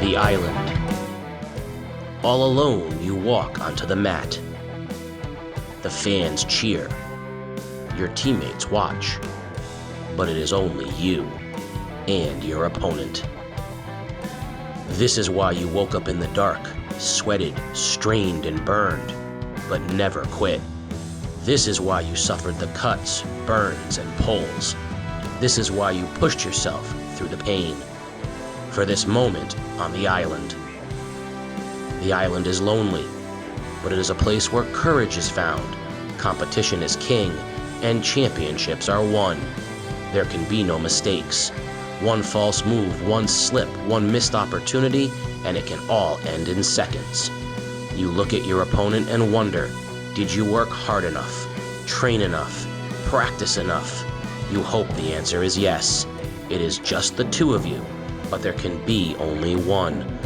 The island. All alone, you walk onto the mat. The fans cheer. Your teammates watch. But it is only you and your opponent. This is why you woke up in the dark, sweated, strained, and burned, but never quit. This is why you suffered the cuts, burns, and pulls. This is why you pushed yourself through the pain. For this moment on the island. The island is lonely, but it is a place where courage is found, competition is king, and championships are won. There can be no mistakes. One false move, one slip, one missed opportunity, and it can all end in seconds. You look at your opponent and wonder, did you work hard enough, train enough, practice enough? You hope the answer is yes. It is just the two of you, but there can be only one.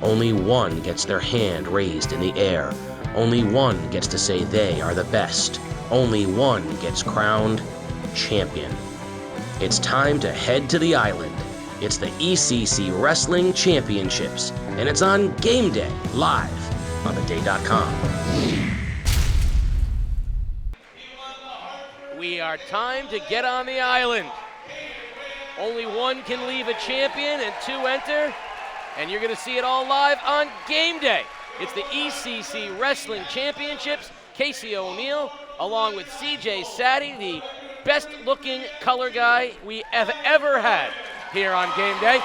Only one gets their hand raised in the air. Only one gets to say they are the best. Only one gets crowned champion. It's time to head to the island. It's the ECC Wrestling Championships, and it's on Game Day, live on theday.com. We are time to get on the island. Only one can leave a champion and two enter, and you're going to see it all live on Game Day. It's the ECC Wrestling Championships. Casey O'Neill, along with CJ Saddy, the best-looking color guy we have ever had here on Game Day.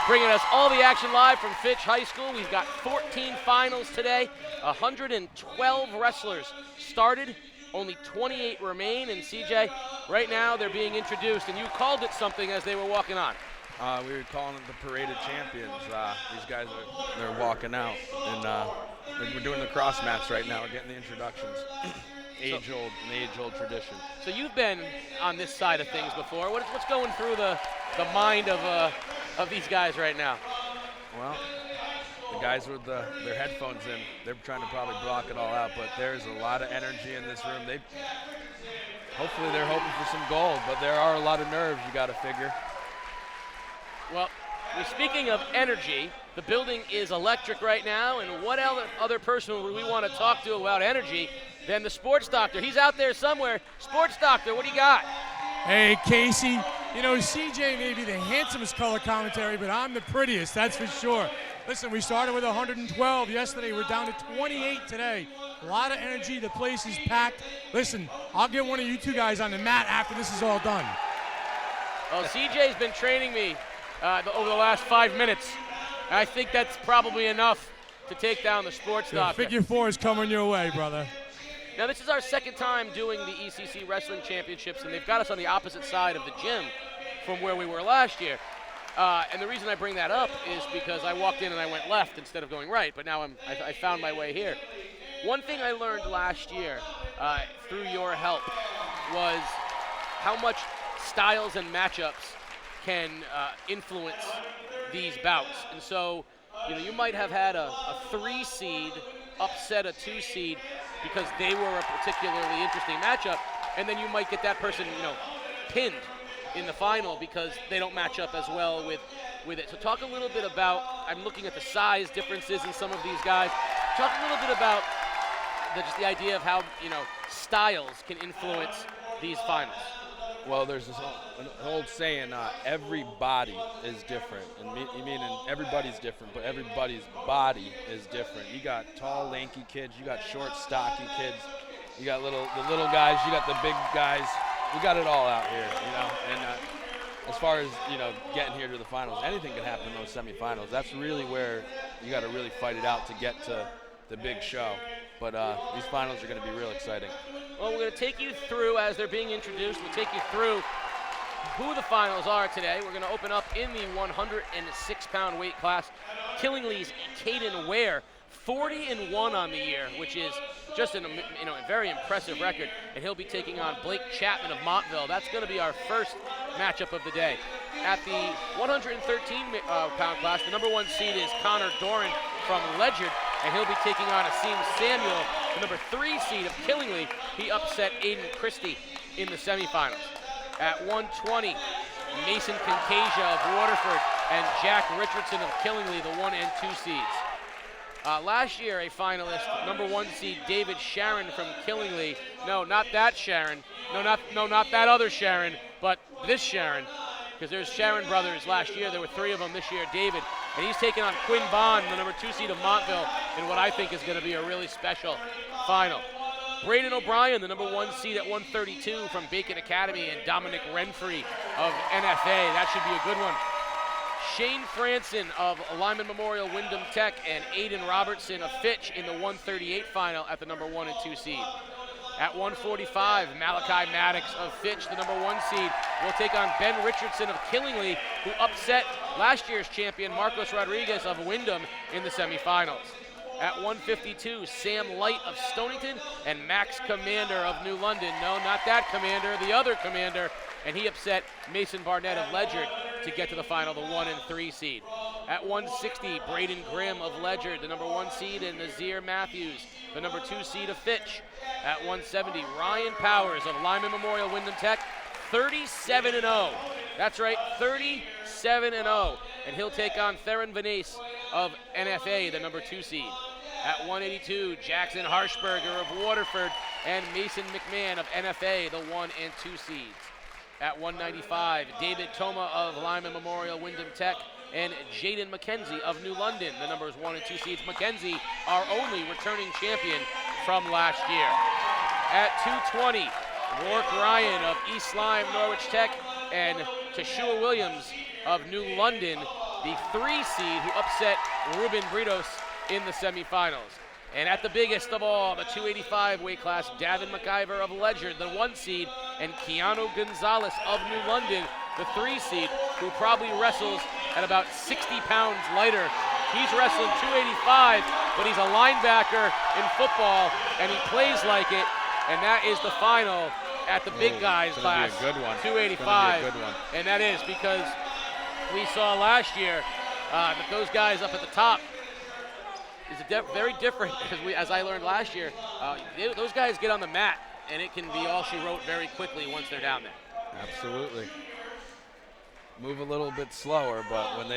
Bringing us all the action live from Fitch High School. We've got 14 finals today. 112 wrestlers started. Only 28 remain, and CJ, right now they're being introduced, and you called it something as they were walking on. We were calling it the Parade of Champions. These guys they're walking out, and we're doing the cross mats right now. We're getting the introductions. Age-old tradition. So you've been on this side of things before. What's going through the mind of these guys right now? Well, the guys with their headphones in, they're trying to probably block it all out, but there's a lot of energy in this room. Hopefully they're hoping for some gold, but there are a lot of nerves you got to figure. Well, speaking of energy, the building is electric right now, and what other person would we want to talk to about energy than the sports doctor? He's out there somewhere. Sports doctor, what do you got? Hey, Casey. You know, CJ may be the handsomest color commentary, but I'm the prettiest, that's for sure. Listen, we started with 112 yesterday. We're down to 28 today. A lot of energy. The place is packed. Listen, I'll get one of you two guys on the mat after this is all done. Well, CJ's been training me over the last 5 minutes. I think that's probably enough to take down the sports doctor. Figure four is coming your way, brother. Now, this is our second time doing the ECC Wrestling Championships, and they've got us on the opposite side of the gym from where we were last year. And the reason I bring that up is because I walked in and I went left instead of going right, but now I found my way here. One thing I learned last year through your help was how much styles and matchups can influence these bouts. And so, you know, you might have had a 3 seed upset a 2 seed because they were a particularly interesting matchup, and then you might get that person, you know, pinned in the final because they don't match up as well with it. So talk a little bit about, I'm looking at the size differences in some of these guys. Talk a little bit about just the idea of how, you know, styles can influence these finals. Well, there's this an old saying, every body is different. And everybody's different, but everybody's body is different. You got tall, lanky kids. You got short, stocky kids. You got the little guys. You got the big guys. We got it all out here, you know. And as far as, you know, getting here to the finals, anything can happen in those semifinals. That's really where you got to really fight it out to get to the big show. But these finals are going to be real exciting. Well, we're going to take you through, as they're being introduced, we'll take you through who the finals are today. We're going to open up in the 106-pound weight class. Killingly's Caden Ware, 40-1 on the year, which is just a very impressive record. And he'll be taking on Blake Chapman of Montville. That's going to be our first matchup of the day. At the 113-pound class, the number 1 seed is Connor Doran from Ledyard, and he'll be taking on Asim Samuel, the number 3 seed of Killingly. He upset Aiden Christie in the semifinals. At 120, Mason Concasia of Waterford and Jack Richardson of Killingly, the 1 and 2 seeds. Last year, a finalist, number 1 seed David Sharon from Killingly. No, not that Sharon. No, not that other Sharon, but this Sharon, because there's Sharon brothers last year. There were 3 of them this year. David, and he's taking on Quinn Bond, the number 2 seed of Montville, in what I think is going to be a really special final. Braden O'Brien, the number 1 seed at 132 from Bacon Academy, and Dominic Renfrey of NFA. That should be a good one. Shane Franson of Lyman Memorial Wyndham Tech, and Aiden Robertson of Fitch in the 138 final at the number 1 and 2 seed. At 145, Malachi Maddox of Fitch, the number 1 seed, will take on Ben Richardson of Killingly, who upset last year's champion Marcos Rodriguez of Wyndham in the semifinals. At 152, Sam Light of Stonington and Max Commander of New London. No, not that Commander, the other Commander, and he upset Mason Barnett of Ledyard to get to the final, the 1 and 3 seed. At 160, Braden Grimm of Ledyard, the number 1 seed, and Nazir Matthews, the number 2 seed of Fitch. At 170, Ryan Powers of Lyman Memorial Wyndham Tech, 37-0. That's right, 37-0. And he'll take on Theron Vanace of NFA, the number 2 seed. At 182, Jackson Harshberger of Waterford and Mason McMahon of NFA, the 1 and 2 seeds. At 195, David Toma of Lyman Memorial Wyndham Tech and Jaden McKenzie of New London, the numbers 1 and 2 seeds. McKenzie, our only returning champion from last year. At 220, Rourke Ryan of East Lyme Norwich Tech and Tashua Williams of New London, the 3 seed who upset Ruben Britos in the semifinals. And at the biggest of all, the 285 weight class, Davin McIver of Ledyard, the 1 seed, and Keanu Gonzalez of New London, the 3 seed, who probably wrestles at about 60 pounds lighter. He's wrestling 285, but he's a linebacker in football, and he plays like it. And that is the final at the big guys class, be a good one. 285. Be a good one. And that is because we saw last year that those guys up at the top is very different, as I learned last year. Those guys get on the mat, and it can be all she wrote very quickly once they're down there. Absolutely. Move a little bit slower, but when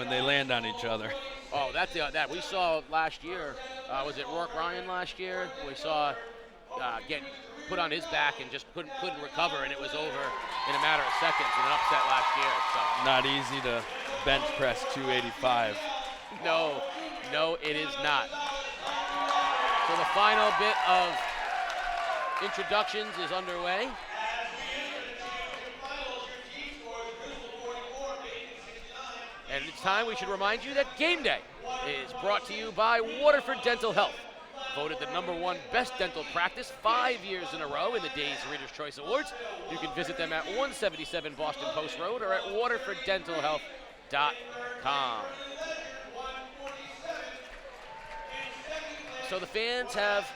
they land on each other. Oh, that we saw last year. Was it Rourke Ryan last year? We saw get put on his back and just couldn't recover, and it was over in a matter of seconds in an upset last year. So. Not easy to bench press 285. No, it is not. So the final bit of introductions is underway. And it's time we should remind you that Game Day is brought to you by Waterford Dental Health. Voted the number 1 best dental practice 5 years in a row in the Day's Reader's Choice Awards. You can visit them at 177 Boston Post Road or at waterforddentalhealth.com. So the fans have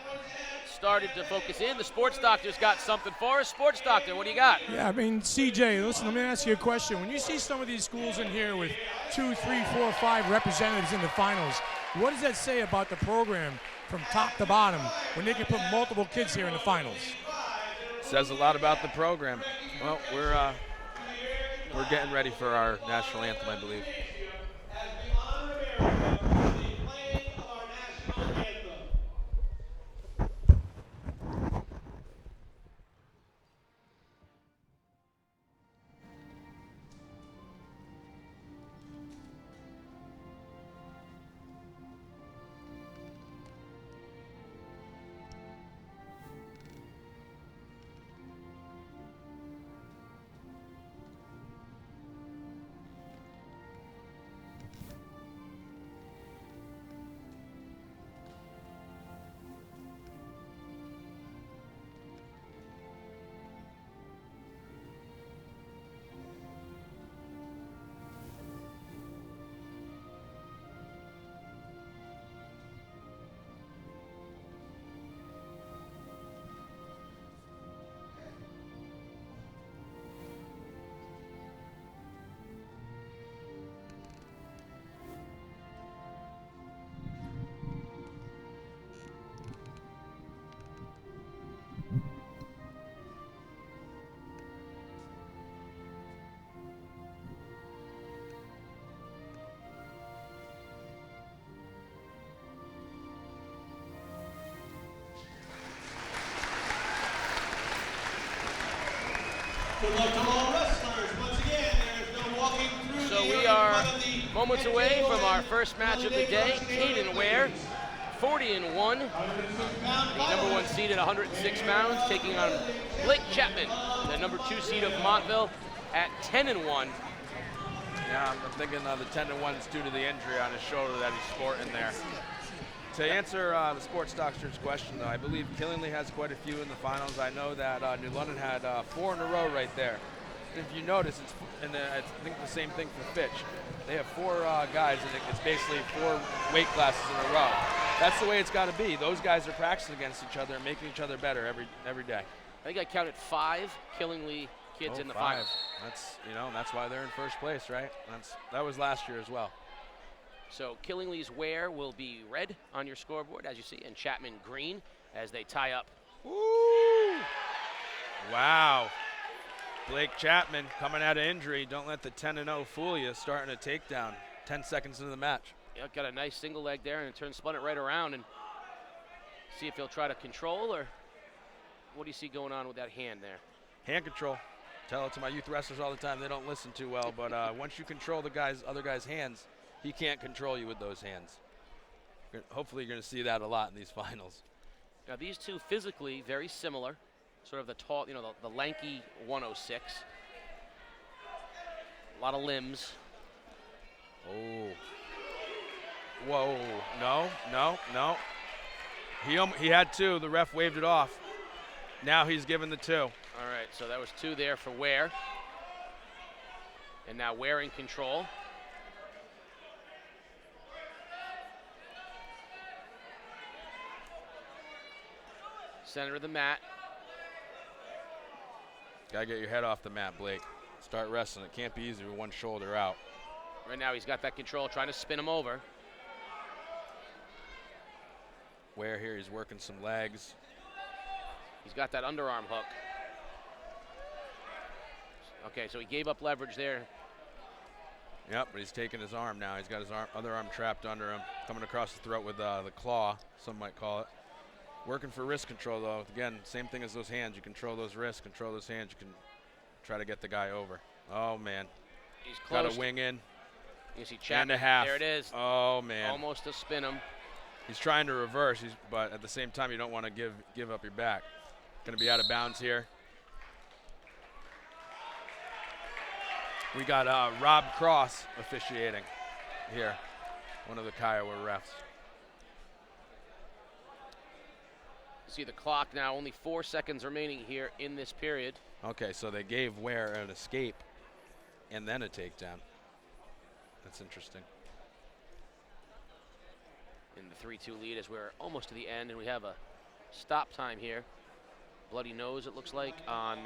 started to focus in. The sports doctor's got something for us. Sports doctor, what do you got? Yeah, I mean, CJ, listen, let me ask you a question. When you see some of these schools in here with 2, 3, 4, 5 representatives in the finals, what does that say about the program from top to bottom when they can put multiple kids here in the finals? Says a lot about the program. Well, we're getting ready for our national anthem, I believe. So we are moments away from our first match of the day. Caden Ware, 40-1, the number 1 seed at 106 pounds, taking on Blake Chapman, the number 2 seed of Montville, at 10-1. Yeah, I'm thinking the 10-1 is due to the injury on his shoulder that he's sporting there. To answer the Sports Doctor's question, though, I believe Killingly has quite a few in the finals. I know that New London had 4 in a row right there. If you notice, I think the same thing for Fitch. They have 4 guys, and it's basically 4 weight classes in a row. That's the way it's got to be. Those guys are practicing against each other and making each other better every day. I think I counted 5 Killingly kids in the 5. finals. That's why they're in first place, right? That was last year as well. So Killingly's Ware will be red on your scoreboard, as you see, and Chapman green as they tie up. Woo! Wow. Blake Chapman coming out of injury. Don't let the 10-0 fool you. Starting a takedown 10 seconds into the match. Yeah, got a nice single leg there, and spun it right around, and see if he'll try to control, or what do you see going on with that hand there? Hand control. Tell it to my youth wrestlers all the time. They don't listen too well, but once you control the other guy's hands, he can't control you with those hands. Hopefully you're going to see that a lot in these finals. Now these two physically very similar, sort of the tall, the lanky 106. A lot of limbs. Oh. Whoa. No. He had 2. The ref waved it off. Now he's given the 2. All right, so that was 2 there for Ware. And now Ware in control. Center of the mat. Gotta get your head off the mat, Blake. Start wrestling. It can't be easy with one shoulder out. Right now he's got that control, trying to spin him over. Ware here, he's working some legs. He's got that underarm hook. Okay, so he gave up leverage there. Yep, but he's taking his arm now. He's got his other arm trapped under him, coming across the throat with the claw, some might call it. Working for wrist control, though. Again, same thing as those hands. You control those wrists, control those hands. You can try to get the guy over. Oh, man. He's close. Got a wing in. You see Chapman. And a half. There it is. Oh, man. Almost to spin him. He's trying to reverse, but at the same time, you don't want to give up your back. Going to be out of bounds here. We got Rob Cross officiating here, one of the Kiowa refs. See the clock now, only 4 seconds remaining here in this period. Okay, so they gave Ware an escape and then a takedown. That's interesting. In the 3-2 lead as we're almost to the end, and we have a stop time here. Bloody nose, it looks like, on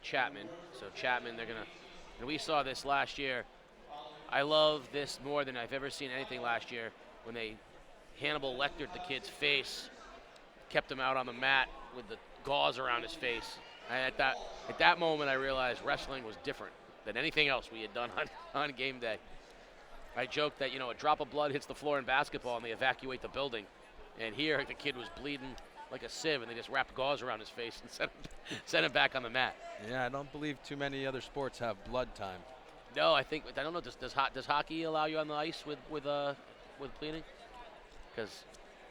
Chapman. So Chapman, they're gonna, and we saw this last year. I love this more than I've ever seen anything last year when they Hannibal lectured the kid's face, kept him out on the mat with the gauze around his face. And at that moment, I realized wrestling was different than anything else we had done on game day. I joked that, a drop of blood hits the floor in basketball and they evacuate the building. And here, the kid was bleeding like a sieve, and they just wrapped gauze around his face and sent him back on the mat. Yeah, I don't believe too many other sports have blood time. No, I don't know. Does hockey allow you on the ice with bleeding? Because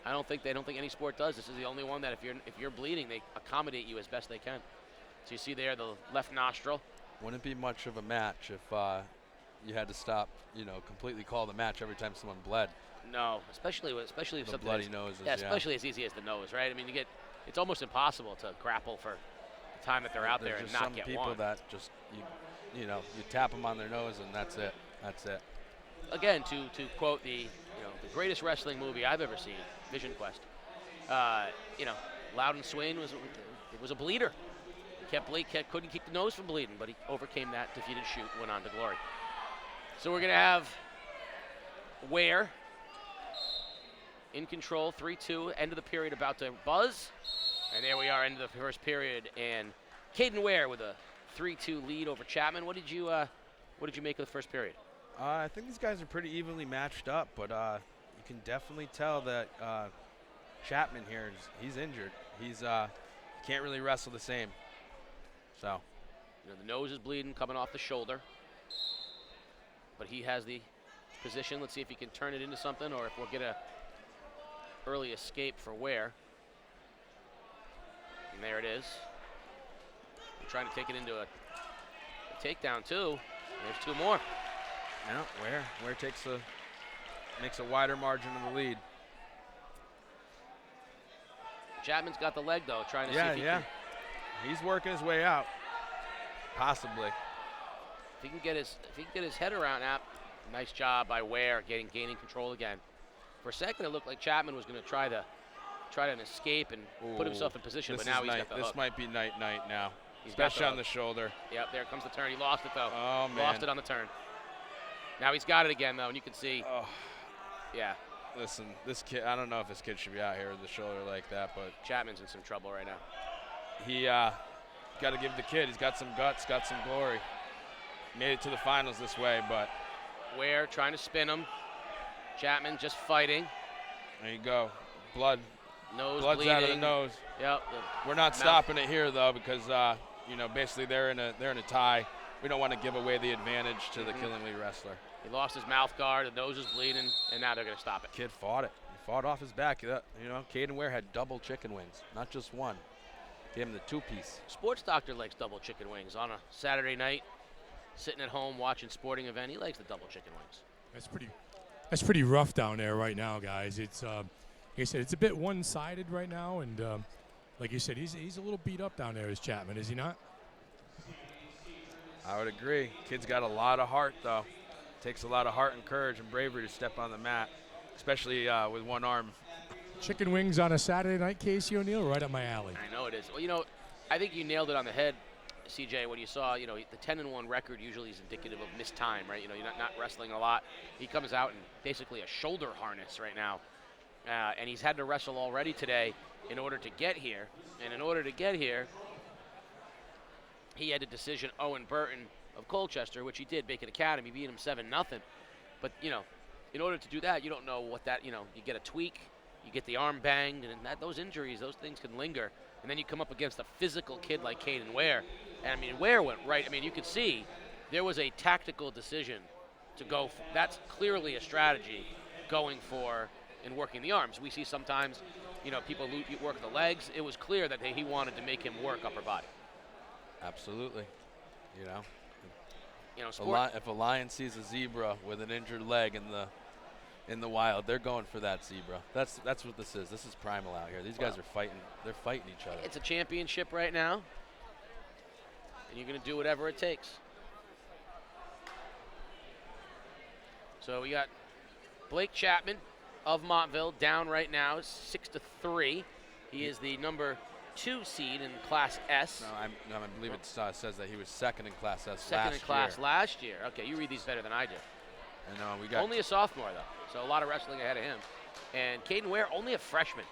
I don't think any sport does. This is the only one that if you're bleeding, they accommodate you as best they can. So you see there the left nostril. Wouldn't be much of a match if you had to stop, completely call the match every time someone bled. No, especially with the something bloody noses. Yeah, especially as easy as the nose, right? I mean, it's almost impossible to grapple for the time that they're out there and not get one. There's some people that just you tap them on their nose and that's it. That's it. Again, to quote the greatest wrestling movie I've ever seen, Vision Quest. Loudon Swain was a bleeder. Couldn't keep the nose from bleeding, but he overcame that, defeated shoot, went on to glory. So we're gonna have Ware in control, 3-2, end of the period about to buzz. And there we are, end of the first period. And Caden Ware with a 3-2 lead over Chapman. What did you make of the first period? I think these guys are pretty evenly matched up, but you can definitely tell that Chapman here, he's injured. He can't really wrestle the same. So. You know, the nose is bleeding coming off the shoulder. But he has the position. Let's see if he can turn it into something or if we'll get a early escape for Ware. And there it is. I'm trying to take it into a takedown too. There's two more. Yeah, Ware makes a wider margin of the lead. Chapman's got the leg though, trying to see if he can. He's working his way out. Possibly. If he can get his head around that, nice job by Ware gaining control again. For a second, it looked like Chapman was going to try an escape and put himself in position, but now he's got the hook. This might be night now. He's especially on the shoulder. Yep, there comes the turn. He lost it though. Oh man. Lost it on the turn. Now he's got it again though, and you can see. Oh. Yeah. Listen, this kid. I don't know if this kid should be out here with the shoulder like that, but Chapman's in some trouble right now. He got to give the kid. He's got some guts, got some glory. Made it to the finals this way, but Ware trying to spin him. Chapman just fighting. There you go. Blood's bleeding. out of the nose. Yep. We're not stopping it here though because you know, basically they're in a tie. We don't want to give away the advantage to the Killing Lee wrestler. He lost his mouth guard. The nose is bleeding, and now they're going to stop it. Kid fought it. He fought off his back. You know, Caden Ware had double chicken wings, not just one. Gave him the two-piece. Sports Doctor likes double chicken wings on a Saturday night, sitting at home watching sporting event. He likes the double chicken wings. That's pretty rough down there right now, guys. It's like I said, it's a bit one-sided right now, and like you said, he's a little beat up down there, is Chapman, is he not? I would agree. Kid's got a lot of heart, though. Takes a lot of heart and courage and bravery to step on the mat, especially with one arm. Chicken wings on a Saturday night, Casey O'Neill, right up my alley. I know it is. Well, you know, I think you nailed it on the head, CJ, when you saw, you know, the 10-1 record usually is indicative of missed time, right? You know, you're not wrestling a lot. He comes out in basically a shoulder harness right now, and he's had to wrestle already today in order to get here. And in order to get here, he had to decision Owen Burton of Colchester, which he did, Bacon Academy, beat him 7-0. But, you know, in order to do that, you don't know what that, you know, you get a tweak, you get the arm banged, and those injuries, those things can linger. And then you come up against a physical kid like Caden Ware. And, I mean, Ware went right. I mean, you could see there was a tactical decision to go for. That's clearly a strategy going for and working the arms. We see sometimes, you know, people work the legs. It was clear that he wanted to make him work upper body. Absolutely. You know, if a lion sees a zebra with an injured leg in the wild, they're going for that zebra. That's what this is. This is primal out here. These guys are fighting. They're fighting each other. It's a championship right now, and you're going to do whatever it takes. So we got Blake Chapman of Montville down right now, 6-3. He is the number 2 seed in Class S. No, I believe it says that he was second in Class S second in class last year. Okay, you read these better than I do. I know, we got only a sophomore, though, so a lot of wrestling ahead of him. And Caden Ware, only a freshman.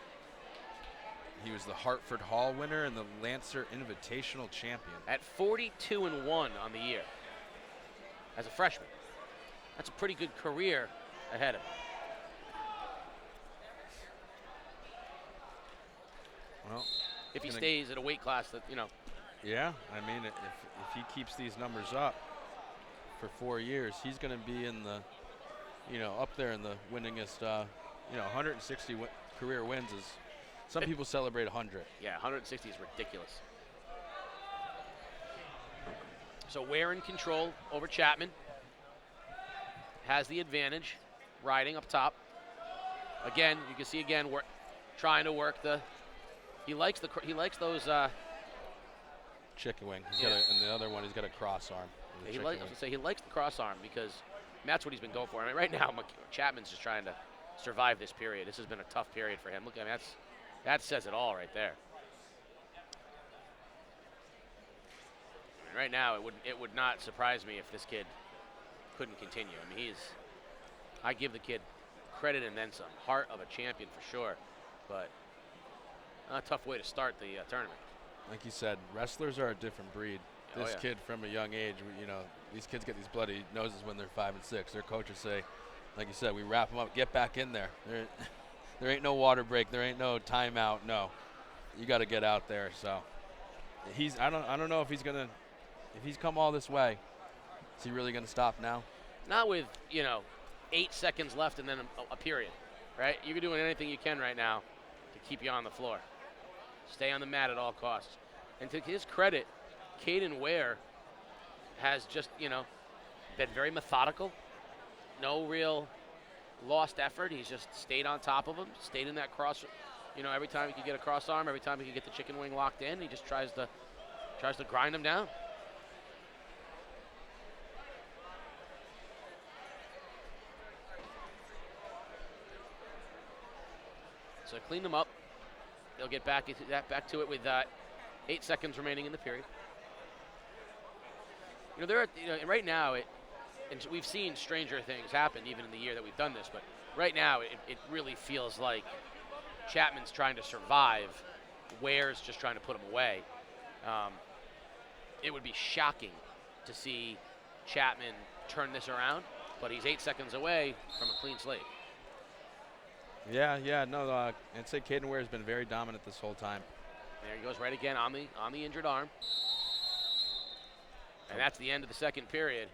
He was the Hartford Hall winner and the Lancer Invitational champion. At 42-1 on the year as a freshman. That's a pretty good career ahead of him. Well, if he stays at a weight class that, you know. Yeah, I mean, if he keeps these numbers up for 4 years, he's going to be in the, you know, up there in the winningest, 160 career wins is, some people celebrate 100. Yeah, 160 is ridiculous. So Ware in control over Chapman. Has the advantage, riding up top. Again, you can see again, we're trying to work the. He likes those. Chicken wing. And the other one, he's got a cross arm. Yeah, he likes the cross arm because that's what he's been going for. I mean, right now Chapman's just trying to survive this period. This has been a tough period for him. Look, I mean, that says it all right there. I mean, right now, it would not surprise me if this kid couldn't continue. I mean, I give the kid credit and then some. Heart of a champion for sure, but a tough way to start the tournament. Like you said, wrestlers are a different breed. This kid from a young age, you know, these kids get these bloody noses when they're 5 and 6. Their coaches say, like you said, we wrap them up, get back in there. There ain't no water break. There ain't no timeout. No, you got to get out there. So I don't know if he's come all this way. Is he really going to stop now? Not with 8 seconds left and then a period, right? You're doing anything you can right now to keep you on the floor. Stay on the mat at all costs. And to his credit, Caden Ware has just been very methodical. No real lost effort. He's just stayed on top of him, stayed in that cross. Every time he could get a cross arm, every time he could get the chicken wing locked in, he just tries to grind him down. So clean them up. They'll get back to it with 8 seconds remaining in the period. Right now, and we've seen stranger things happen even in the year that we've done this, but right now it really feels like Chapman's trying to survive. Ware's just trying to put him away. It would be shocking to see Chapman turn this around, but he's 8 seconds away from a clean slate. Yeah, no, I'd say Caden Ware has been very dominant this whole time. There he goes right again on the injured arm. And that's the end of the second period.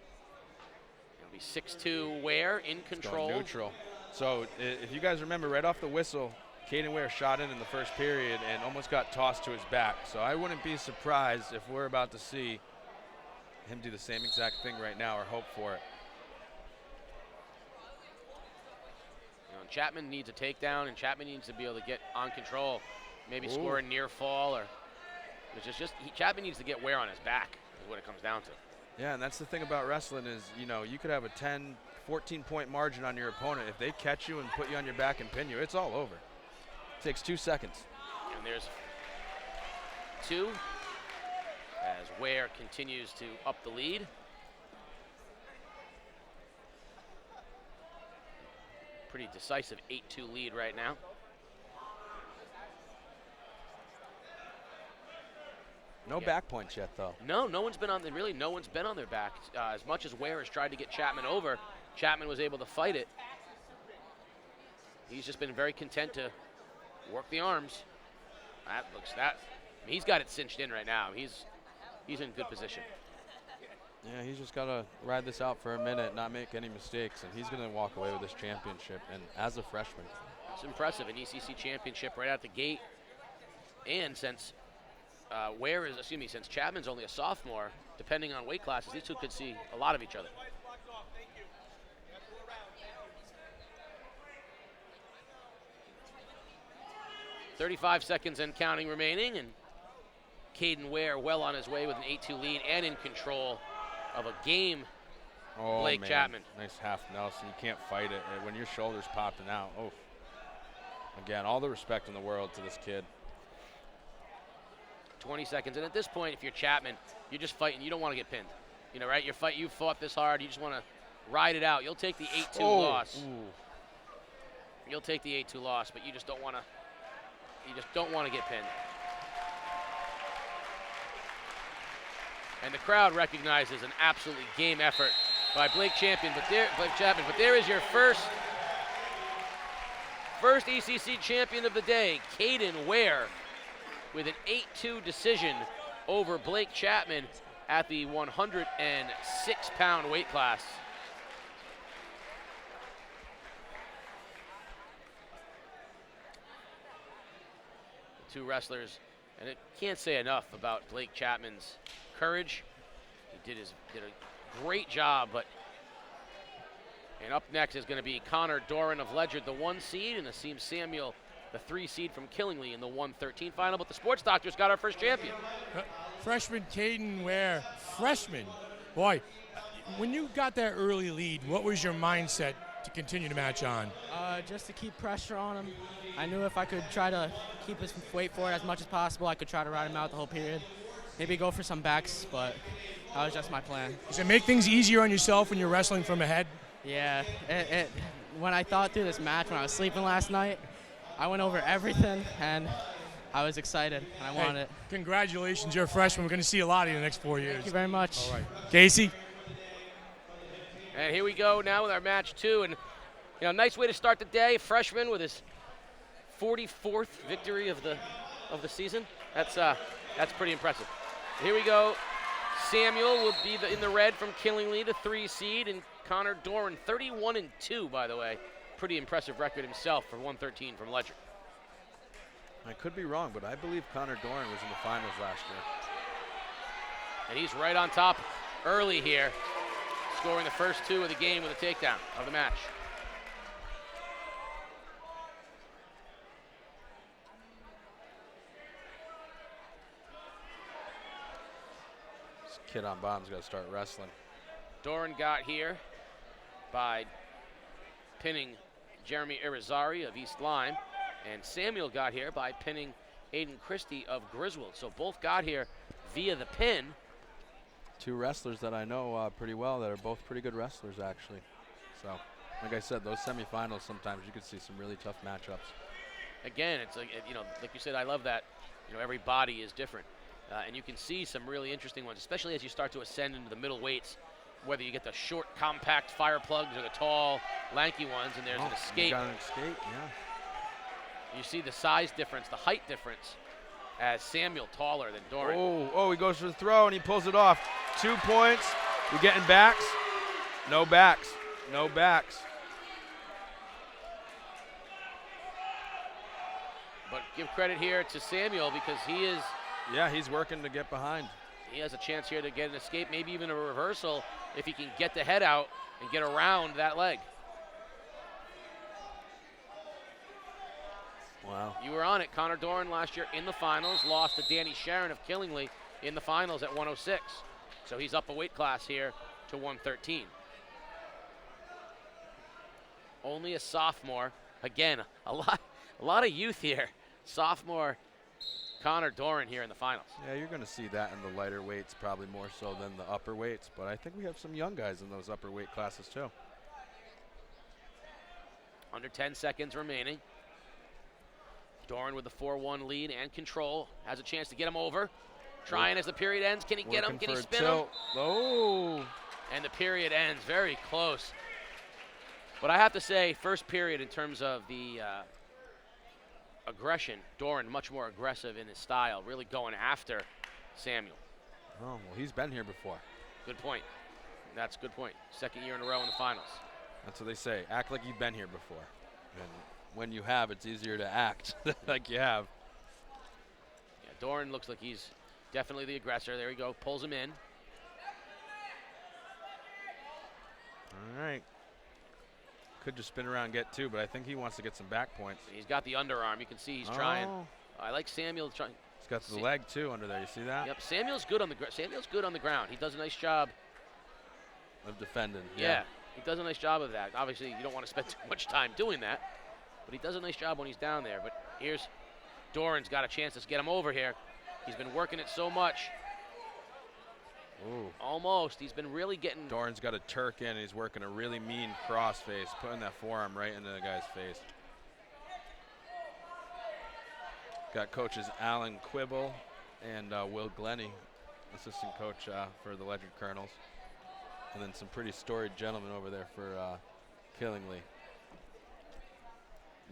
It'll be 6-2 Ware in control. Neutral. So if you guys remember, right off the whistle, Caden Ware shot in the first period and almost got tossed to his back. So I wouldn't be surprised if we're about to see him do the same exact thing right now or hope for it. Chapman needs a takedown, and Chapman needs to be able to get on control, maybe score a near fall, or Chapman needs to get Ware on his back is what it comes down to. Yeah, and that's the thing about wrestling is, you could have a 10, 14-point margin on your opponent. If they catch you and put you on your back and pin you, it's all over. It takes 2 seconds. And there's 2 as Ware continues to up the lead. Pretty decisive 8-2 lead right now. No back points yet, though. No one's been on their back. As much as Ware has tried to get Chapman over, Chapman was able to fight it. He's just been very content to work the arms. He's got it cinched in right now. He's in good position. Yeah, he's just got to ride this out for a minute, not make any mistakes, and he's going to walk away with this championship, and as a freshman. It's impressive, an ECC championship right out the gate. And since since Chapman's only a sophomore, depending on weight classes, these two could see a lot of each other. .35 seconds and counting remaining, and Caden Ware well on his way with an 8-2 lead and in control of a game. Blake Chapman. Nice half Nelson. You can't fight it when your shoulder's popping out. Oh, again, all the respect in the world to this kid. 20 seconds, and at this point, if you're Chapman, you're just fighting. You don't want to get pinned, right? You fought this hard. You just want to ride it out. You'll take the 8-2 loss. Ooh. You'll take the 8-2 loss, but you just don't want to. You just don't want to get pinned. And the crowd recognizes an absolutely game effort by Blake Chapman. But there is your first ECC champion of the day, Caden Ware, with an 8-2 decision over Blake Chapman at the 106-pound weight class. The two wrestlers, and it can't say enough about Blake Chapman's courage. He did a great job, and up next is going to be Connor Doran of Ledyard, the 1 seed, and Asim Samuel, the 3 seed from Killingly in the 113 final. But the Sports Doctors got our first champion. Freshman Caden Ware, freshman. Boy, when you got that early lead, what was your mindset to continue to match on? Just to keep pressure on him. I knew if I could try to keep his weight for it as much as possible, I could try to ride him out the whole period. Maybe go for some backs, but that was just my plan. Does it make things easier on yourself when you're wrestling from ahead? Yeah. When I thought through this match, when I was sleeping last night, I went over everything, and I was excited, and I wanted it. Congratulations, you're a freshman. We're going to see a lot of you in the next 4 years. Thank you very much. All right. Casey? And here we go now with our match 2, and nice way to start the day. Freshman with his 44th victory of of the season. That's pretty impressive. Here we go. Samuel will be in the red from Killingly, the 3 seed, and Connor Doran, 31-2, by the way. Pretty impressive record himself for 113 from Ledger. I could be wrong, but I believe Connor Doran was in the finals last year. And he's right on top early here, scoring the first 2 of the game with a takedown of the match. This kid on bottom's got to start wrestling. Doran got here by pinning Jeremy Irizarry of East Lyme, and Samuel got here by pinning Aiden Christie of Griswold. So both got here via the pin. 2 wrestlers that I know pretty well that are both pretty good wrestlers, actually. So, like I said, those semifinals, sometimes you could see some really tough matchups. Again, it's like, like you said, I love that, every body is different. And you can see some really interesting ones, especially as you start to ascend into the middle weights, whether you get the short, compact fire plugs or the tall, lanky ones, and there's an escape. Got an escape, yeah. You see the size difference, the height difference, as Samuel taller than Doran. Oh, he goes for the throw, and he pulls it off. 2 points. We getting backs? No backs. No backs. But give credit here to Samuel because he is... Yeah, he's working to get behind. He has a chance here to get an escape, maybe even a reversal if he can get the head out and get around that leg. Wow. You were on it. Connor Doran last year in the finals lost to Danny Sharon of Killingly in the finals at 106. So he's up a weight class here to 113. Only a sophomore. Again, a lot of youth here. Sophomore Connor Doran here in the finals. Yeah, you're going to see that in the lighter weights probably more so than the upper weights, but I think we have some young guys in those upper weight classes too. Under 10 seconds remaining. Doran with the 4-1 lead and control. Has a chance to get him over. Trying as the period ends. Can he get him? Can he spin him? Oh. And the period ends very close. But I have to say, first period in terms of the aggression, Doran much more aggressive in his style, really going after Samuel. Oh, well, he's been here before. Good point. That's a good point. Second year in a row in the finals. That's what they say. Act like you've been here before. And when you have, it's easier to act like you have. Yeah, Doran looks like he's definitely the aggressor. There we go. Pulls him in. All right. Could just spin around and get 2, but I think he wants to get some back points. He's got the underarm. You can see he's trying. I like Samuel trying. He's got the leg too under there. You see that? Yep. Samuel's good on the ground. He does a nice job of defending. Yeah. He does a nice job of that. Obviously, you don't want to spend too much time doing that, but he does a nice job when he's down there. But here's Doran's got a chance to get him over here. He's been working it so much. Ooh. Almost. He's been really getting. Doran's got a Turk in, and he's working a really mean cross face, putting that forearm right into the guy's face. Got coaches Alan Quibble and Will Glennie, assistant coach for the Ledyard Colonels. And then some pretty storied gentlemen over there for Killingly.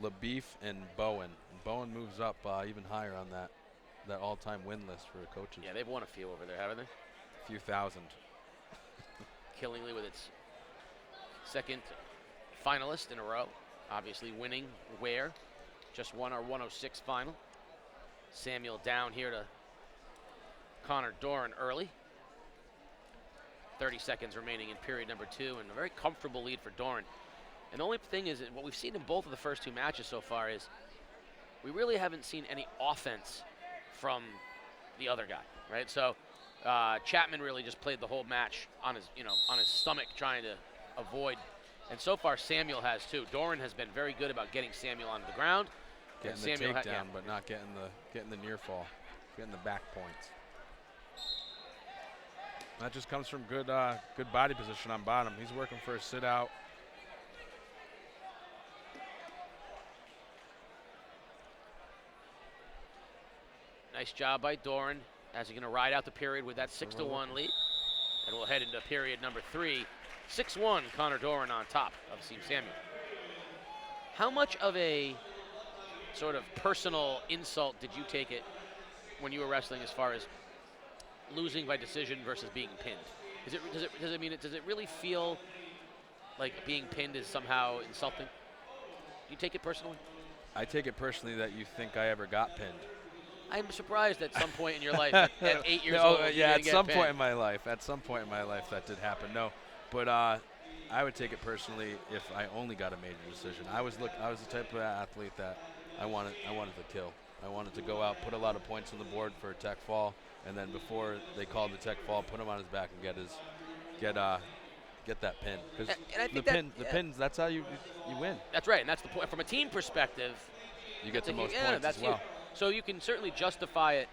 LaBeef and Bowen. And Bowen moves up even higher on that all-time win list for coaches. Yeah, they've won a few over there, haven't they? A few thousand. Killingly with its second finalist in a row. Obviously winning Ware. Just won our 106 final. Samuel down here to Connor Doran early. 30 seconds remaining in period number 2, and a very comfortable lead for Doran. And the only thing is, what we've seen in both of the first 2 matches so far is we really haven't seen any offense from the other guy, right? So Chapman really just played the whole match on his, on his stomach, trying to avoid. And so far, Samuel has too. Doran has been very good about getting Samuel onto the ground. Getting the takedown, but not getting the near fall, getting the back points. That just comes from good body position on bottom. He's working for a sit out. Nice job by Doran as he's going to ride out the period with that 6-1 lead. And we'll head into period number 3. 6-1, Connor Doran on top of Team Samuel. How much of a sort of personal insult did you take it when you were wrestling, as far as losing by decision versus being pinned? Does it really feel like being pinned is somehow insulting? Do you take it personally? I take it personally that you think I ever got pinned. I'm surprised at some point in your life, at 8 years old. Yeah, at some pinned. point in my life. At some point in my life that did happen. No, but I would take it personally if I only got a major decision. I was the type of athlete that I wanted to kill. I wanted to go out, put a lot of points on the board for a tech fall, and then before they called the tech fall, put him on his back and get that pin. Because the pins, that's how you win. That's right, and that's the point. From a team perspective, you get the most points as well. Huge. So you can certainly justify it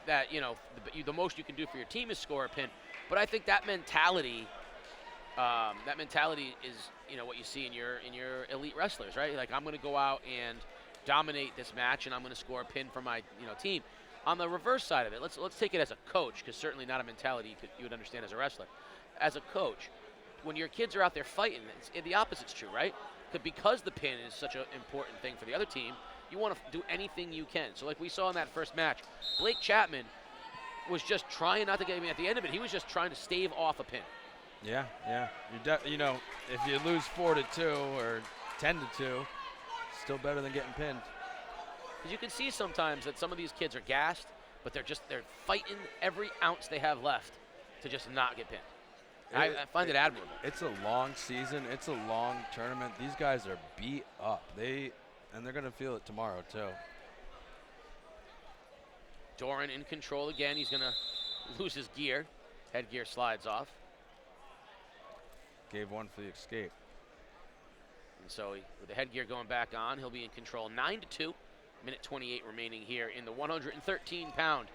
that, you know, the most you can do for your team is score a pin. But I think that mentality is, you know, what you see in your elite wrestlers, right? Like, I'm going to go out and dominate this match, and I'm going to score a pin for my, you know, team. On the reverse side of it, let's take it as a coach, because certainly not a mentality you would understand as a wrestler. As a coach, when your kids are out there fighting, the opposite's true, right? Because the pin is such an important thing for the other team, you want to do anything you can. So like we saw in that first match, Blake Chapman was just trying not to get, at the end of it, he was just trying to stave off a pin. Yeah. You know, if you lose 4-2 or 10-2, still better than getting pinned. Because you can see sometimes that some of these kids are gassed, but they're fighting every ounce they have left to just not get pinned. I find it admirable. It's a long season. It's a long tournament. These guys are beat up. And they're going to feel it tomorrow, too. Doran in control again. He's going to lose his gear. Headgear slides off. Gave one for the escape. And so with the headgear going back on, he'll be in control. 9-2. Minute 28 remaining here in the 113-pound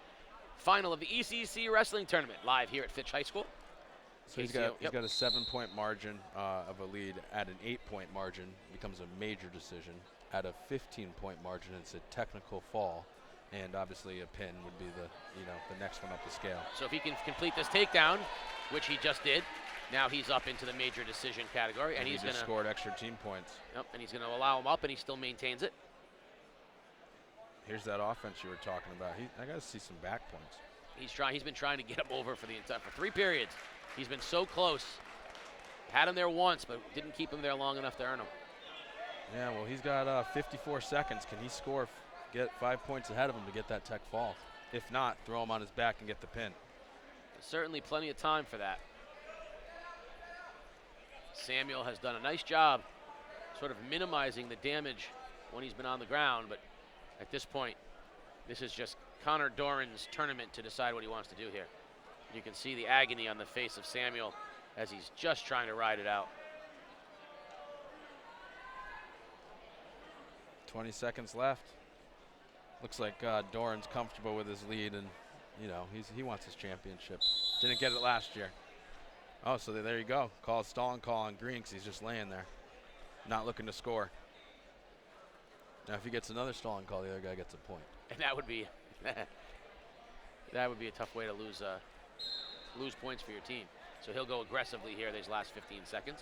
final of the ECC Wrestling Tournament, live here at Fitch High School. So he's got a 7-point margin of a lead. At an 8-point margin, becomes a major decision. At a 15-point margin, it's a technical fall, and obviously a pin would be the next one up the scale. So if he can complete this takedown, which he just did, now he's up into the major decision category, and he's going to scored extra team points. Yep, and he's going to allow him up, and he still maintains it. Here's that offense you were talking about. I got to see some back points. He's been trying to get him over for 3 periods. He's been so close. Had him there once, but didn't keep him there long enough to earn him. Yeah, well, he's got 54 seconds. Can he score, get 5 points ahead of him to get that tech fall? If not, throw him on his back and get the pin. There's certainly plenty of time for that. Samuel has done a nice job sort of minimizing the damage when he's been on the ground, but at this point, this is just Connor Doran's tournament to decide what he wants to do here. You can see the agony on the face of Samuel as he's just trying to ride it out. 20 seconds left. Looks like Doran's comfortable with his lead, and he wants his championship. Didn't get it last year. Oh, so there you go. Call a stalling call on Green because he's just laying there, not looking to score. Now, if he gets another stalling call, the other guy gets a point. And that would be a tough way to lose points for your team. So he'll go aggressively here these last 15 seconds.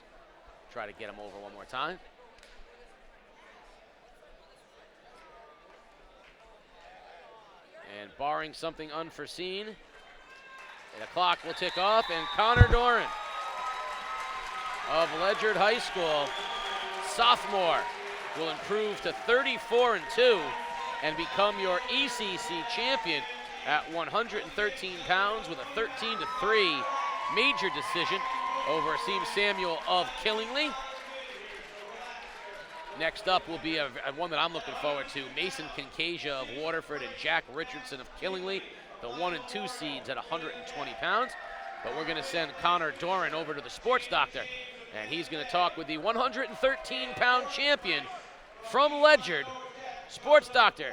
Try to get him over one more time. And barring something unforeseen, the clock will tick off, and Connor Doran of Ledyard High School, sophomore, will improve to 34-2 and become your ECC champion at 113 pounds with a 13-3 major decision over Asim Samuel of Killingly. Next up will be a one that I'm looking forward to, Mason Kincasia of Waterford and Jack Richardson of Killingly, the 1 and 2 seeds at 120 pounds. But we're going to send Connor Doran over to the sports doctor, and he's going to talk with the 113-pound champion from Ledyard. Sports doctor,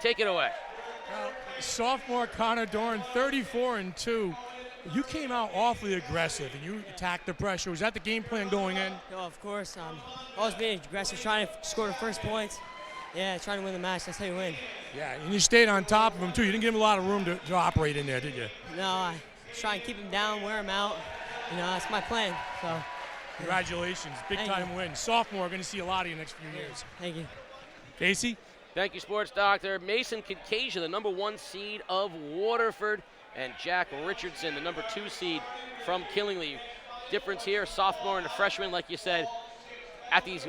take it away. Sophomore Connor Doran, 34-2. You came out awfully aggressive, and you attacked the pressure. Was that the game plan going in? No, of course. Always being aggressive, trying to score the first points. Yeah, trying to win the match. That's how you win. Yeah, and you stayed on top of him, too. You didn't give him a lot of room to operate in there, did you? No, I try and keep him down, wear him out. That's my plan. So, congratulations. Big-time win. Sophomore, going to see a lot of you next few years. Thank you. Casey? Thank you, Sports Doctor. Mason Kincasia, the #1 seed of Waterford, and Jack Richardson, the #2 seed from Killingly. Difference here, sophomore and a freshman, like you said. At these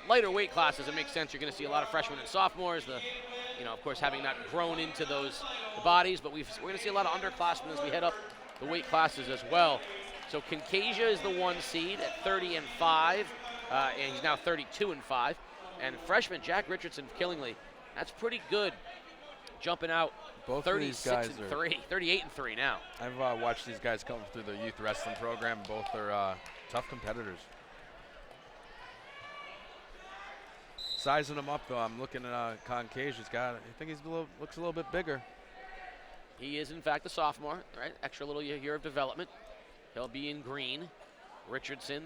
lighter weight classes, it makes sense. You're going to see a lot of freshmen and sophomores. Of course, having not grown into those bodies, but we're going to see a lot of underclassmen as we head up the weight classes as well. So Kincasia is the 1 seed at 30-5, and he's now 32-5. And freshman Jack Richardson of Killingly, that's pretty good, jumping out. Both of these guys are 38-3 now. I've watched these guys come through the youth wrestling program. Both are tough competitors. Sizing him up, though, I'm looking at Concasia's got. I think looks a little bit bigger. He is, in fact, a sophomore, right? Extra little year of development. He'll be in green. Richardson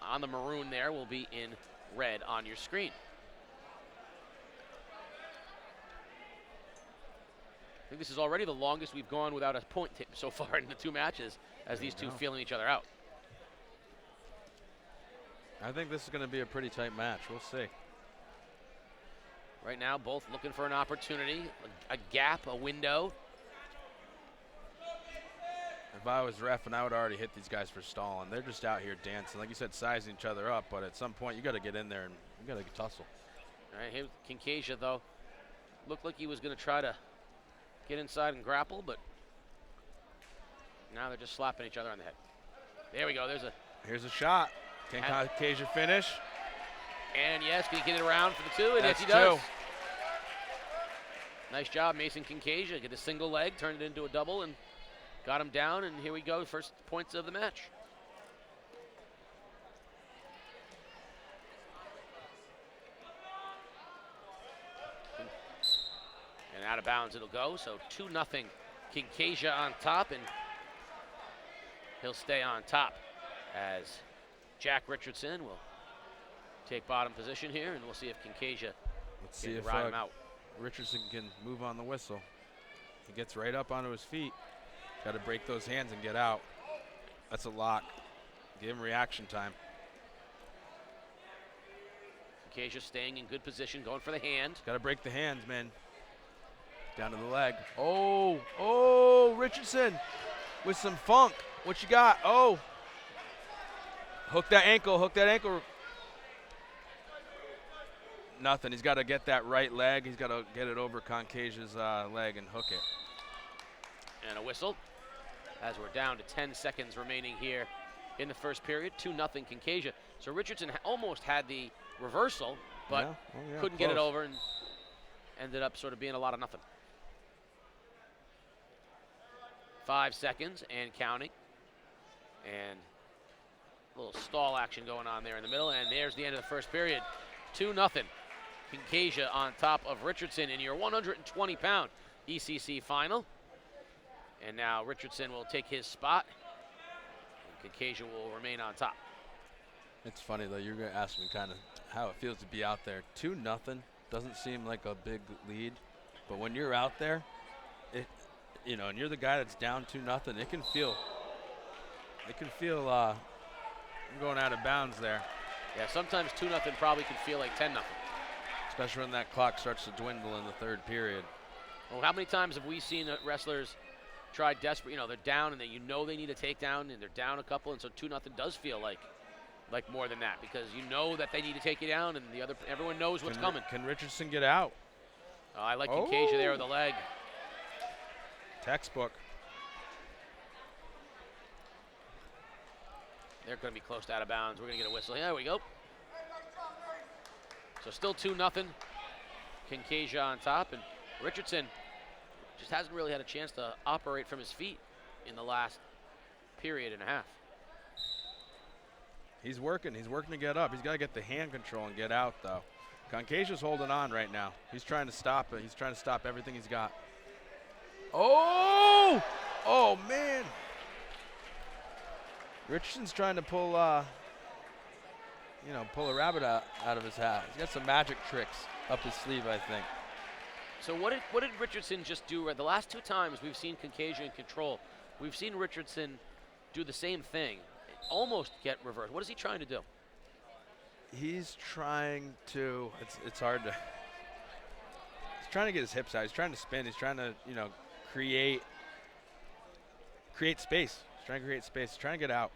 on the maroon there will be in red on your screen. I think this is already the longest we've gone without a point so far in the 2 matches, as these two feeling each other out. I think this is going to be a pretty tight match. We'll see. Right now, both looking for an opportunity, a gap, a window. If I was ref, and I would already hit these guys for stalling. They're just out here dancing. Like you said, sizing each other up, but at some point, you got to get in there and you got to tussle. All right, here, Kincasia, though, looked like he was going to try to get inside and grapple, but now they're just slapping each other on the head. There we go. Here's a shot. Can Kincasia finish? And yes, can he get it around for the 2? And That's yes, he does. 2. Nice job, Mason Kincasia. Get a single leg, turned it into a double, and got him down. And here we go, first points of the match. And out of bounds it'll go. So 2-0 Kincasia on top, and he'll stay on top as Jack Richardson will take bottom position here, and we'll see if Kincasia can ride him out. Richardson can move on the whistle. He gets right up onto his feet. Got to break those hands and get out. That's a lock. Give him reaction time. Kincasia staying in good position, going for the hand. Got to break the hands, man. Down to the leg. Oh, Richardson with some funk. What you got? Oh. Hook that ankle. Nothing. He's got to get that right leg. He's got to get it over Concasia's leg and hook it. And a whistle as we're down to 10 seconds remaining here in the first period. 2-0 Kincasia. So Richardson almost had the reversal, but couldn't get it over and ended up sort of being a lot of nothing. 5 seconds and counting. And a little stall action going on there in the middle. And there's the end of the first period. 2-0. Kincasia on top of Richardson in your 120-pound ECC final. And now Richardson will take his spot. And Kincasia will remain on top. It's funny, though. You're going to ask me kind of how it feels to be out there. 2-0 doesn't seem like a big lead. But when you're out there, and you're the guy that's down 2-0, it can feel I'm going out of bounds there. Yeah, sometimes 2-0 probably can feel like 10-0. Especially when that clock starts to dwindle in the third period. Well, how many times have we seen wrestlers try desperate, they're down and they need a takedown and they're down a couple, and so 2-0 does feel like more than that because you know that they need to take you down and everyone knows what's coming. Can Richardson get out? I like Kincasia there with the leg. Textbook. They're going to be close to out of bounds. We're going to get a whistle. There we go. So still 2-0. Kincasia on top, and Richardson just hasn't really had a chance to operate from his feet in the last period and a half. He's working to get up. He's got to get the hand control and get out, though. Concasia's holding on right now. He's trying to stop it. He's trying to stop everything he's got. Oh, man. Richardson's trying to pull a rabbit out of his hat. He's got some magic tricks up his sleeve, I think. So what did Richardson just do? The last 2 times we've seen Kincasia in control, we've seen Richardson do the same thing, almost get reversed. What is he trying to do? He's trying to. It's hard to. trying to get his hips out. He's trying to spin. He's trying to, you know, create space. He's trying to create space. He's trying to get out.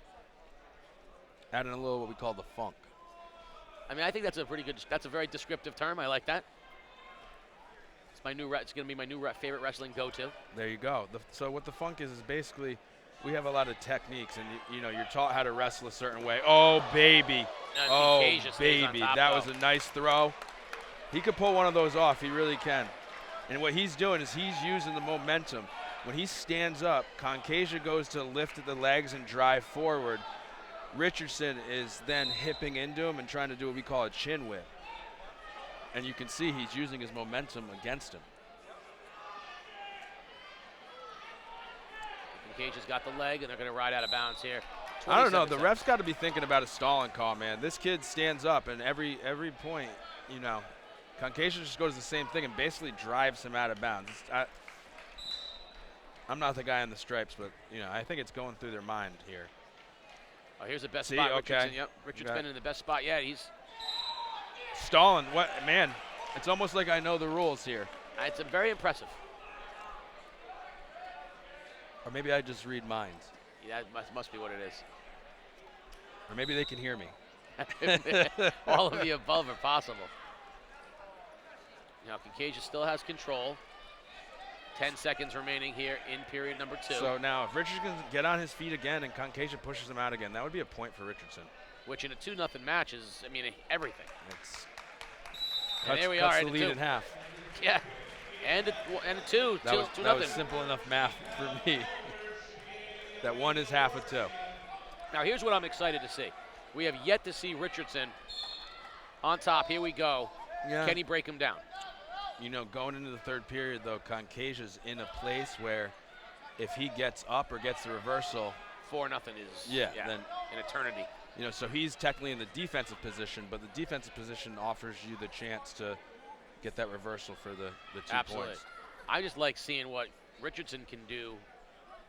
Adding a little what we call the funk. I mean, I think that's a very descriptive term. I like that. It's my new. It's going to be my new favorite wrestling go-to. There you go. So what the funk is basically, we have a lot of techniques, and you know, you're taught how to wrestle a certain way. Oh baby, oh baby, that was a nice throw. He could pull one of those off. He really can. And what he's doing is he's using the momentum. When he stands up, Concasia goes to lift at the legs and drive forward. Richardson is then hipping into him and trying to do what we call a chin whip. And you can see he's using his momentum against him. Cage has got the leg, and they're going to ride out of bounds here. I don't know. The ref's got to be thinking about a stalling call, man. This kid stands up, and every point, you know, Concasia just goes the same thing and basically drives him out of bounds. I'm not the guy on the stripes, but, you know, I think it's going through their mind here. Oh, here's the best spot, Richardson. Yep, Richard's been in the best spot yet. He's stalling. What, man? It's almost like I know the rules here. It's very impressive. Or maybe I just read minds. Yeah, that must be what it is. Or maybe they can hear me. All of the above are possible. Now, Concasia still has control. 10 seconds remaining here in period number 2. So now if Richardson can get on his feet again and Concasia pushes him out again, that would be a point for Richardson. Which in a 2-0 match is, I mean, everything. And there we are, the lead in half. Yeah, and a 2. That was simple enough math for me. That 1 is half of 2. Now here's what I'm excited to see. We have yet to see Richardson on top. Here we go. Yeah. Can he break him down? You know, going into the 3rd period, though, Concasia's in a place where if he gets up or gets the reversal, 4-0 is then an eternity. You know, so he's technically in the defensive position, but the defensive position offers you the chance to get that reversal for the 2 points. I just like seeing what Richardson can do,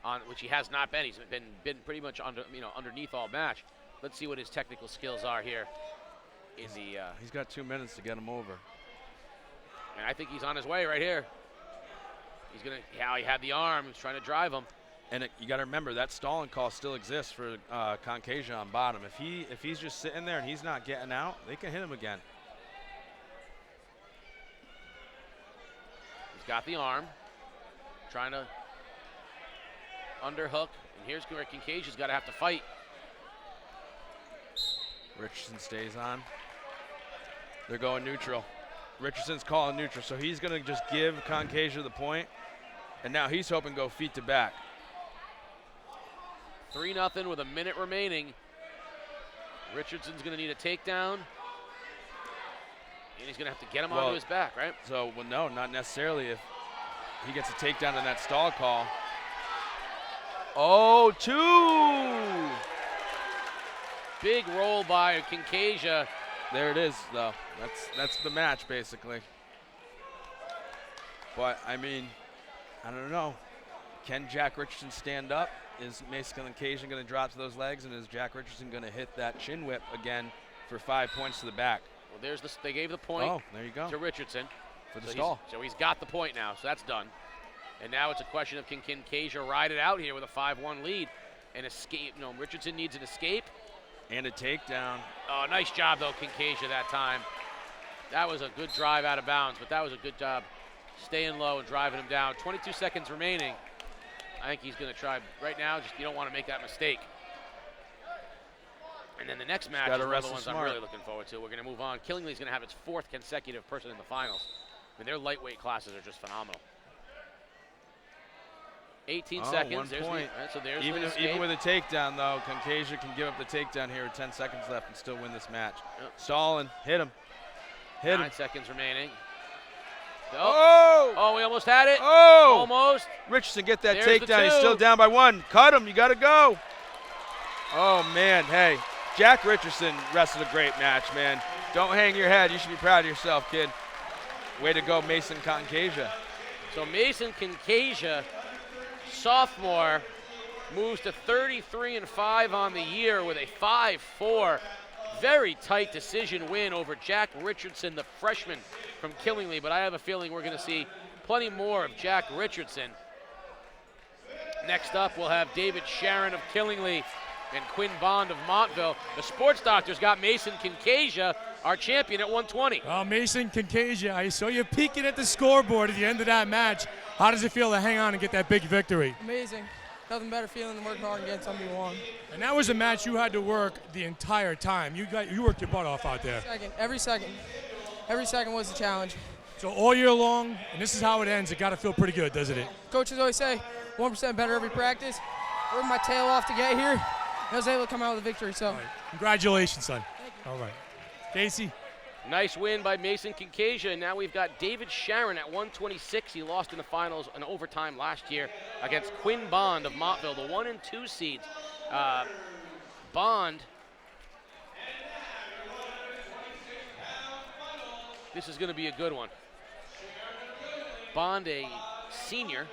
on which he has not been. He's been pretty much underneath all match. Let's see what his technical skills are here. He's got 2 minutes to get him over. And I think he's on his way right here. He's gonna. Yeah, he had the arm. He's trying to drive him. And you got to remember that stalling call still exists for Concasia on bottom. If he's just sitting there and he's not getting out, they can hit him again. He's got the arm, trying to underhook, and here's where Concasia's got to have to fight. Richardson stays on. They're going neutral. Richardson's calling neutral, so he's going to just give Concasia the point, and now he's hoping to go feet to back. 3-0 with a minute remaining. Richardson's going to need a takedown, and he's going to have to get him onto his back, right? So, well, no, not necessarily. If he gets a takedown in that stall call. Oh, 2! Big roll by Concasia. There it is, though. That's the match, basically. But, I mean, I don't know. Can Jack Richardson stand up? Is Mason Concasia going to drop to those legs? And is Jack Richardson going to hit that chin whip again for 5 points to the back? Well, they gave the point there you go. to Richardson. For the stall. So he's got the point now, so that's done. And now it's a question of can Concasia ride it out here with a 5-1 lead and escape. No, Richardson needs an escape. And a takedown. Oh, nice job, though, Concasia that time. That was a good drive out of bounds, but that was a good job staying low and driving him down. 22 seconds remaining. I think he's going to try right now. Just you don't want to make that mistake. And then the next match is one of the ones I'm really looking forward to. We're going to move on. Killingly's going to have its 4th consecutive person in the finals. I mean, their lightweight classes are just phenomenal. 18 seconds. 1 point. So there's even with a takedown, though, Concasia can give up the takedown here with 10 seconds left and still win this match. Yep. Stalling. Hit him. Hit him. 9 seconds remaining. Oh! We almost had it. Oh! Almost. Richardson get that There's takedown. He's still down by 1. Cut him. You got to go. Oh, man. Hey, Jack Richardson wrestled a great match, man. Don't hang your head. You should be proud of yourself, kid. Way to go, Mason Concasia. So Mason Concasia, sophomore, moves to 33-5 on the year with a 5-4, very tight decision win over Jack Richardson, the freshman from Killingly, but I have a feeling we're going to see plenty more of Jack Richardson. Next up, we'll have David Sharon of Killingly and Quinn Bond of Montville. The sports doctor's got Mason Kincasia, our champion, at 120. Well, Mason Kincasia, I saw you peeking at the scoreboard at the end of that match. How does it feel to hang on and get that big victory? Amazing. Nothing better feeling than working hard and getting something you want. And that was a match you had to work the entire time. You worked your butt off out there. Every second was a challenge. So all year long, and this is how it ends, it got to feel pretty good, doesn't it? Coaches always say 1% better every practice. I worked my tail off to get here. I was able to come out with a victory, so. All right. Congratulations, son. All right. Casey? Nice win by Mason Kincasia. Now we've got David Sharon at 126. He lost in the finals in overtime last year against Quinn Bond of Montville, the 1 and 2 seeds. Bond, this is going to be a good one. Bond, a senior,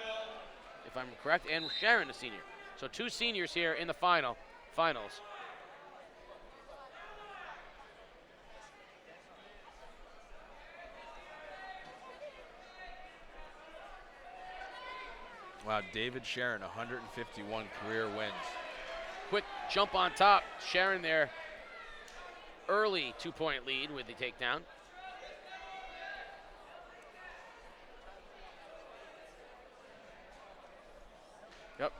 if I'm correct, and Sharon, a senior. So 2 seniors here in the finals. Wow, David Sharon, 151 career wins. Quick jump on top. Sharon there, early 2-point lead with the takedown. Yep.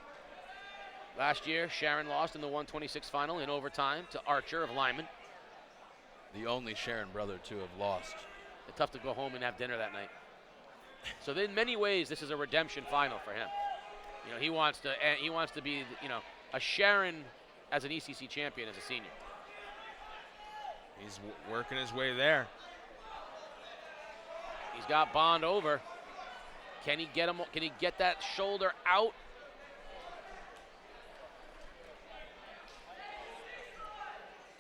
Last year, Sharon lost in the 126 final in overtime to Archer of Lyman. The only Sharon brother to have lost. It's tough to go home and have dinner that night. So in many ways, this is a redemption final for him. You know, he wants to be, you know, a Sharon as an ECC champion as a senior. He's working his way there. He's got Bond over. Can he get him? Can he get that shoulder out?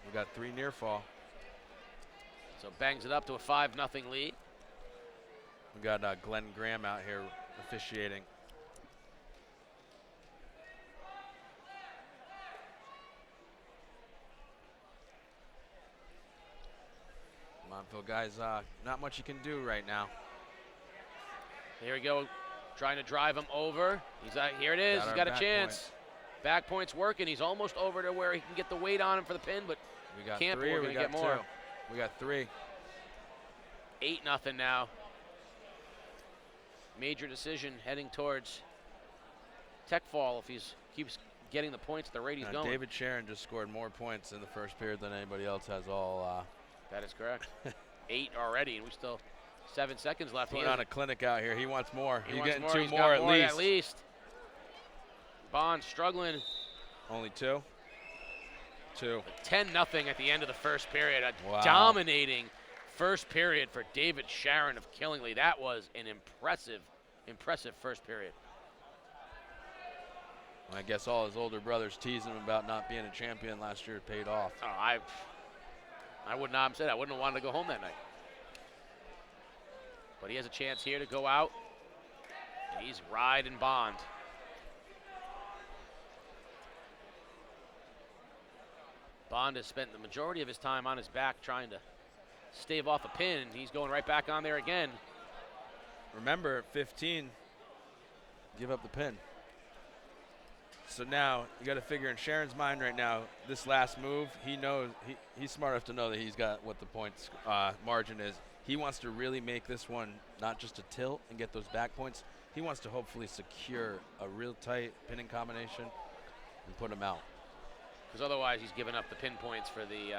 We got 3 near fall. So bangs it up to a 5-0 lead. We got Glenn Graham out here officiating. Montville guys, not much you can do right now. Here we go, trying to drive him over. Here it is, he's got a chance. Back point's working, he's almost over to where he can get the weight on him for the pin, but we got can't, 3, we're gonna get more. 2. We got 3. 8-0 now. Major decision heading towards Tech Fall if he keeps getting the points at the rate he's going. David Sharon just scored more points in the first period than anybody else has all. That is correct. 8 already, and we still 7 seconds left. Putting on a clinic out here. He wants more. He He's wants getting more. 2 He's more got at least. Bond struggling. Only 2. 2. 10-0 at the end of the first period. Wow. Dominating first period for David Sharon of Killingly. That was an impressive first period. I guess all his older brothers teasing him about not being a champion last year paid off. Oh, I would not have said I wouldn't have wanted to go home that night. But he has a chance here to go out. And he's riding Bond. Bond has spent the majority of his time on his back trying to stave off a pin, and he's going right back on there again. Remember, at 15, give up the pin. So now you got to figure in Sharon's mind right now, this last move, he knows he's smart enough to know that he's got what the points margin is. He wants to really make this one not just a tilt and get those back points. He wants to hopefully secure a real tight pinning combination and put him out. Because otherwise he's giving up the pin points for the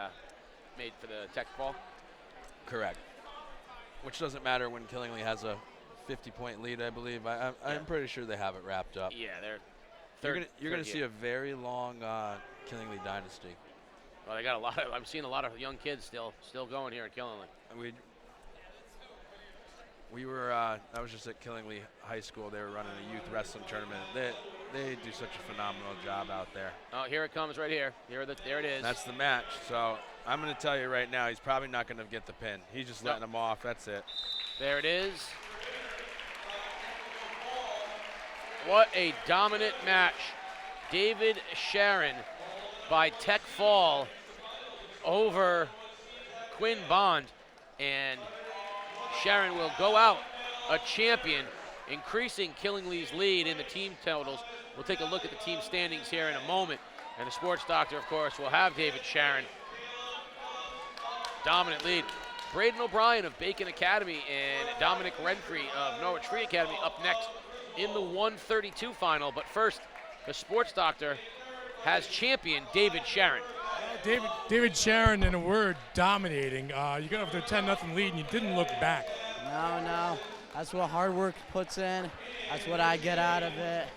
made for the Tech Fall. Correct. Which doesn't matter when Killingly has a 50-point lead, I believe. I'm pretty sure they have it wrapped up. Yeah, they're You're going to see a very long Killingly dynasty. Well, they got a lot of. I'm seeing a lot of young kids still going here at Killingly. We were. I was just at Killingly High School. They were running a youth wrestling tournament. They do such a phenomenal job out there. Oh, here it comes right here. There it is. That's the match. So I'm going to tell you right now, he's probably not going to get the pin. He's just letting him off. That's it. There it is. What a dominant match. David Sharon by Tech Fall over Quinn Bond. And Sharon will go out a champion, increasing Killingly's lead in the team totals. We'll take a look at the team standings here in a moment. And the sports doctor, of course, will have David Sharon. Dominant lead. Braden O'Brien of Bacon Academy and Dominic Renfrey of Norwich Free Academy up next in the 132 final. But first, the sports doctor has champion David Sharon. David Sharon, in a word, dominating. You got off to a 10-0 lead and you didn't look back. No. That's what hard work puts in. That's what I get out of it,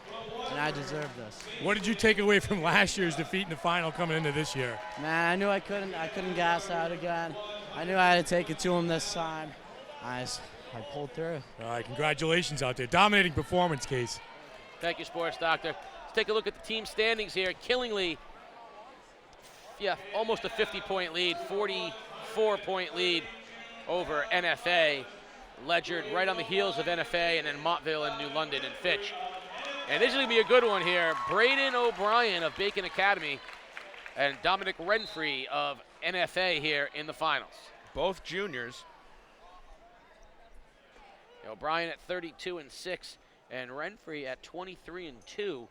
and I deserve this. What did you take away from last year's defeat in the final coming into this year? Man, I knew I couldn't gas out again. I knew I had to take it to him this time. I pulled through. All right, congratulations out there. Dominating performance, Case. Thank you, sports doctor. Let's take a look at the team standings here. Killingly, almost a 50-point lead, 44-point lead over NFA. Ledger right on the heels of NFA, and then Montville and New London and Fitch. And this is going to be a good one here. Braden O'Brien of Bacon Academy and Dominic Renfrey of NFA here in the finals. Both juniors. O'Brien at 32-6 and Renfrey at 23-2.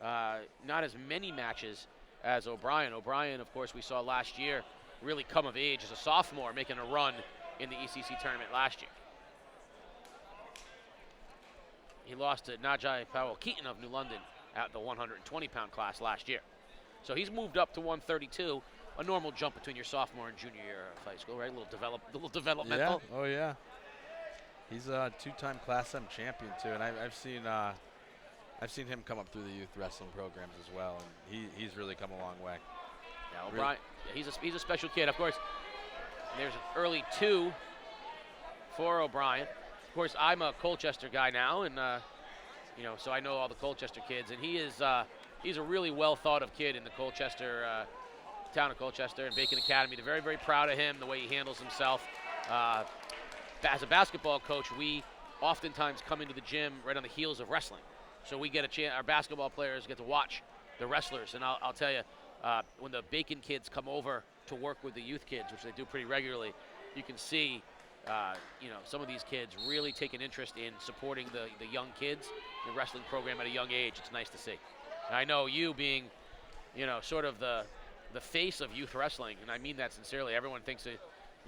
Not as many matches as O'Brien. O'Brien, of course, we saw last year really come of age as a sophomore, making a run in the ECC tournament last year. He lost to Najai Powell-Keaton of New London at the 120-pound class last year. So he's moved up to 132, a normal jump between your sophomore and junior year of high school, right? A little developmental. Yeah. Oh, yeah. He's a two-time Class M champion, too, and I've seen him come up through the youth wrestling programs as well, and he's really come a long way. Yeah, O'Brien, he's a special kid. Of course, there's an early 2 for O'Brien. Of course, I'm a Colchester guy now, and so I know all the Colchester kids, and he's a really well thought of kid in the Colchester town of Colchester and Bacon Academy. They're very, very proud of him, the way he handles himself. As a basketball coach, we oftentimes come into the gym right on the heels of wrestling, so we get a chance. Our basketball players get to watch the wrestlers, and I'll tell you, when the Bacon kids come over to work with the youth kids, which they do pretty regularly, you can see. Some of these kids really take an interest in supporting the young kids, the wrestling program at a young age. It's nice to see. And I know you being, sort of the face of youth wrestling, and I mean that sincerely. Everyone thinks that,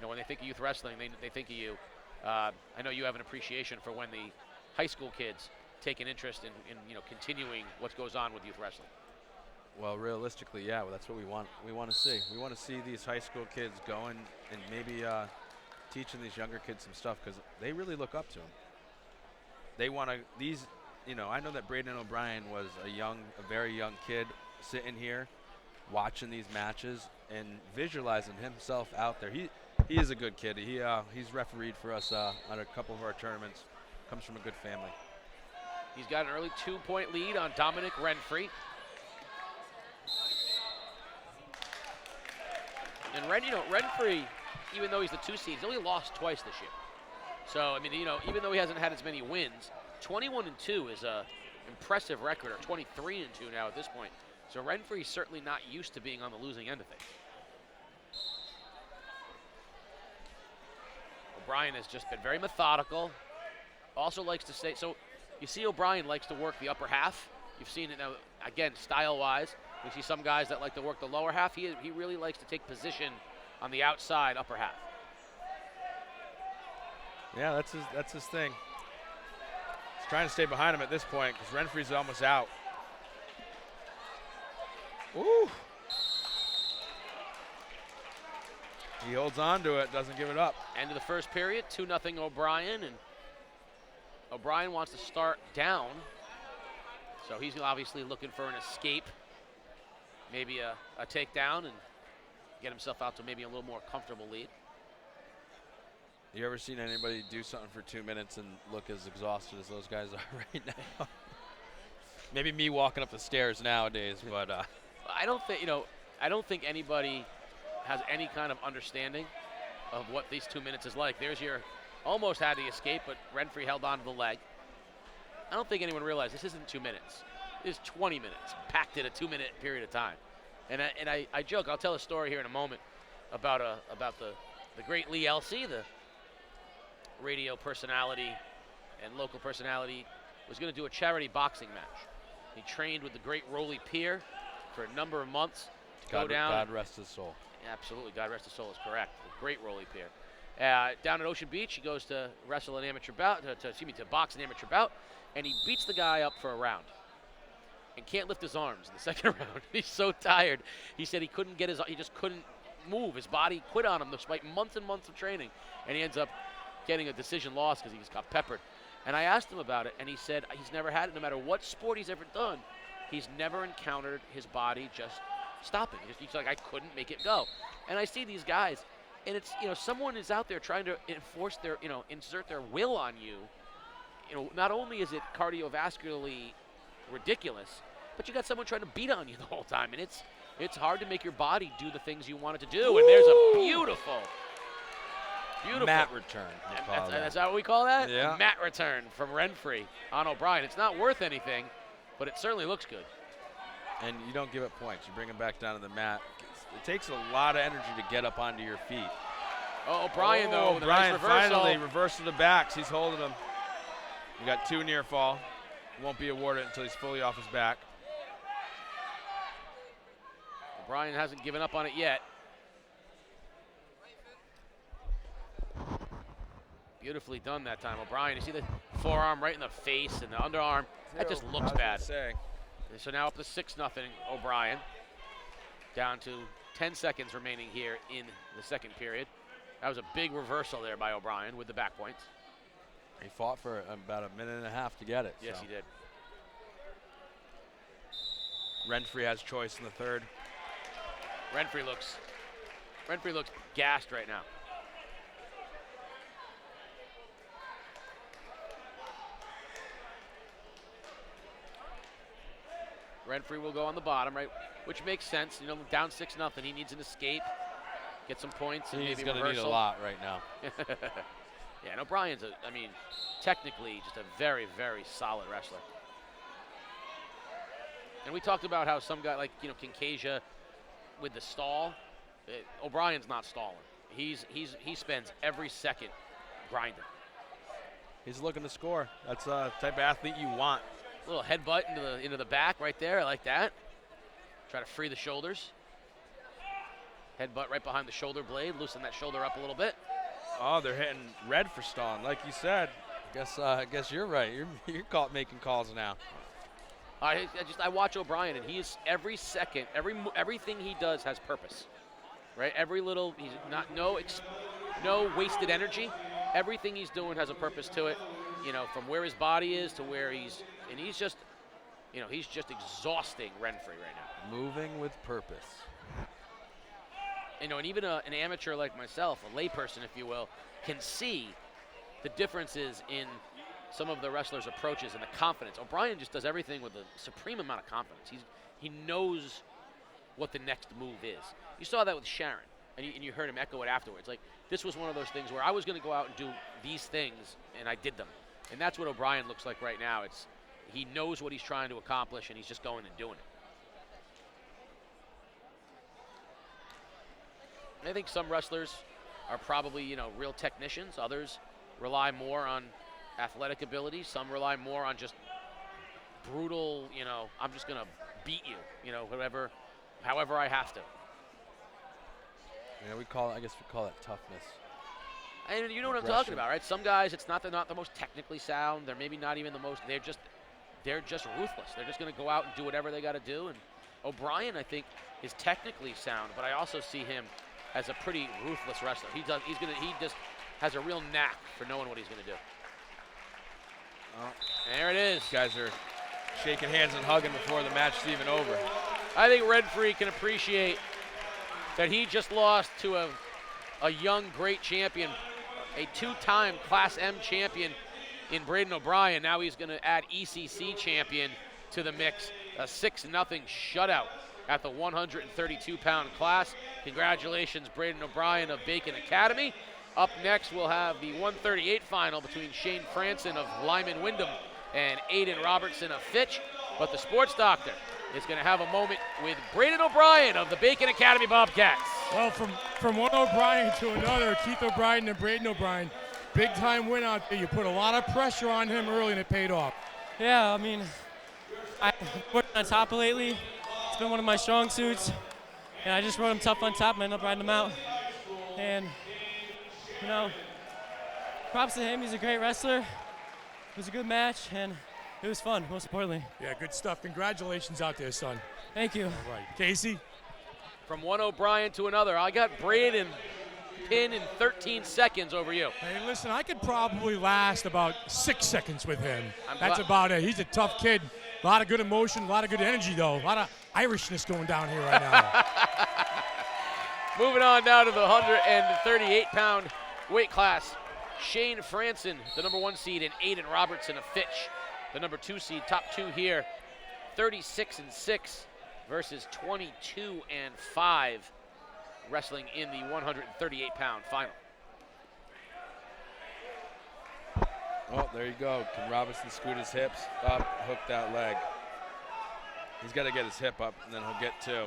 when they think of youth wrestling, they think of you. I know you have an appreciation for when the high school kids take an interest in continuing what goes on with youth wrestling. Well, realistically, yeah, that's what we want. We want to see. We want to see these high school kids going and maybe teaching these younger kids some stuff, because they really look up to them. They want to, I know that Braden O'Brien was a very young kid sitting here watching these matches and visualizing himself out there. He is a good kid. He's refereed for us on a couple of our tournaments. Comes from a good family. He's got an early 2-point lead on Dominic Renfrey. And Renfrey, even though he's the 2 seed, he's only lost twice this year. So, even though he hasn't had as many wins, 21-2 is a impressive record, or 23-2 now at this point. So Renfrey's certainly not used to being on the losing end of things. O'Brien has just been very methodical. Also likes to stay, so you see O'Brien likes to work the upper half. You've seen it now, again, style-wise. We see some guys that like to work the lower half. He really likes to take position on the outside upper half. Yeah, that's his thing. He's trying to stay behind him at this point because Renfrey's almost out. Ooh. He holds on to it, doesn't give it up. End of the first period, 2-0 O'Brien, and O'Brien wants to start down. So he's obviously looking for an escape, maybe a takedown, and get himself out to maybe a little more comfortable lead. You ever seen anybody do something for 2 minutes and look as exhausted as those guys are right now? Maybe me walking up the stairs nowadays, but I don't think anybody has any kind of understanding of what these 2 minutes is like. There's your almost had the escape, but Renfrey held on to the leg. I don't think anyone realized this isn't 2 minutes. This is 20 minutes, packed in a 2-minute period of time. And I joke, I'll tell a story here in a moment about the great Lee Elsey, the radio personality and local personality, was going to do a charity boxing match. He trained with the great Rolly Pier for a number of months to go down. God rest his soul. Absolutely, God rest his soul is correct. The great Rolly Pier. Down at Ocean Beach, he goes to wrestle an amateur bout, to box an amateur bout, and he beats the guy up for a round and can't lift his arms in the second round. He's so tired. He said he just couldn't move. His body quit on him despite months and months of training, and he ends up getting a decision loss because he just got peppered. And I asked him about it, and he said he's never had it. No matter what sport he's ever done, he's never encountered his body just stopping. He's like, I couldn't make it go. And I see these guys, and it's, someone is out there trying to enforce their, insert their will on you. Not only is it cardiovascularly ridiculous, but you got someone trying to beat on you the whole time, and it's hard to make your body do the things you want it to do. And there's a beautiful mat return. That's how we call that? Yeah. Mat return from Renfrey on O'Brien. It's not worth anything, but it certainly looks good. And you don't give it points. You bring him back down to the mat. It takes a lot of energy to get up onto your feet. Oh, O'Brien, though, with a O'Brien nice reversal. finally reversed to the backs. He's holding him. We got 2 near fall. Won't be awarded until he's fully off his back. O'Brien hasn't given up on it yet. Beautifully done that time, O'Brien. You see the forearm right in the face and the underarm. That just looks bad. So now up to 6-0, O'Brien. Down to 10 seconds remaining here in the second period. That was a big reversal there by O'Brien with the back points. He fought for about a minute and a half to get it. Yes, he did. Renfrey has choice in the third. Renfrey looks gassed right now. Renfrey will go on the bottom, right, which makes sense. Down 6-0, he needs an escape, get some points, and He's maybe going to reversal. need a lot right now. Yeah, and O'Brien's, technically just a very, very solid wrestler. And we talked about how some guy like, Kincasia with the stall, O'Brien's not stalling. He spends every second grinding. He's looking to score. That's the type of athlete you want. A little headbutt into the back right there. I like that. Try to free the shoulders. Headbutt right behind the shoulder blade. Loosen that shoulder up a little bit. Oh, they're hitting red for stalling, like you said. I guess you're right. You're making calls now. I watch O'Brien, and he's every second, everything he does has purpose, right? He's no wasted energy. Everything he's doing has a purpose to it. From where his body is to where he's just exhausting Renfrey right now. Moving with purpose. And even an amateur like myself, a layperson, if you will, can see the differences in some of the wrestlers' approaches and the confidence. O'Brien just does everything with a supreme amount of confidence. He knows what the next move is. You saw that with Sharon, and you heard him echo it afterwards. Like, this was one of those things where I was going to go out and do these things, and I did them. And that's what O'Brien looks like right now. He knows what he's trying to accomplish, and he's just going and doing it. And I think some wrestlers are probably, real technicians. Others rely more on athletic ability. Some rely more on just brutal, I'm just going to beat you, however I have to. Yeah, I guess we call it toughness. And you know what I'm talking about, right? Some guys, they're not the most technically sound. They're maybe not even the most, they're just ruthless. They're just going to go out and do whatever they got to do. And O'Brien, I think, is technically sound, but I also see him as a pretty ruthless wrestler. He just has a real knack for knowing what he's going to do. There it is. These guys are shaking hands and hugging before the match is even over. I think Renfrey can appreciate that he just lost to a young, great champion, a 2-time Class M champion in Braden O'Brien. Now he's going to add ECC champion to the mix. A 6-0 shutout at the 132-pound class. Congratulations, Braden O'Brien of Bacon Academy. Up next, we'll have the 138 final between Shane Franson of Lyman Wyndham and Aiden Robertson of Fitch. But the sports doctor is going to have a moment with Braden O'Brien of the Bacon Academy Bobcats. Well, from one O'Brien to another, Keith O'Brien and Braden O'Brien, Big time win out there. You put a lot of pressure on him early and it paid off. Yeah, I mean, I've worked on top lately. It's been one of my strong suits. And I just rode him tough on top and ended up riding him out. And, you know, props to him. He's a great wrestler. It was a good match, and it was fun, most importantly. Yeah, good stuff. Congratulations out there, son. Thank you. All right. Casey? From one O'Brien to another, I got Braden pin in 13 seconds over you. Hey, listen, I could probably last about 6 seconds with him. I'm That's glad- about it. He's a tough kid. A lot of good emotion, a lot of good energy, though. A lot of Irishness going down here right now. Moving on now to the 138-pound weight class. Shane Franson, the number 1 seed, and Aiden Robertson of Fitch, the number 2 seed. Top 2 here, 36-6 versus 22-5, wrestling in the 138-pound final. Oh, there you go. Can Robinson scoot his hips up, hook that leg? He's got to get his hip up, and then he'll get 2.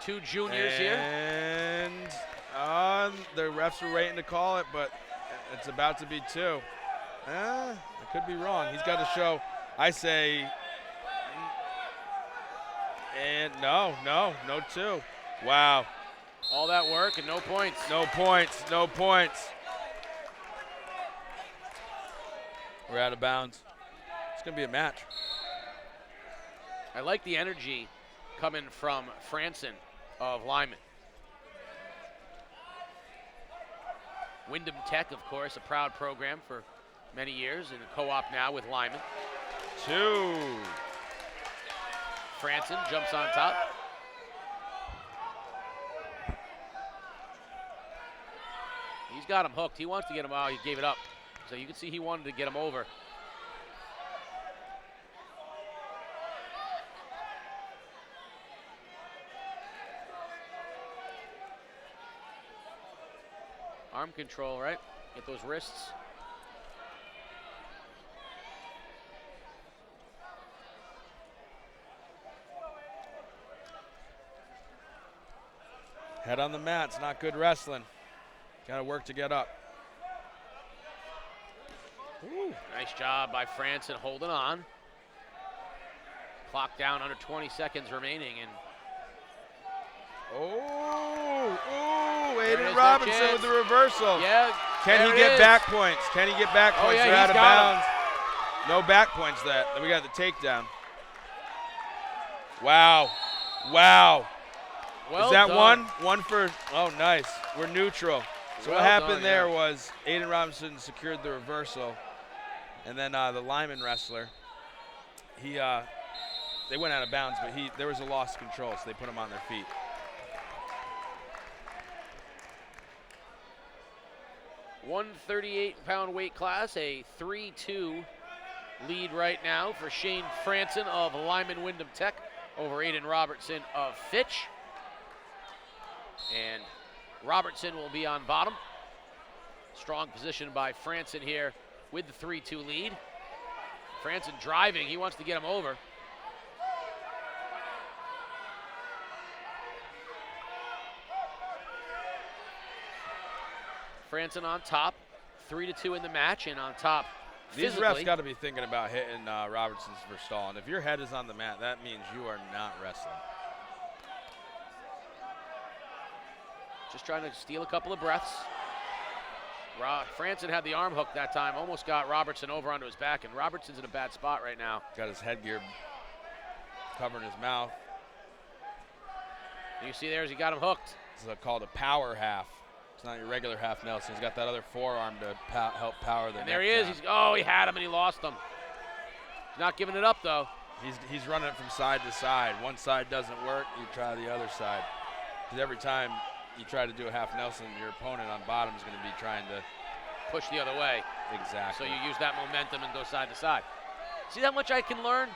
2 juniors here. And the refs are waiting to call it, but it's about to be 2. I could be wrong. He's got to show, I say, and no 2. Wow. All that work and no points. No points. We're out of bounds. It's going to be a match. I like the energy coming from Franson of Lyman. Wyndham Tech, of course, a proud program for many years and a co-op now with Lyman. 2. Franson jumps on top. He's got him hooked. He wants to get him out. He gave it up. So you can see he wanted to get him over. Arm control, right? Get those wrists. Head on the mat. It's not good wrestling. Got to work to get up. Ooh, nice job by Franson holding on. Clock down under 20 seconds remaining. And Aiden Robinson with the reversal. Yeah. Can he get back points? Can he get back points? Yeah, They're out he's of got bounds. No back points that. Then we got the takedown. Wow. Well Is that done. one for, oh, nice. We're neutral. So Well what happened done, there yeah. was Aiden Robinson secured the reversal, and then the Lyman wrestler, they went out of bounds, but there was a loss of control, so they put him on their feet. £138 weight class, a 3-2 lead right now for Shane Franson of Lyman Wyndham Tech over Aiden Robertson of Fitch. And Robertson will be on bottom. Strong position by Franson here with the 3-2 lead. Franson driving, he wants to get him over. Franson on top, 3-2 in the match, and on top These physically. refs got to be thinking about hitting Robertson's for stall, and if your head is on the mat, that means you are not wrestling. Just trying to steal a couple of breaths. Franson had the arm hook that time, almost got Robertson over onto his back, and Robertson's in a bad spot right now. Got his headgear covering his mouth. You see there as he got him hooked. This is called a power half. It's not your regular half Nelson. He's got that other forearm to help power the And neck there he is. down. He had him and he lost him. He's not giving it up though. He's running it from side to side. One side doesn't work, you try the other side. Because every time you try to do a half Nelson, your opponent on bottom is going to be trying to Push the other way. Exactly. So you use that momentum and go side to side. See how much I can learn?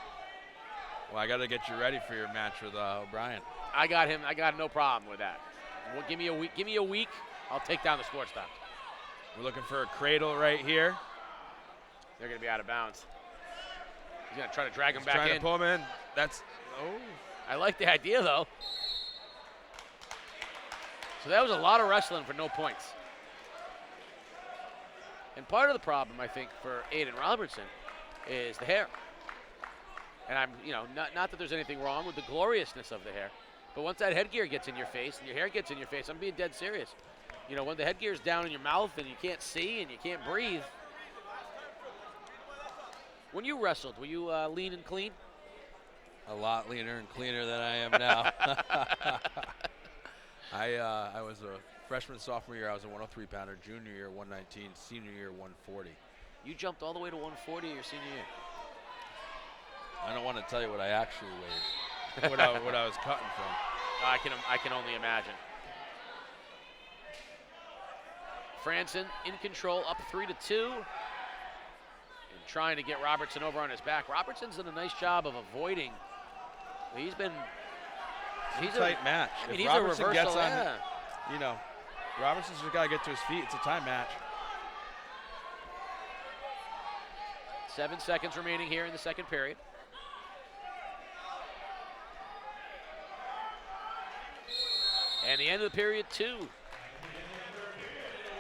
Well, I got to get you ready for your match with O'Brien. I got him. I got no problem with that. Well, give me a week. Give me a week. I'll take down the sports times. We're looking for a cradle right here. They're going to be out of bounds. He's going to try to drag him back trying in. to pull him in. That's, I like the idea, though. So that was a lot of wrestling for no points. And part of the problem, I think, for Aiden Robertson is the hair. And I'm, not that there's anything wrong with the gloriousness of the hair, but once that headgear gets in your face and your hair gets in your face, I'm being dead serious. When the headgear's down in your mouth and you can't see and you can't breathe. When you wrestled, were you lean and clean? A lot leaner and cleaner than I am now. I was a freshman, sophomore year, I was a 103-pounder. Junior year, 119. Senior year, 140. You jumped all the way to 140 your senior year. I don't want to tell you what I actually weighed, what I was cutting from. I can only imagine. Franson in control, up 3-2. And trying to get Robertson over on his back. Robertson's done a nice job of avoiding. He's a tight match. I mean, if he's Robertson a reversal, gets on, Robertson's just got to get to his feet. It's a time match. 7 seconds remaining here in the second period. And the end of the period, 2.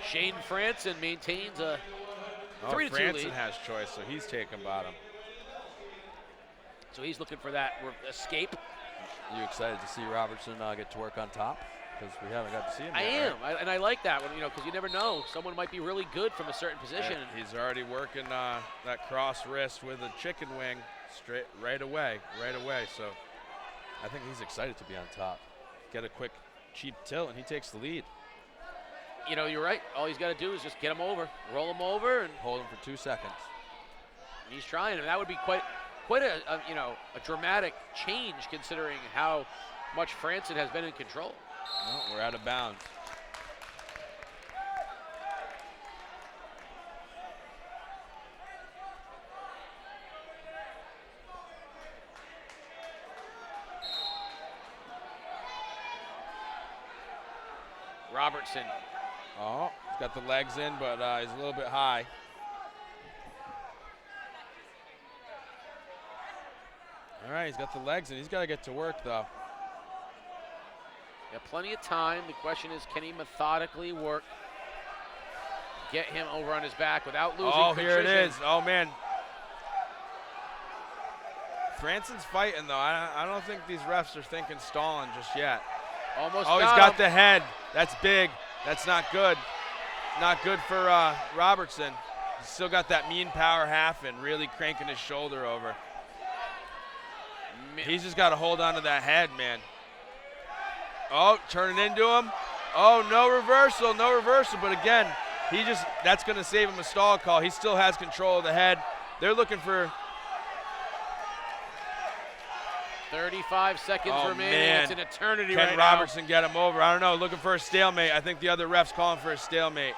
Shane Franson maintains a 3-2 lead. Franson has choice, so he's taking bottom. So he's looking for that escape. You excited to see Robertson get to work on top? Because we haven't got to see him I yet, am, and I like that one, because you never know. Someone might be really good from a certain position. Yeah, he's already working that cross wrist with a chicken wing straight right away. So I think he's excited to be on top. Get a quick, cheap tilt, and he takes the lead. You're right. All he's got to do is just get him over, roll him over, and hold him for 2 seconds. He's trying, and that would be quite a dramatic change considering how much Franson has been in control. No, we're out of bounds. Robertson. Oh, he's got the legs in, but he's a little bit high. All right, he's got the legs in. He's got to get to work, though. Got plenty of time. The question is, can he methodically work, get him over on his back without losing Oh, contrition? here it is. Oh, man. Franson's fighting, though. I don't think these refs are thinking stalling just yet. Almost Oh, he's got got him. the head. That's big. That's not good. Not good for Robertson. He's still got that mean power half and really cranking his shoulder over. He's just got to hold on to that head, man. Oh, turning into him. Oh, no reversal. But again, that's going to save him a stall call. He still has control of the head. They're looking for 35 seconds remaining. Man. It's an eternity Can right Robertson get him over? I don't know. Looking for a stalemate. I think the other ref's calling for a stalemate.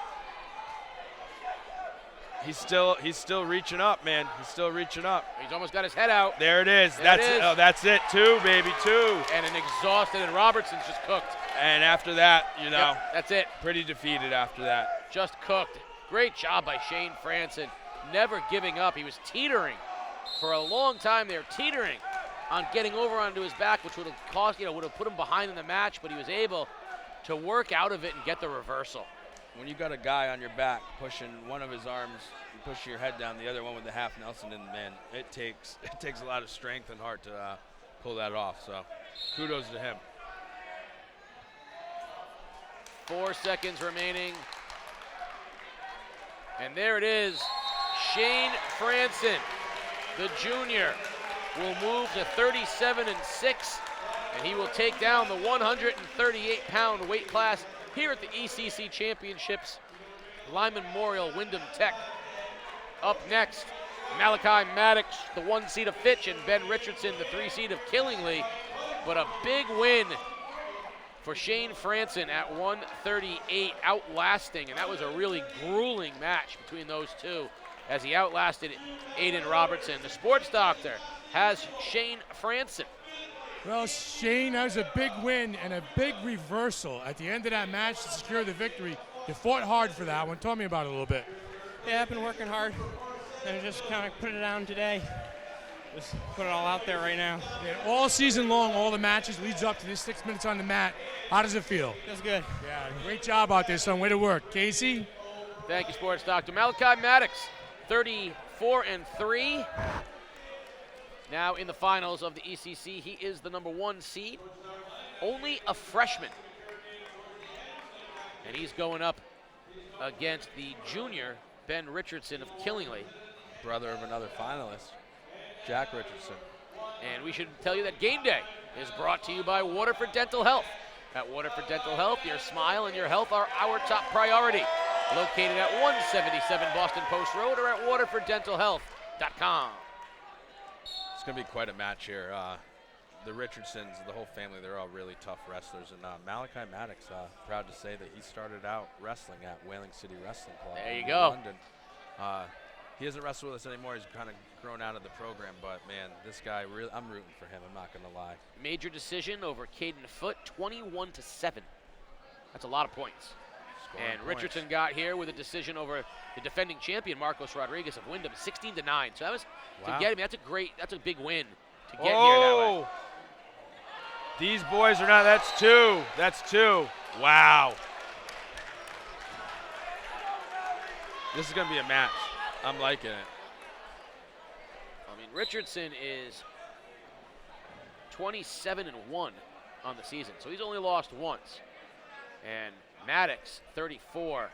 He's still reaching up, man. He's still reaching up. He's almost got his head out. There it is. There it is. Oh, that's it. 2, baby, 2. And an exhausted, and Robertson's just cooked. And after that, Yep, that's it. pretty defeated after that. Just cooked. Great job by Shane Franson. Never giving up. He was teetering for a long time there, teetering on getting over onto his back, which would have cost, would have put him behind in the match, but he was able to work out of it and get the reversal. When you got a guy on your back pushing one of his arms, pushing your head down, the other one with the half Nelson, and man, it takes a lot of strength and heart to pull that off. So, kudos to him. 4 seconds remaining. And there it is. Shane Franson, the junior, will move to 37-6, and he will take down the 138-pound weight class here at the ECC Championships, Lyman Memorial Wyndham Tech. Up next, Malachi Maddox, the 1 seed of Fitch, and Ben Richardson, the 3 seed of Killingly. But a big win for Shane Franson at 138, outlasting, and that was a really grueling match between those two as he outlasted Aiden Robertson. The sports doctor has Shane Franson. Well, Shane, that was a big win and a big reversal at the end of that match to secure the victory. You fought hard for that one. Tell me about it a little bit. Yeah, I've been working hard, and I just kind of put it down today. Just put it all out there right now. Yeah, all season long, all the matches leads up to this 6 minutes on the mat. How does it feel? Feels good. Yeah, great job out there, son. Way to work. Casey? Thank you, Sports Doctor. Malachi Maddox, 34-3. Now in the finals of the ECC, he is the number 1 seed. Only a freshman. And he's going up against the junior, Ben Richardson of Killingly. Brother of another finalist, Jack Richardson. And we should tell you that game day is brought to you by Waterford Dental Health. At Waterford Dental Health, your smile and your health are our top priority. Located at 177 Boston Post Road or at waterforddentalhealth.com. It's going to be quite a match here. The Richardsons, the whole family, they're all really tough wrestlers. And Malachi Maddox, proud to say that he started out wrestling at Whaling City Wrestling Club. There you in go. London. He hasn't wrestled with us anymore. He's kind of grown out of the program. But, man, this guy, really, I'm rooting for him. I'm not going to lie. Major decision over Caden Foote, 21-7. That's a lot of points. Scoring And points. Richardson got here with a decision over the defending champion, Marcos Rodriguez of Wyndham, 16-9. So that was, Wow. to get him, that's a big win to get here that way. These boys are not, that's 2. That's 2. Wow. This is going to be a match. I'm liking it. I mean, Richardson is 27-1 on the season, so he's only lost once. And Maddox, 34-3.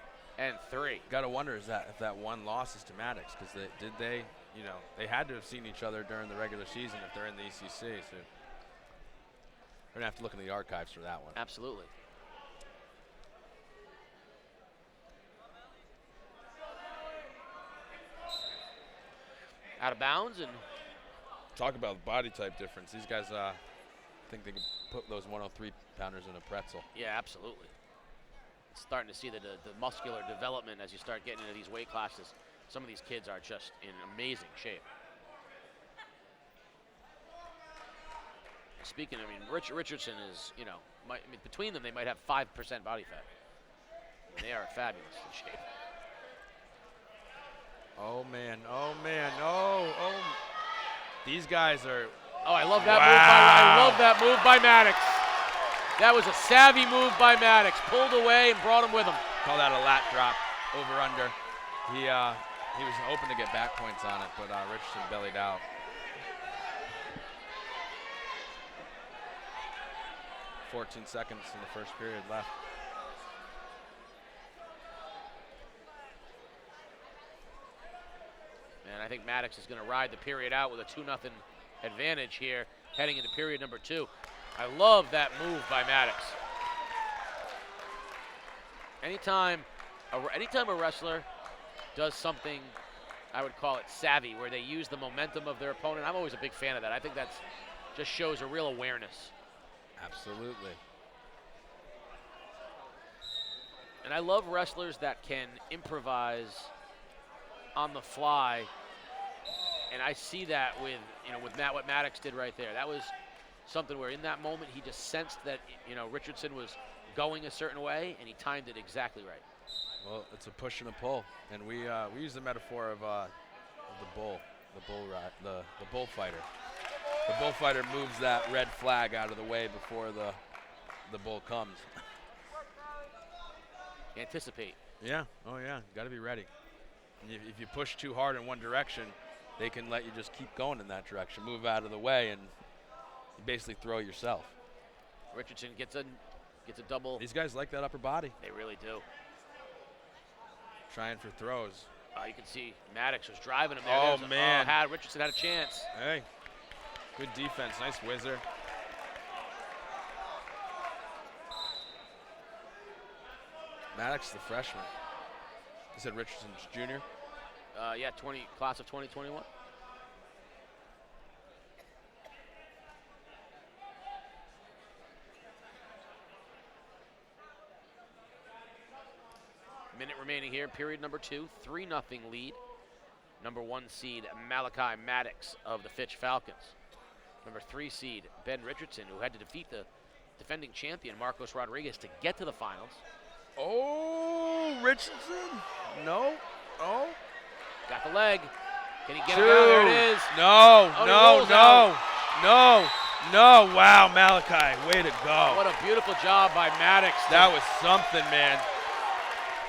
Got to wonder if that one loss is to Maddox, because they had to have seen each other during the regular season if they're in the ECC. So we're going to have to look in the archives for that one. Absolutely. Out of bounds, and Talk about body type difference. These guys, I think they can put those 103-pounders in a pretzel. yeah, absolutely. Starting to see the muscular development as you start getting into these weight classes. Some of these kids are just in amazing shape. Speaking, I mean, Richardson is, between them, they might have 5% body fat. I mean, they are fabulous in shape. Oh, man. Oh, man. Oh. These guys are. Oh, I love that Wow. move. I love that move by Maddox. That was a savvy move by Maddox. Pulled away and brought him with him. Call that a lat drop, over under. He was hoping to get back points on it, but Richardson bellied out. "14 seconds in the first period left. And I think Maddox is going to ride the period out with a 2-0 advantage here, heading into period number 2. I love that move by Maddox. Anytime a wrestler does something, I would call it savvy, where they use the momentum of their opponent, I'm always a big fan of that. I think that just shows a real awareness. Absolutely. And I love wrestlers that can improvise on the fly. And I see that with what Maddox did right there. That was something where in that moment he just sensed that Richardson was going a certain way, and he timed it exactly right. Well, it's a push and a pull, and we use the metaphor of the bullfighter. The bullfighter moves that red flag out of the way before the bull comes. Anticipate. Yeah. Oh yeah. Got to be ready. And if you push too hard in one direction, they can let you just keep going in that direction, move out of the way, and you basically throw yourself. Richardson gets a double. These guys like that upper body. They really do. Trying for throws. You can see Maddox was driving him there. Oh, There's man. Richardson had a chance. Hey, good defense. Nice whizzer. Maddox, the freshman. You said Richardson's junior? Yeah, class of 2021. Minute remaining here, period number 2, 3-0 lead. Number 1 seed, Malachi Maddox of the Fitch Falcons. Number 3 seed, Ben Richardson, who had to defeat the defending champion, Marcos Rodriguez, to get to the finals. Oh, Richardson. No. Oh. Got the leg. Can he get it down? There it is. No, Oh, no. Wow, Malachi, way to go. What a beautiful job by Maddox. That was something, man.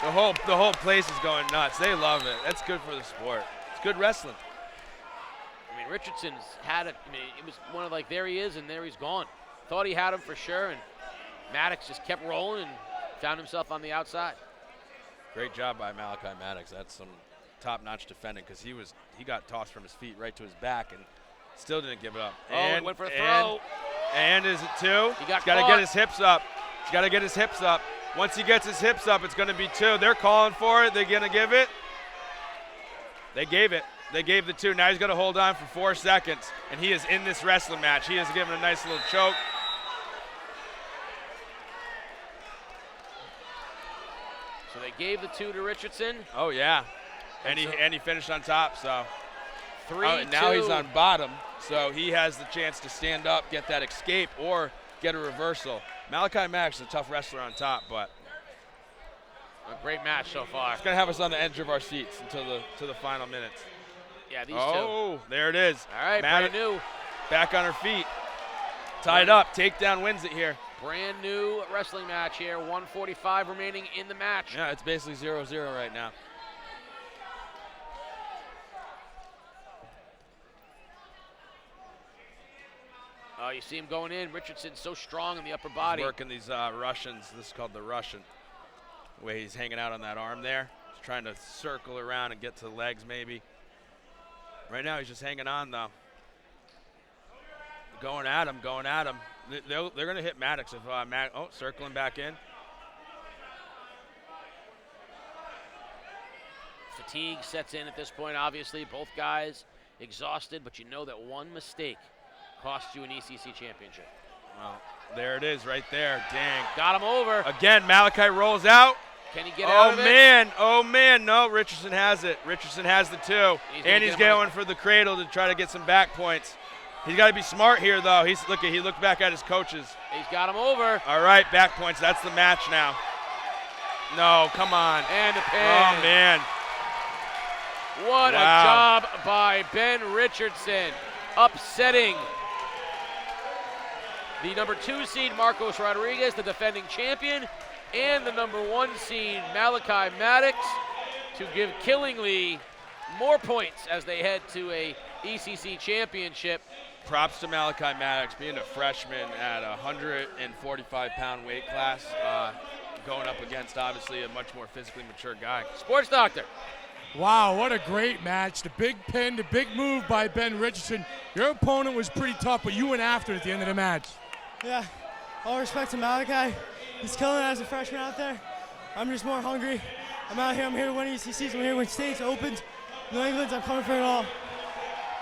The whole place is going nuts. They love it. That's good for the sport. It's good wrestling. I mean, Richardson's had it. I mean, it was one of like, there he is and there he's gone. Thought he had him for sure, and Maddox just kept rolling and found himself on the outside. Great job by Malachi Maddox. That's some top-notch defending because he got tossed from his feet right to his back and still didn't give it up. And went for a throw. And is it 2? He got to get his hips up. He's got to get his hips up. Once he gets his hips up, it's going to be 2. They're calling for it. They're going to give it. They gave it. They gave the 2. Now he's going to hold on for 4 seconds, and he is in this wrestling match. He is given a nice little choke. So they gave the 2 to Richardson. Oh, yeah. And he finished on top, so. 3-2. Now he's on bottom, so he has the chance to stand up, get that escape, or get a reversal. Malachi Maddox is a tough wrestler on top, but a great match so far. It's going to have us on the edge of our seats until the final minutes. Yeah, these 2. Oh, there it is. All right, brand new. Back on her feet. Tied up. Takedown wins it here. Brand new wrestling match here. 1:45 remaining in the match. Yeah, it's basically 0-0 right now. Oh, you see him going in. Richardson's so strong in the upper body. He's working these Russians. This is called the Russian. The way he's hanging out on that arm there. He's trying to circle around and get to the legs maybe. Right now he's just hanging on though. Going at him, going at him. They're going to hit Maddox if circling back in. Fatigue sets in at this point, obviously. Both guys exhausted, but you know that one mistake cost you an ECC championship. Well, there it is right there. Dang. Got him over. Again, Malachi rolls out. Can he get out of it? Oh, man. No, Richardson has it. Richardson has the 2. He's going for the cradle to try to get some back points. He's got to be smart here, though. He looked back at his coaches. He's got him over. All right, back points. That's the match now. No, come on. And a pin. Oh, man. What a job by Ben Richardson. Upsetting the number 2 seed, Marcos Rodriguez, the defending champion, and the number 1 seed, Malachi Maddox, to give Killingly more points as they head to a ECC championship. Props to Malachi Maddox, being a freshman at a 145-pound weight class, going up against, obviously, a much more physically mature guy. Sports Doctor. Wow, what a great match. The big pin, the big move by Ben Richardson. Your opponent was pretty tough, but you went after it at the end of the match. Yeah, all respect to Malachi. He's killing it as a freshman out there. I'm just more hungry. I'm out here. I'm here to win ECCs. I'm here to win states, opens, New England's. I'm coming for it all.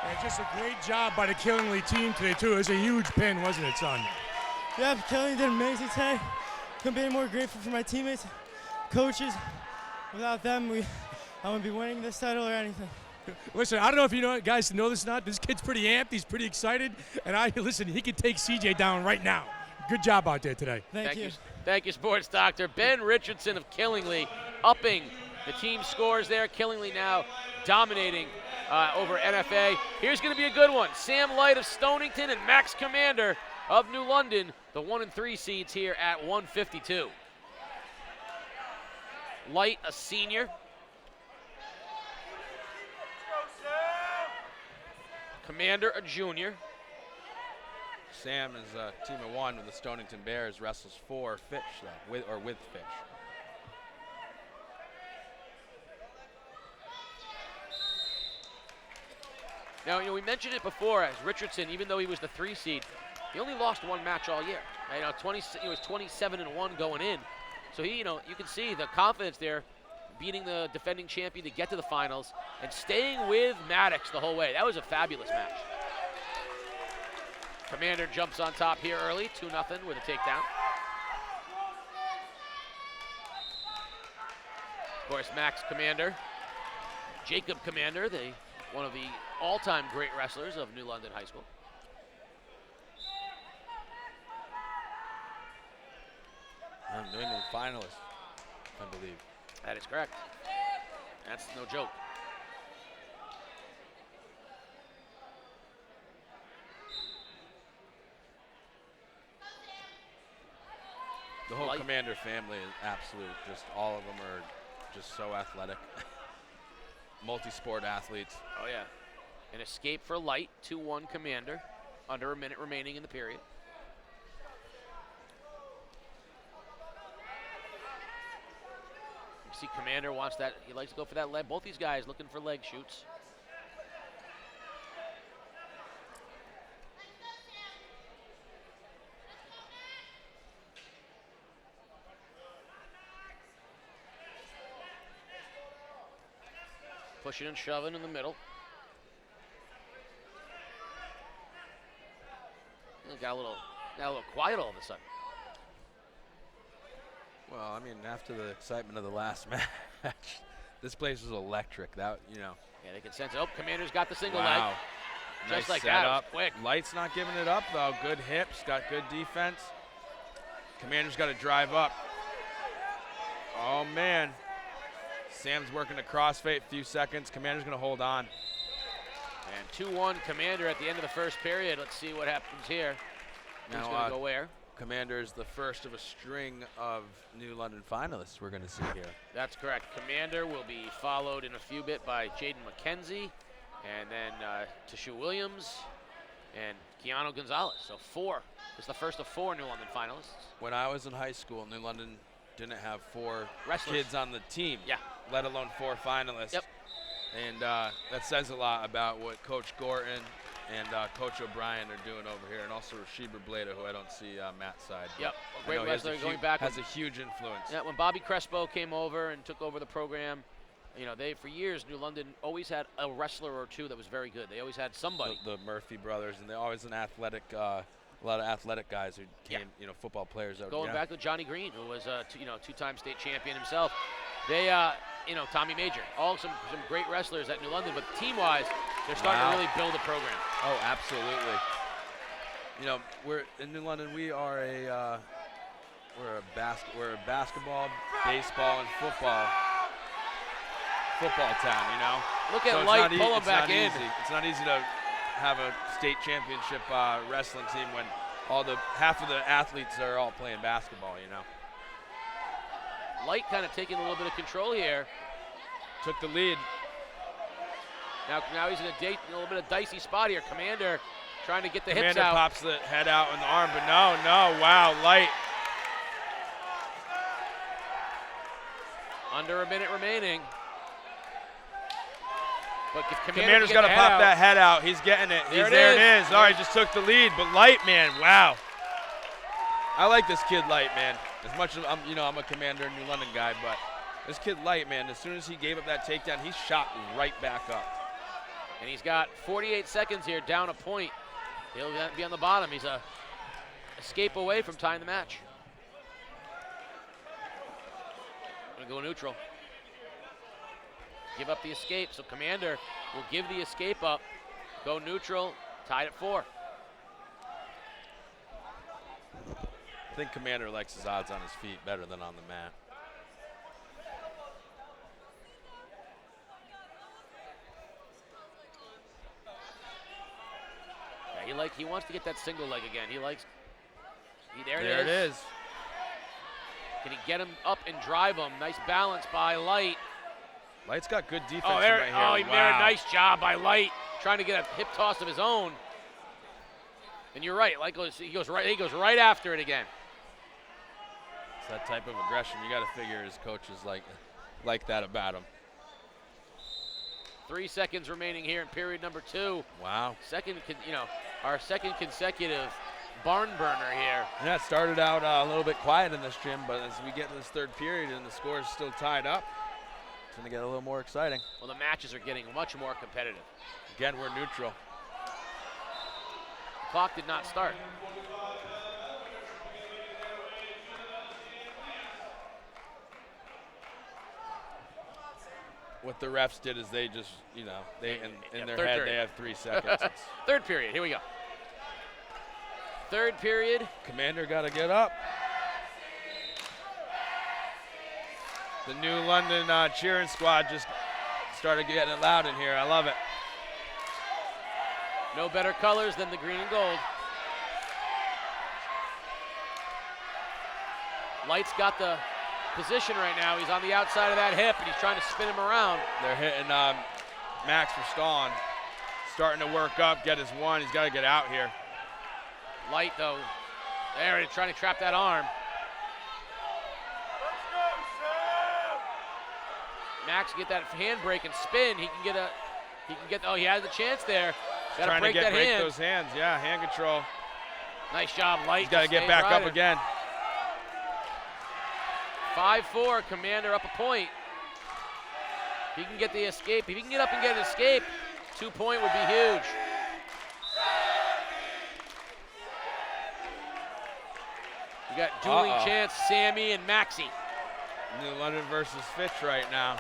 And just a great job by the Killingly team today, too. It was a huge pin, wasn't it, son? Yeah, Killingly did amazing today. Couldn't be any more grateful for my teammates, coaches. Without them, I wouldn't be winning this title or anything. Listen, I don't know if you guys know this or not. This kid's pretty amped. He's pretty excited. And listen, he can take CJ down right now. Good job out there today. Thank you. Thank you, Sports Doctor. Ben Richardson of Killingly upping the team scores there. Killingly now dominating over NFA. Here's going to be a good one. Sam Light of Stonington and Max Commander of New London, the 1 and 3 seeds here at 152. Light, a senior. Commander, a junior. Sam is a team of 1 with the Stonington Bears, wrestles for Fitch, though, with Fitch. Now, we mentioned it before as Richardson, even though he was the 3 seed, he only lost 1 match all year. Right? He was 27-1 going in. So you can see the confidence there, beating the defending champion to get to the finals and staying with Maddox the whole way. That was a fabulous match. Commander jumps on top here early, 2-0 with a takedown. Of course, Max Commander, Jacob Commander, one of the all-time great wrestlers of New London High School. New England finalist, I believe. That is correct. That's no joke. The whole Commander family is absolute. Just all of them are just so athletic. Multi-sport athletes. Oh, yeah. An escape for Light, 2-1 Commander. Under a minute remaining in the period. You see Commander wants that. He likes to go for that leg. Both these guys looking for leg shoots. Pushing and shoving in the middle. Got a little quiet all of a sudden. Well, I mean, after the excitement of the last match, this place was electric. That, you know. Yeah, they can sense it. Oh, Commander's got the single Wow. leg. Nice Just like setup. that, it was quick. Light's not giving it up, though. Good hips, got good defense. Commander's got to drive up. Oh, man. Sam's working the crossfade, a few seconds. Commander's going to hold on. And 2-1 Commander at the end of the first period. Let's see what happens here. Who's going to go where? Commander is the first of a string of New London finalists we're going to see here. That's correct. Commander will be followed in a few bit by Jaden McKenzie, and then Tashu Williams and Keanu Gonzalez. So 4. It's the first of 4 New London finalists. When I was in high school, New London didn't have 4 Wrestlers. kids on the team, Yeah. let alone 4 finalists. Yep. And that says a lot about what Coach Groton and Coach O'Brien are doing over here, and also Sheba Blada, who I don't see Matt's side. Yep, I a great know he has wrestler a going hu- back. Has a huge influence. Yeah, when Bobby Crespo came over and took over the program, you know, for years, New London always had a wrestler or two that was very good. They always had somebody. The Murphy brothers, and they're always an athletic, a lot of athletic guys who came, Yeah. football players. Going back to Johnny Green, who was a two-time state champion himself. They, Tommy Major, all some great wrestlers at New London, but team-wise, they're starting to really build a program. Oh, absolutely. We're in New London. We are we're a basketball, baseball, and football town. Look So at it's Light not pull him it's back not in. Easy. It's not easy to have a state championship wrestling team when half of the athletes are all playing basketball. Light kind of taking a little bit of control here. Took the lead. Now he's in a little bit of dicey spot here. Commander trying to get the hips Commander out. pops the head out and the arm, but no, wow, Light. Under a minute remaining. But if Commander's got to pop that head out. He's getting it. There it is. All right, just took the lead, but Light, man, wow. I like this kid Light, man. As much as I'm a Commander New London guy, but this kid Light, man, as soon as he gave up that takedown, he shot right back up. And he's got 48 seconds here, down a point. He'll be on the bottom. He's a escape away from tying the match. Gonna go neutral. Give up the escape, so Commander will give the escape up, go neutral, tied at 4. I think Commander likes his odds on his feet better than on the mat. Yeah, he wants to get that single leg again. There it is. Can he get him up and drive him? Nice balance by Light. Light's got good defense He right here. made a nice job by Light, trying to get a hip toss of his own. And you're right, he goes right after it again. It's that type of aggression. You got to figure his coaches like that about him. 3 seconds remaining here in period number 2. Wow. Our second consecutive barn burner here. Yeah, it started out a little bit quiet in this gym, but as we get to this third period and the score is still tied up, it's going to get a little more exciting. Well, the matches are getting much more competitive. Again, we're neutral. The clock did not start. What the refs did is they just, in their third head, period. they have 3 seconds. Third period, here we go. Third period. Commander got to get up. The New London cheering squad just started getting it loud in here. I love it. No better colors than the green and gold. Light's got the position right now. He's on the outside of that hip, and he's trying to spin him around. They're hitting Max for stalling. Starting to work up, get his one. He's got to get out here. Light, though. There, he's trying to trap that arm. Max can get that handbrake and spin. Oh, he has a chance there. Got to break that hand. Those hands, yeah, hand control. Nice job, Light. He's got to get back up again. 5-4, Commander up a point. If he can get the escape, if he can get up and get an escape, 2-point would be huge. You got dueling chance, Sammy and Maxie. New London versus Fitch right now.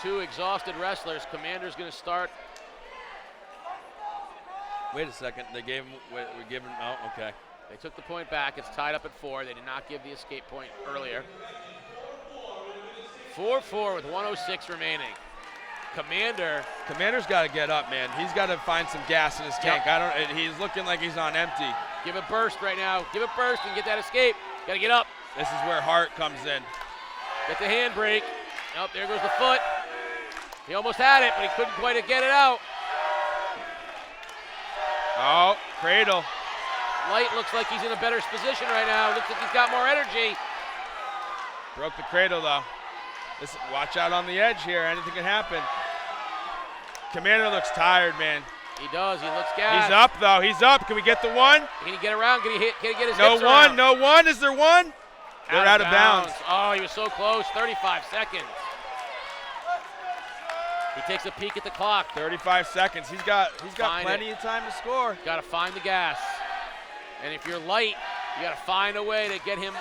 Two exhausted wrestlers. Commander's going to start. Wait a second. They gave him. We give him. Oh, okay. They took the point back. It's tied up at 4. They did not give the escape point earlier. 4-4 with 1:06 remaining. Commander's got to get up, man. He's got to find some gas in his tank. He's looking like he's on empty. Give it burst right now. Give it burst and get that escape. Got to get up. This is where Hart comes in. Get the handbrake. Nope, there goes the foot. He almost had it, but he couldn't quite get it out. Oh, cradle. Light looks like he's in a better position right now. Looks like he's got more energy. Broke the cradle, though. Listen, watch out on the edge here. Anything can happen. Commander looks tired, man. He does. He looks gassed. He's up, though. He's up. Can we get the one? Can he get around? Can he get his no hips one, around? No one. Is there one? They're out of bounds. Oh, he was so close. 35 seconds. He takes a peek at the clock. 35 seconds. He's got plenty of time to score. Got to find the gas. And if you're Light, you got to find a way to get him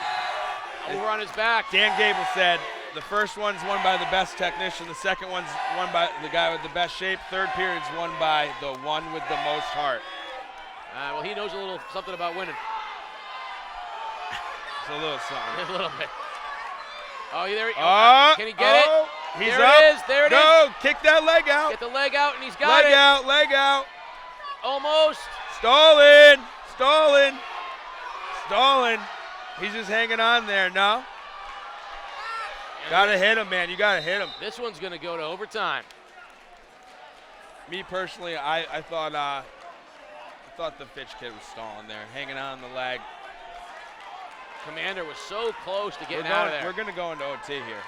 over on his back. Dan Gable said the first one's won by the best technician. The second one's won by the guy with the best shape. Third period's won by the one with the most heart. Well, he knows a little something about winning. It's a little something. A little bit. Oh, can he get it? He's there up. It is. There it is. Go. Kick that leg out. Get the leg out, and he's got it. Leg out. Almost. Stalling. He's just hanging on there, no? Gotta hit him, man. You gotta hit him. This one's gonna go to overtime. Me personally, I thought the Fitch kid was stalling there, hanging on the leg. Commander was so close to getting out of there. We're gonna go into OT here,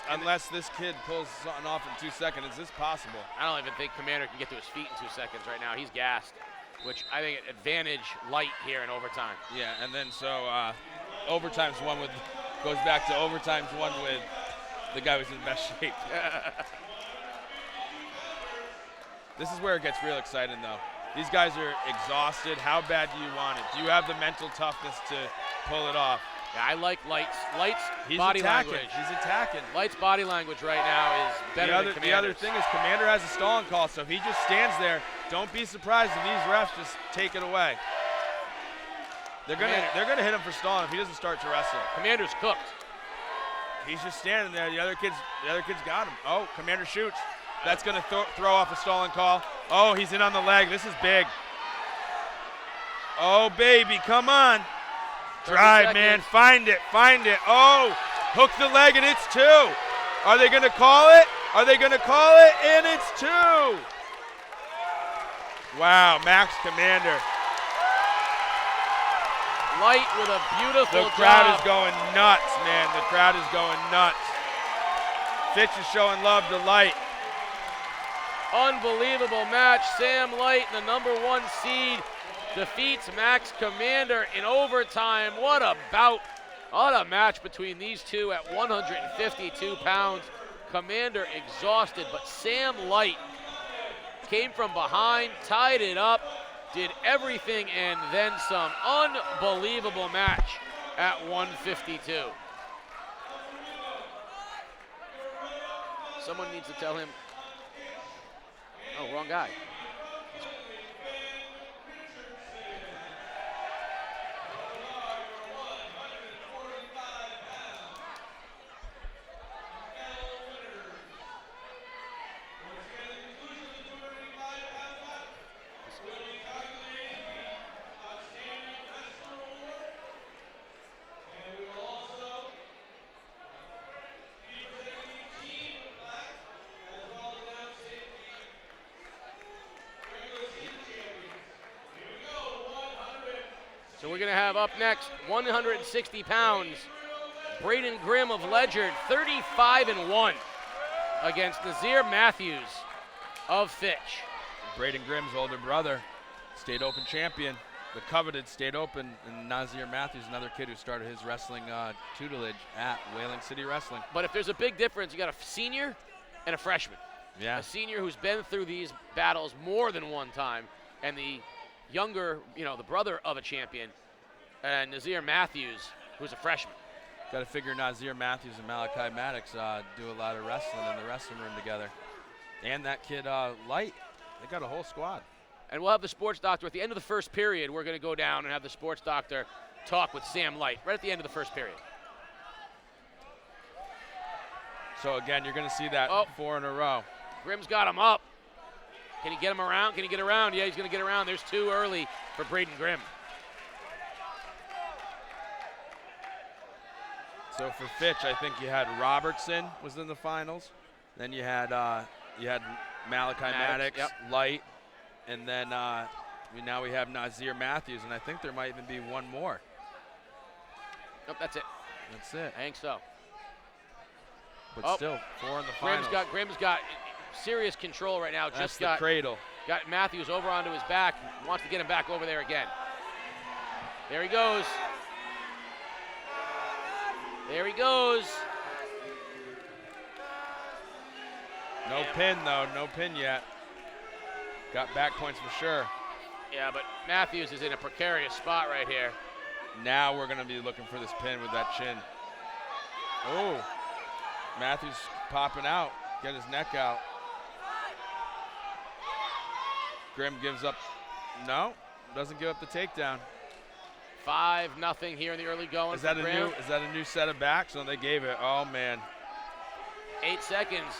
unless this kid pulls something off in 2 seconds. Is this possible? I don't even think Commander can get to his feet in 2 seconds right now. He's gassed, which I think advantage Light here in overtime. Yeah, and then so overtime's one with goes back to overtime's one with the guy who's in the best shape. This is where it gets real exciting, though. These guys are exhausted. How bad do you want it? Do you have the mental toughness to pull it off? Yeah, I like Light's He's body attacking. language. He's attacking. Light's body language right now is better than Commander's. The other thing is Commander has a stalling call, so if he just stands there, don't be surprised if these refs just take it away. They're gonna hit him for stalling if he doesn't start to wrestle. Commander's cooked. He's just standing there. The other kid's got him. Oh, Commander shoots. That's going to throw off a stalling call. Oh, he's in on the leg. This is big. Oh, baby, come on. Drive, man. Find it. Oh, hook the leg, and it's 2. Are they going to call it? And it's 2. Wow, Max Commander. Light with a beautiful job. The crowd is going nuts, man. The crowd is going nuts. Fitch is showing love to Light. Unbelievable match. Sam Light, the #1 seed, defeats Max Commander in overtime. What a bout. What a match between these two at 152 pounds. Commander exhausted, but Sam Light came from behind, tied it up, did everything and then some. Unbelievable match at 152. Someone needs to tell him. Oh, wrong guy. going to have up next, 160 pounds, Braden Grimm of Ledyard, 35-1 against Nazir Matthews of Fitch. Braden Grimm's older brother, state open champion, the coveted state open, and Nazir Matthews, another kid who started his wrestling tutelage at Whaling City Wrestling. But if there's a big difference, you got a senior and a freshman. Yeah. A senior who's been through these battles more than one time, and the younger, the brother of a champion, Nazir Matthews, who's a freshman. Got to figure Nazir Matthews and Malachi Maddox do a lot of wrestling in the wrestling room together. And that kid, Light, they got a whole squad. And we'll have the sports doctor at the end of the first period. We're going to go down and have the sports doctor talk with Sam Light right at the end of the first period. So again, you're going to see that 4 in a row. Grimm's got him up. Can he get him around? Can he get around? Yeah, he's going to get around. There's 2 early for Braden Grimm. So for Fitch, I think you had Robertson was in the finals. Then you had Malachi Maddox, Light, and then now we have Nazir Matthews, and I think there might even be one more. Nope, that's it. That's it. I think so. But still, 4 in the finals. Grimm's got serious control right now. That's the cradle. Got Matthews over onto his back. Wants to get him back over there again. There he goes. There he goes. No pin, though. No pin yet. Got back points for sure. Yeah, but Matthews is in a precarious spot right here. Now we're going to be looking for this pin with that chin. Oh, Matthews popping out. Get his neck out. Grimm gives up. No, doesn't give up the takedown. 5-0 here in the early going. Is that a new set of backs? No, they gave it. Oh man. 8 seconds.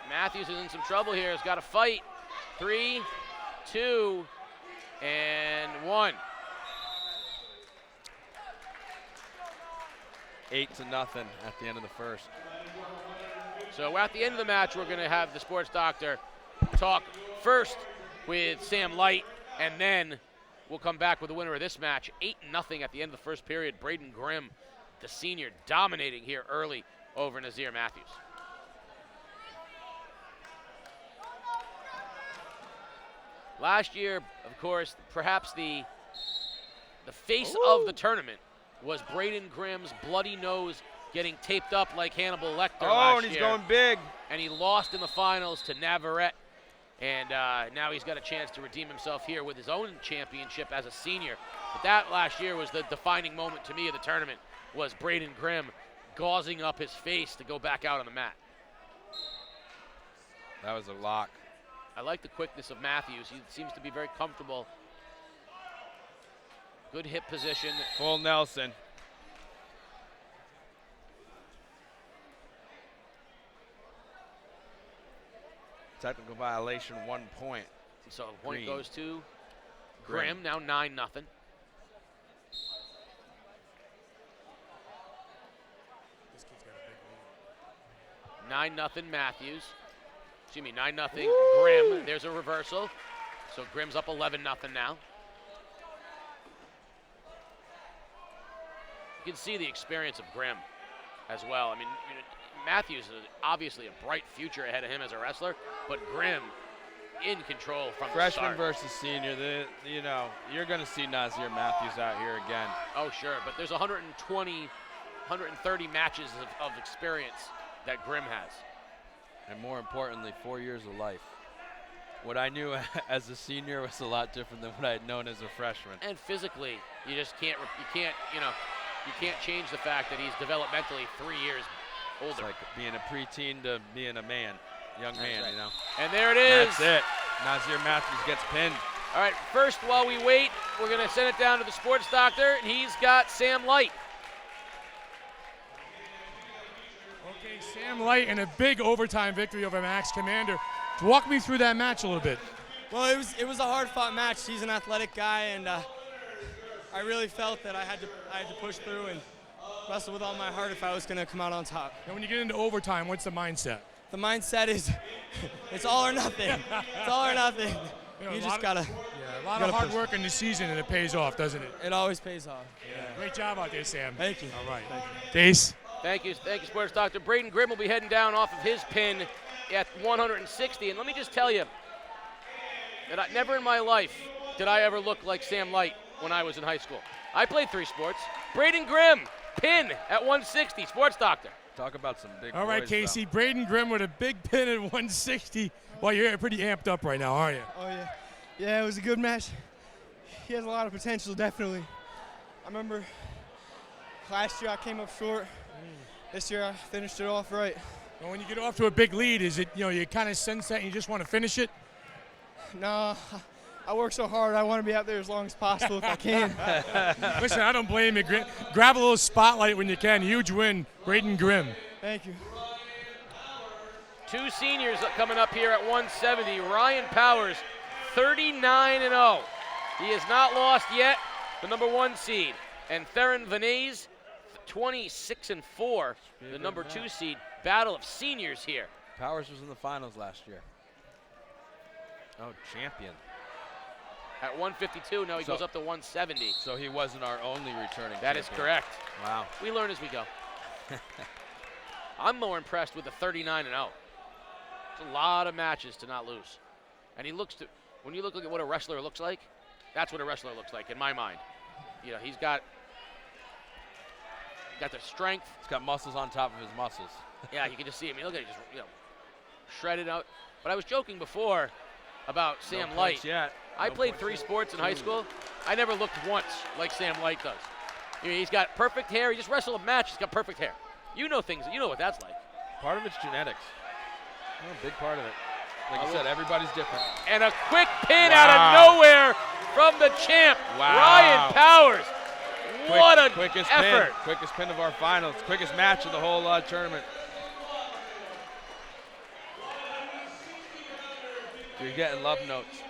Matthews is in some trouble here. He's got to fight. 3, 2, and 1. 8-0 at the end of the first. So at the end of the match, we're going to have the sports doctor talk first with Sam Light, and then we'll come back with the winner of this match. 8-0 at the end of the first period. Braden Grimm, the senior, dominating here early over Nazir Matthews. Last year, of course, perhaps the face of the tournament was Braden Grimm's bloody nose getting taped up like Hannibal Lecter last year. Oh, and he's going big. And he lost in the finals to Navarrete. And now he's got a chance to redeem himself here with his own championship as a senior. But that last year was the defining moment to me of the tournament, was Braden Grimm gauzing up his face to go back out on the mat. That was a lock. I like the quickness of Matthews. He seems to be very comfortable. Good hip position. Full Nelson. Technical violation, 1 point. So the point Green. goes to Grimm, now 9-0. 9-0 Matthews. Excuse me, 9-0 Grimm. There's a reversal. So Grimm's up 11-0 now. You can see the experience of Grimm as well. I mean, Matthews is obviously a bright future ahead of him as a wrestler, but Grimm in control from the start. Freshman versus senior, you're going to see Nazir Matthews out here again. Oh, sure, but there's 130 matches of experience that Grimm has. And more importantly, 4 years of life. What I knew as a senior was a lot different than what I had known as a freshman. And physically, you just can't change the fact that he's developmentally 3 years older. It's like being a preteen to being a man, young man, right. you know. And there it is. That's it. Nazir Matthews gets pinned. All right, first, while we wait, we're going to send it down to the sports doctor, and he's got Sam Light. Okay, Sam Light in a big overtime victory over Max Commander. Walk me through that match a little bit. Well, it was a hard-fought match. He's an athletic guy, and I really felt that I had to push through and wrestle with all my heart if I was going to come out on top. And when you get into overtime, what's the mindset? The mindset is it's all or nothing. It's all or nothing. You just gotta. Yeah, a A lot of hard work in the season, and it pays off, doesn't it? It always pays off. Great job out there, Sam. Thank you. All right. Thank you. Case. Thank you, Sports Doctor. Braden Grimm will be heading down off of his pin at 160. And let me just tell you that never in my life did I ever look like Sam Light when I was in high school. I played 3 sports. Braden Grimm, pin at 160. Sports Doctor. Talk about some big All right, boys, Casey. Braden Grimm with a big pin at 160. Well, you're pretty amped up right now, aren't you? Oh, yeah. Yeah, it was a good match. He has a lot of potential, definitely. I remember last year I came up short. This year I finished it off right. Well, when you get off to a big lead, is it, you kind of sense that and you just want to finish it? No, I work so hard. I want to be out there as long as possible if I can. Listen, I don't blame you. Grab a little spotlight when you can. Huge win, Braden Grimm. Thank you. 2 seniors coming up here at 170. Ryan Powers, 39-0. He has not lost yet, the number 1 seed. And Theron Vanez, 26-4, the number 2 seed. Battle of seniors here. Powers was in the finals last year. Oh, champion. At 152, now he goes up to 170. So he wasn't our only returning That champion. is correct. Wow. We learn as we go. I'm more impressed with the 39-0. It's a lot of matches to not lose. And he when you look at what a wrestler looks like, that's what a wrestler looks like in my mind. He's got the strength. He's got muscles on top of his muscles. Yeah, you can just see him. Look at it, just shredded out. But I was joking before about Sam Light. I played 3 sports in high school. I never looked once like Sam Light does. He's got perfect hair. He just wrestled a match. He's got perfect hair. You know what that's like. Part of it's genetics. A big part of it. Like I said, everybody's different. And a quick pin out of nowhere from the champ, Ryan Powers. What an quickest effort. Quickest pin of our finals. Quickest match of the whole tournament. You're getting love notes.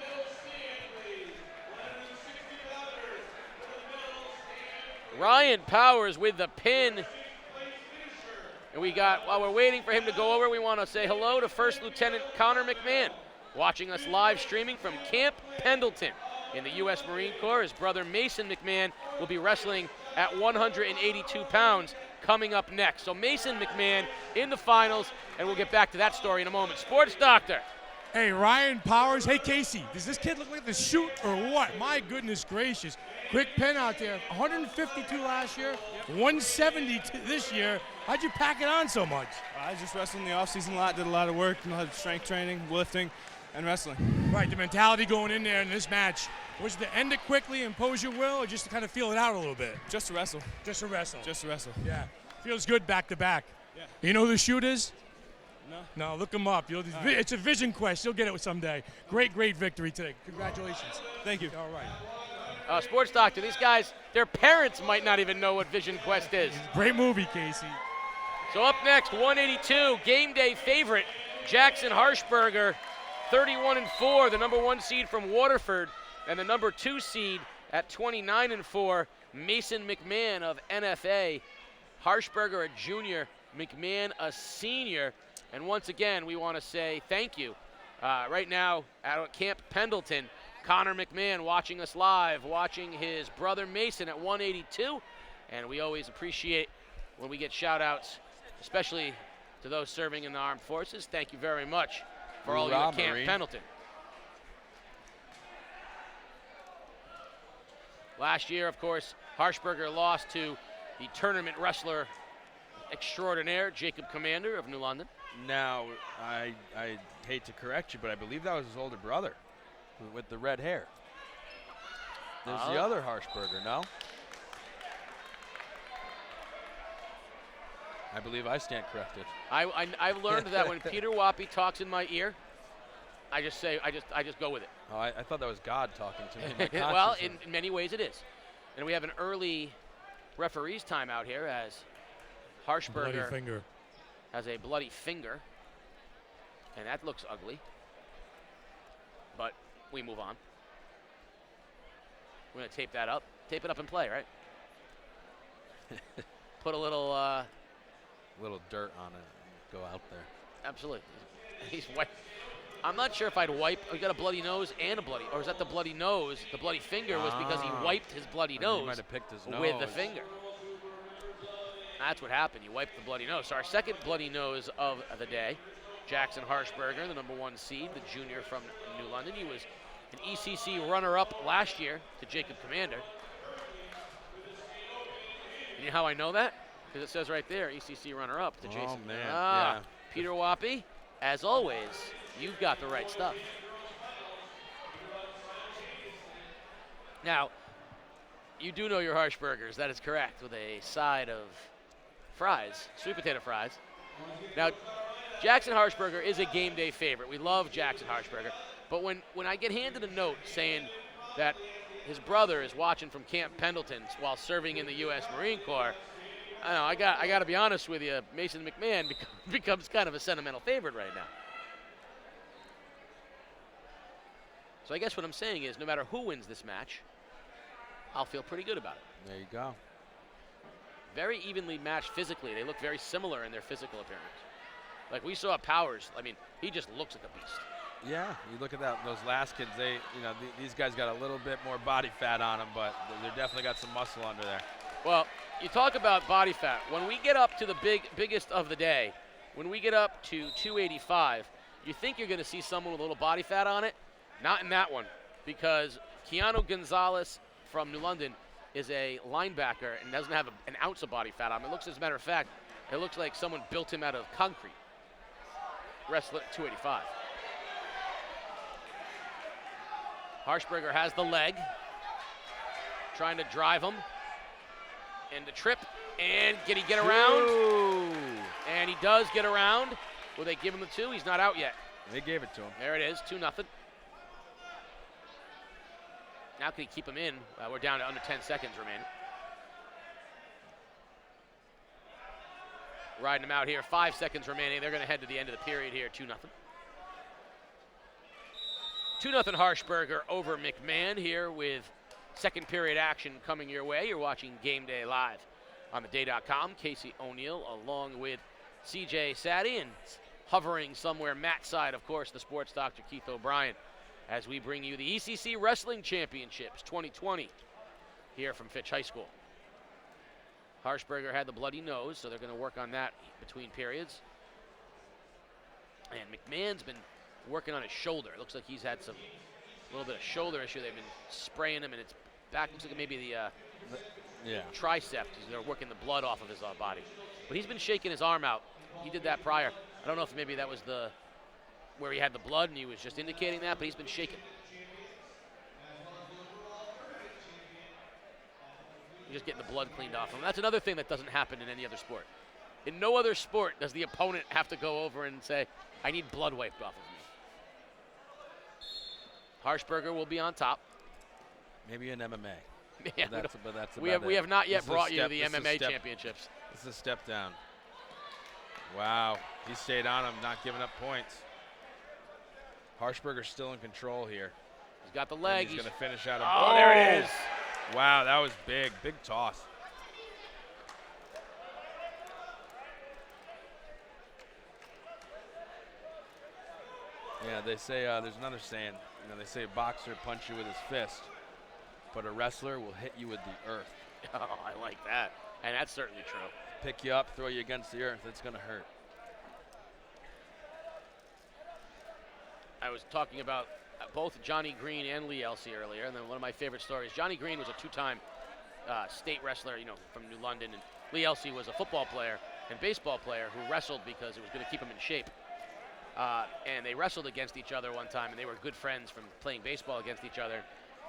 Ryan Powers with the pin. And while we're waiting for him to go over, we want to say hello to First Lieutenant Connor McMahon, watching us live streaming from Camp Pendleton in the U.S. Marine Corps. His brother Mason McMahon will be wrestling at 182 pounds coming up next. So Mason McMahon in the finals, and we'll get back to that story in a moment. Sports Doctor. Hey, Ryan Powers. Hey, Casey, does this kid look like the shoot or what? My goodness gracious. Quick pin out there. 152 last year, 170 this year. How'd you pack it on so much? I just wrestled in the offseason a lot, did a lot of work, a lot of strength training, lifting, and wrestling. Right, the mentality going in there in this match, was it to end it quickly, impose your will, or just to kind of feel it out a little bit? Just to wrestle. Just to wrestle. Just to wrestle. Yeah. Feels good back to back. Yeah. You know who the shoot is? No. No, look him up. It's a vision quest. You'll get it someday. Great victory today. Congratulations. Thank you. All right. Sports Doctor, these guys, their parents might not even know what Vision Quest is. Great movie, Casey. So up next, 182, game day favorite, Jackson Harshberger, 31-4, the number 1 seed from Waterford, and the number 2 seed at 29-4, Mason McMahon of NFA. Harshberger, a junior, McMahon, a senior. And once again, we want to say thank you. Right now at Camp Pendleton, Connor McMahon watching us live, watching his brother Mason at 182. And we always appreciate when we get shout-outs, especially to those serving in the armed forces. Thank you very much for all of you at Camp Pendleton. Last year, of course, Harshberger lost to the tournament wrestler extraordinaire, Jacob Commander of New London. Now, I hate to correct you, but I believe that was his older brother with the red hair. There's the other Harshberger, no? I believe I stand corrected. I've learned that when Peter Wappy talks in my ear, I just go with it. Oh, I thought that was God talking to me. In my well, in many ways it is. And we have an early referee's timeout here as Harshberger has a bloody finger. And that looks ugly. But we move on. We're going to tape that up. Tape it up and play, right? Put a little little dirt on it and go out there. Absolutely. He's white. I'm not sure if I'd wipe. He got a bloody nose and a bloody, or is that the bloody nose? The bloody finger was because he wiped his bloody nose. He might have picked his nose with the finger. That's what happened. He wiped the bloody nose. So our second bloody nose of the day, Jackson Harshberger, the number 1 seed, the junior from New London. He was an ECC runner-up last year to Jacob Commander. You know how I know that? Because it says right there, ECC runner-up to Jason. Oh, man. Yeah. Peter Wappy, as always, you've got the right stuff. Now, you do know your Harshbergers. That is correct, with a side of fries, sweet potato fries. Now, Jackson Harshberger is a game day favorite. We love Jackson Harshberger. But when I get handed a note saying that his brother is watching from Camp Pendleton while serving in the U.S. Marine Corps, I got to be honest with you, Mason McMahon becomes kind of a sentimental favorite right now. So I guess what I'm saying is, no matter who wins this match, I'll feel pretty good about it. There you go. Very evenly matched physically. They look very similar in their physical appearance. Like we saw Powers. I mean, he just looks like a beast. Yeah, you look at those last kids. These guys got a little bit more body fat on them, but they definitely got some muscle under there. Well, you talk about body fat. When we get up to the biggest of the day, when we get up to 285, you think you're going to see someone with a little body fat on it. Not in that one, because Keanu Gonzalez from New London is a linebacker and doesn't have an ounce of body fat on him. It looks, as a matter of fact, it looks like someone built him out of concrete. Wrestler at 285. Harshberger has the leg, trying to drive him, and the trip, and can he get around? Ooh. And he does get around. Will they give him the 2? He's not out yet. They gave it to him. There it is, 2-0. Now can he keep him in? We're down to under 10 seconds remaining. Riding him out here, 5 seconds remaining. They're going to head to the end of the period here, 2-0. 2-0 Harshberger over McMahon here with second period action coming your way. You're watching Game Day Live on theday.com. Casey O'Neill along with CJ Saddy, and hovering somewhere Matt's side, of course, the sports doctor Keith O'Brien, as we bring you the ECC Wrestling Championships 2020 here from Fitch High School. Harshberger had the bloody nose, so they're going to work on that between periods. And McMahon's been working on his shoulder. It looks like he's had a little bit of shoulder issue. They've been spraying him, and it's back. Looks like maybe the tricep. They're working the blood off of his body. But he's been shaking his arm out. He did that prior. I don't know if maybe that was where he had the blood and he was just indicating that, but he's been shaking. He's just getting the blood cleaned off him. That's another thing that doesn't happen in any other sport. In no other sport does the opponent have to go over and say, I need blood wiped off of me. Harshberger will be on top. Maybe in MMA. Yeah, but that's we have not yet brought you the MMA championships. This is a step down. Wow, he stayed on him, not giving up points. Harshberger's still in control here. He's got the leg. He's going to finish out. Oh, there it is. Wow, that was big. Big toss. Yeah, they say there's another saying. They say a boxer punch you with his fist, but a wrestler will hit you with the earth. Oh, I like that. And that's certainly true. Pick you up, throw you against the earth. It's going to hurt. I was talking about both Johnny Green and Lee Elsey earlier, and then one of my favorite stories. Johnny Green was a two-time state wrestler, from New London, and Lee Elsey was a football player and baseball player who wrestled because it was going to keep him in shape. And they wrestled against each other one time, and they were good friends from playing baseball against each other.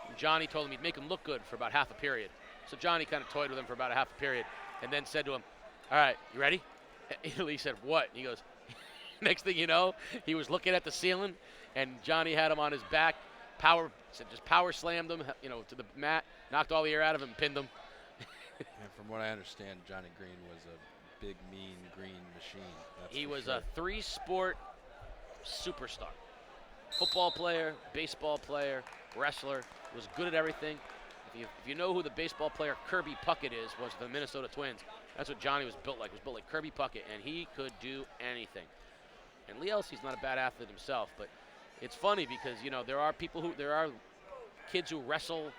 And Johnny told him he'd make him look good for about half a period. So Johnny kind of toyed with him for about a half a period, and then said to him, all right, you ready? And Lee said, what? And he goes, next thing you know, he was looking at the ceiling, and Johnny had him on his back, just power slammed him, to the mat, knocked all the air out of him, pinned him. And from what I understand, Johnny Green was a big, mean green machine. He was a three-sport superstar. Football player, baseball player, wrestler, was good at everything. If you know who the baseball player Kirby Puckett was the Minnesota Twins, that's what Johnny was built like. He was built like Kirby Puckett, and he could do anything. And Lee Elsey's not a bad athlete himself, but it's funny because, there are kids who wrestle,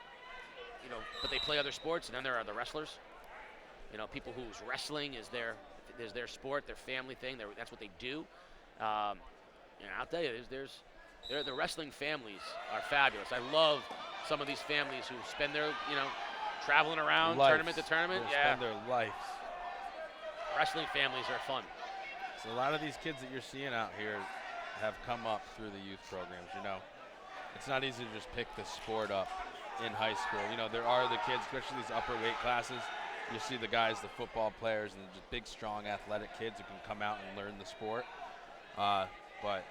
but they play other sports, and then there are the wrestlers. People whose wrestling is their sport, their family thing. That's what they do. I'll tell you, the wrestling families are fabulous. I love some of these families who spend their, traveling around tournament to tournament. Spend their lives. Wrestling families are fun. So a lot of these kids that you're seeing out here have come up through the youth programs. It's not easy to just pick the sport up in high school. There are the kids, especially these upper weight classes. You see the guys, the football players, and the big, strong, athletic kids who can come out and learn the sport. But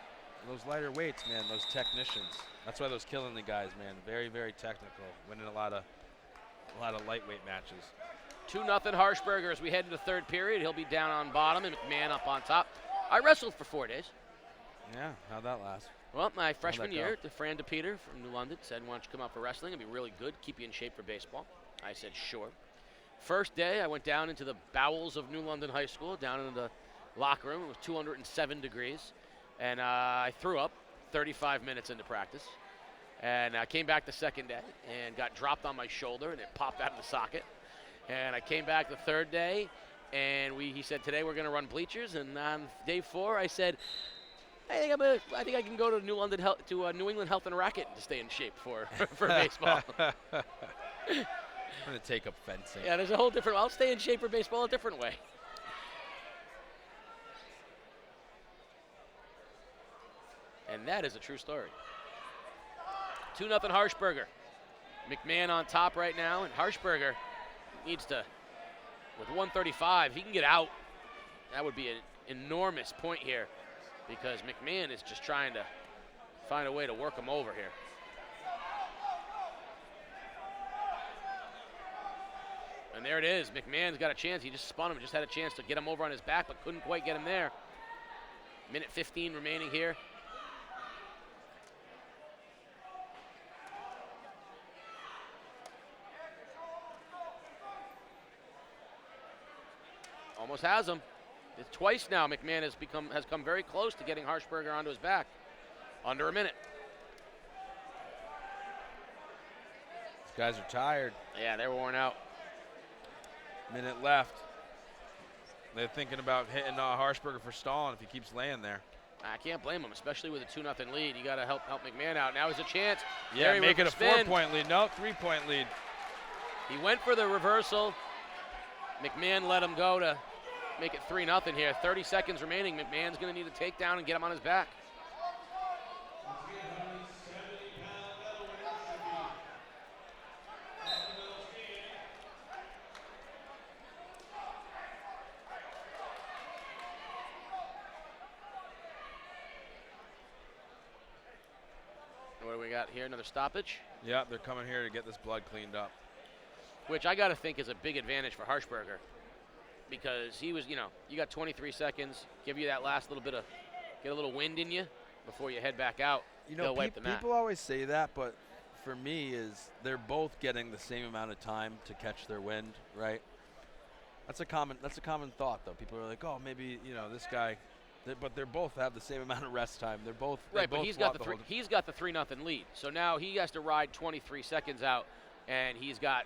those lighter weights, man, those technicians. That's why those Killing the guys, man, very, very technical, winning a lot of lightweight matches. 2-0 Harshberger as we head into the third period. He'll be down on bottom and McMahon up on top. I wrestled for 4 days. Yeah, how'd that last? Well, my freshman year, Fran DePeter from New London said, why don't you come out for wrestling? It'd be really good, keep you in shape for baseball. I said, sure. First day, I went down into the bowels of New London High School, down into the locker room. It was 207 degrees, and I threw up 35 minutes into practice. And I came back the second day and got dropped on my shoulder, and it popped out of the socket. And I came back the third day, and he said, today we're going to run bleachers. And on day 4, I said, I think I can go to New England Health and Racket to stay in shape for baseball. I'm going to take up fencing. Yeah, there's a whole different. I'll stay in shape for baseball a different way. And that is a true story. 2-0 Harshberger. McMahon on top right now, and Harshberger needs to, with 135, he can get out. That would be an enormous point here because McMahon is just trying to find a way to work him over here. And there it is. McMahon's got a chance. He just spun him, just had a chance to get him over on his back, but couldn't quite get him there. Minute 15 remaining here. Almost has him. It's twice now McMahon has come very close to getting Harshberger onto his back. Under a minute. These guys are tired. Yeah, they're worn out. Minute left. They're thinking about hitting Harshberger for stalling if he keeps laying there. I can't blame him, especially with a 2-0 lead. You got to help McMahon out. Now is a chance. Yeah, make it a 4-point lead. No, 3-point lead. He went for the reversal. McMahon let him go to make it 3-0 here. 30 seconds remaining. McMahon's going to need a takedown and get him on his back. What do we got here? Another stoppage? Yeah, they're coming here to get this blood cleaned up. Which I got to think is a big advantage for Harshberger because he was, you got 23 seconds, give you that last little bit of, get a little wind in you before you head back out. Wipe the mat. People always say that, but for me is they're both getting the same amount of time to catch their wind, right? That's a common thought, though. People are like, oh, maybe, this guy, but they both have the same amount of rest time. They're both right, but he's got the 3-0 lead. So now he has to ride 23 seconds out, and he's got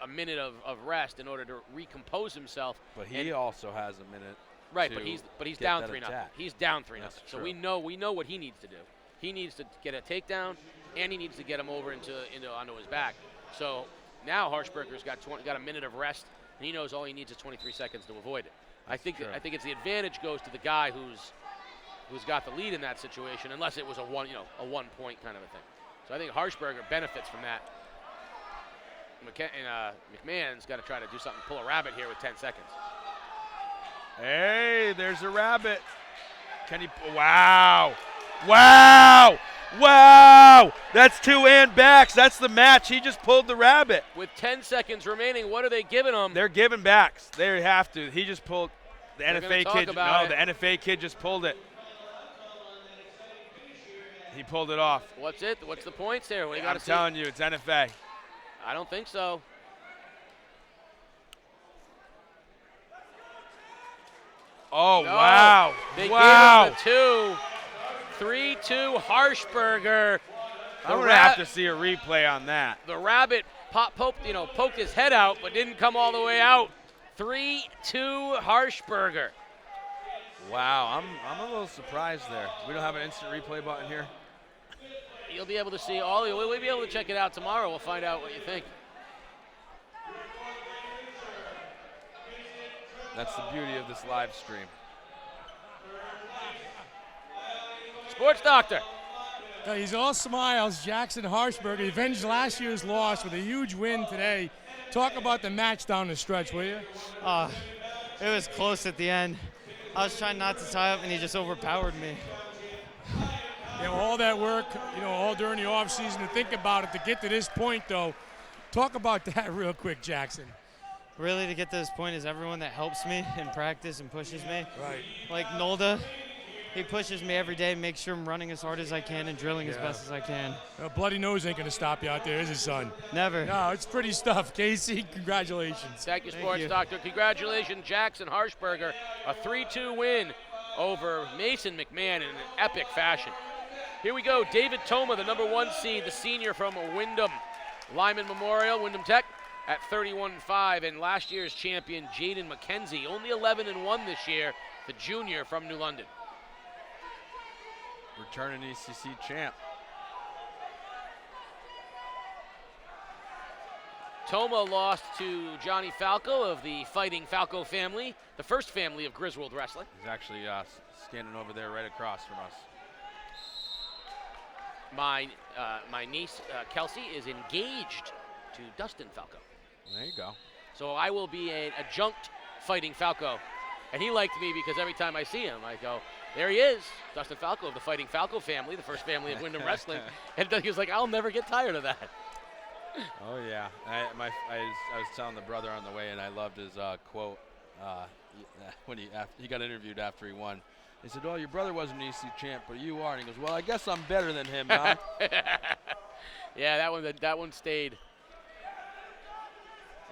a minute of rest in order to recompose himself. But he also has a minute. Right, but he's down 3-0. He's down 3-0. So true. we know what he needs to do. He needs to get a takedown, and he needs to get him over onto his back. So now Harshberger's got a minute of rest, and he knows all he needs is 23 seconds to avoid it. I think it's the advantage goes to the guy who's got the lead in that situation, unless it was a 1 point kind of a thing. So I think Harshberger benefits from that. McMahon's got to try to do something, pull a rabbit here with 10 seconds. Hey, there's a rabbit. Can he? Wow. Wow. Wow. That's 2 and backs. That's the match. He just pulled the rabbit. With 10 seconds remaining, what are they giving him? They're giving backs. They have to. He just pulled. The NFA kid. No, the NFA kid just pulled it. He pulled it off. What's it? What's the points there? What do you got to see? I'm telling you, it's NFA. I don't think so. Oh, no. wow. They wow. gave him the 2 3-2 Harshberger. I'm going to have to see a replay on that. The rabbit poked his head out, but didn't come all the way out. 3-2 Harshberger. Wow, I'm a little surprised there. We don't have an instant replay button here. You'll be able to see all. We'll be able to check it out tomorrow. We'll find out what you think. That's the beauty of this live stream. Sports Doctor. He's all smiles. Jackson Harshberger. He avenged last year's loss with a huge win today. Talk about the match down the stretch, will you? It was close at the end. I was trying not to tie up, and he just overpowered me. All that work, all during the offseason to think about it to get to this point, though. Talk about that real quick, Jackson. Really, to get to this point is everyone that helps me in practice and pushes me. Right. Like Nolda, he pushes me every day, makes sure I'm running as hard as I can and drilling as best as I can. Bloody nose ain't going to stop you out there, is it, son? Never. No, it's pretty stuff. Casey, congratulations. Thank you, Sports Doctor. Congratulations, Jackson Harshberger. A 3-2 win over Mason McMahon in an epic fashion. Here we go. David Toma, the number 1 seed, the senior from Wyndham. Lyman Memorial, Wyndham Tech at 31-5. And last year's champion, Jaden McKenzie, only 11-1 this year, the junior from New London. Returning ECC champ. Toma lost to Johnny Falco of the Fighting Falco family, the first family of Griswold Wrestling. He's actually standing over there right across from us. My niece, Kelsey, is engaged to Dustin Falco. There you go. So I will be an adjunct Fighting Falco. And he liked me because every time I see him, I go, there he is, Dustin Falco of the Fighting Falco family, the first family of Wyndham Wrestling. And he was like, I'll never get tired of that. Oh, yeah. I was telling the brother on the way, and I loved his quote when he got interviewed after he won. He said, "Oh, your brother wasn't an ECC champ, but you are." And he goes, "Well, I guess I'm better than him, huh?" Yeah, that one stayed.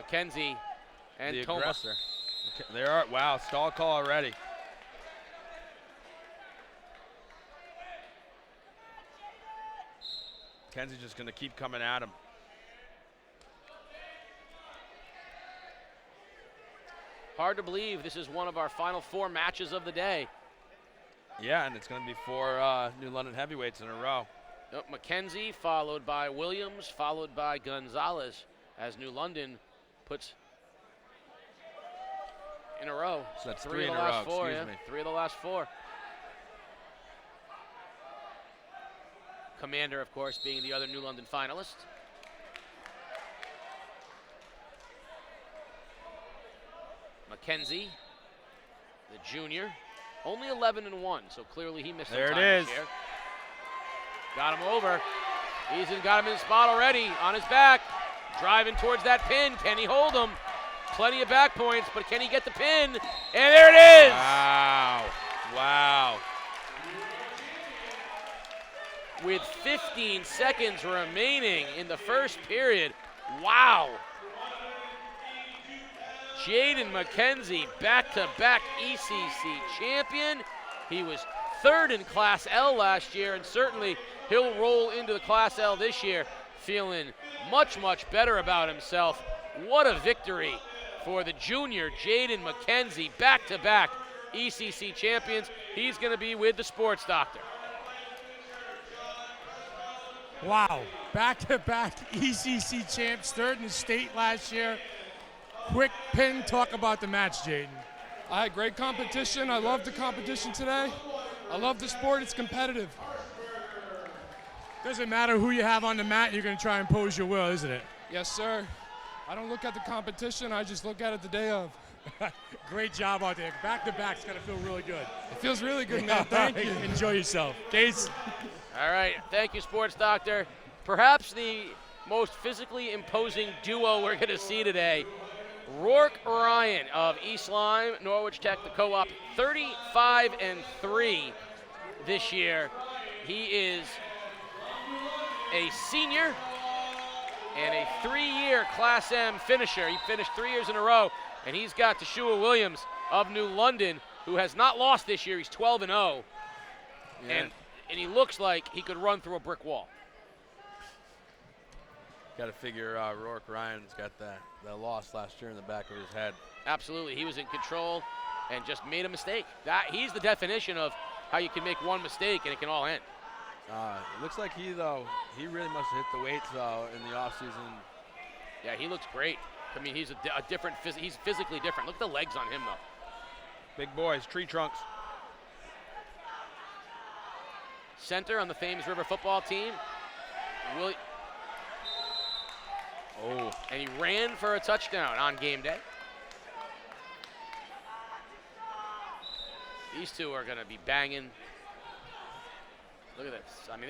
McKenzie and the Toma. Aggressor. There are, wow, stall call already. Kenzie's just going to keep coming at him. Hard to believe this is one of our final 4 matches of the day. Yeah, and it's going to be 4 New London heavyweights in a row. McKenzie, followed by Williams, followed by Gonzalez, as New London puts in a row. So that's 3 3 of in the a last row, 4, excuse me. 3 of the last 4. Commander, of course, being the other New London finalist. McKenzie, the junior, only 11-1, so clearly he missed some time this year. Got him over. He's got him in his spot already, on his back, driving towards that pin. Can he hold him? Plenty of back points, but can he get the pin? And there it is! Wow. Wow. With 15 seconds remaining in the first period. Wow. Jaden McKenzie, back-to-back ECC champion. He was 3rd in Class L last year, and certainly he'll roll into the Class L this year feeling much, much better about himself. What a victory for the junior Jaden McKenzie, back-to-back ECC champions. He's going to be with the Sports Doctor. Wow, back-to-back ECC champs, 3rd in the state last year. Quick pin, talk about the match, Jaden. I had great competition. I loved the competition today. I love the sport, it's competitive. Doesn't matter who you have on the mat, you're going to try and impose your will, isn't it? Yes, sir. I don't look at the competition, I just look at it the day of. Great job out there. Back-to-back's got to feel really good. It feels really good, man. Thank you. Enjoy yourself. Case. All right, thank you, Sports Doctor. Perhaps the most physically imposing duo we're going to see today. Rourke Ryan of East Lyme, Norwich Tech, the co-op, 35-3 this year. He is a senior and a 3-year Class M finisher. He finished 3 years in a row, and he's got Teshua Williams of New London, who has not lost this year. He's 12-0. Yeah. And he looks like he could run through a brick wall. Got to figure Rourke Ryan's got that loss last year in the back of his head. Absolutely. He was in control and just made a mistake. He's the definition of how you can make one mistake and it can all end. It looks like he really must have hit the weights in the offseason. Yeah, he looks great. I mean, he's a different, he's physically different. Look at the legs on him, though. Big boys, tree trunks. Center on the Thames River football team. Oh. And he ran for a touchdown on game day. These two are going to be banging. Look at this. I mean,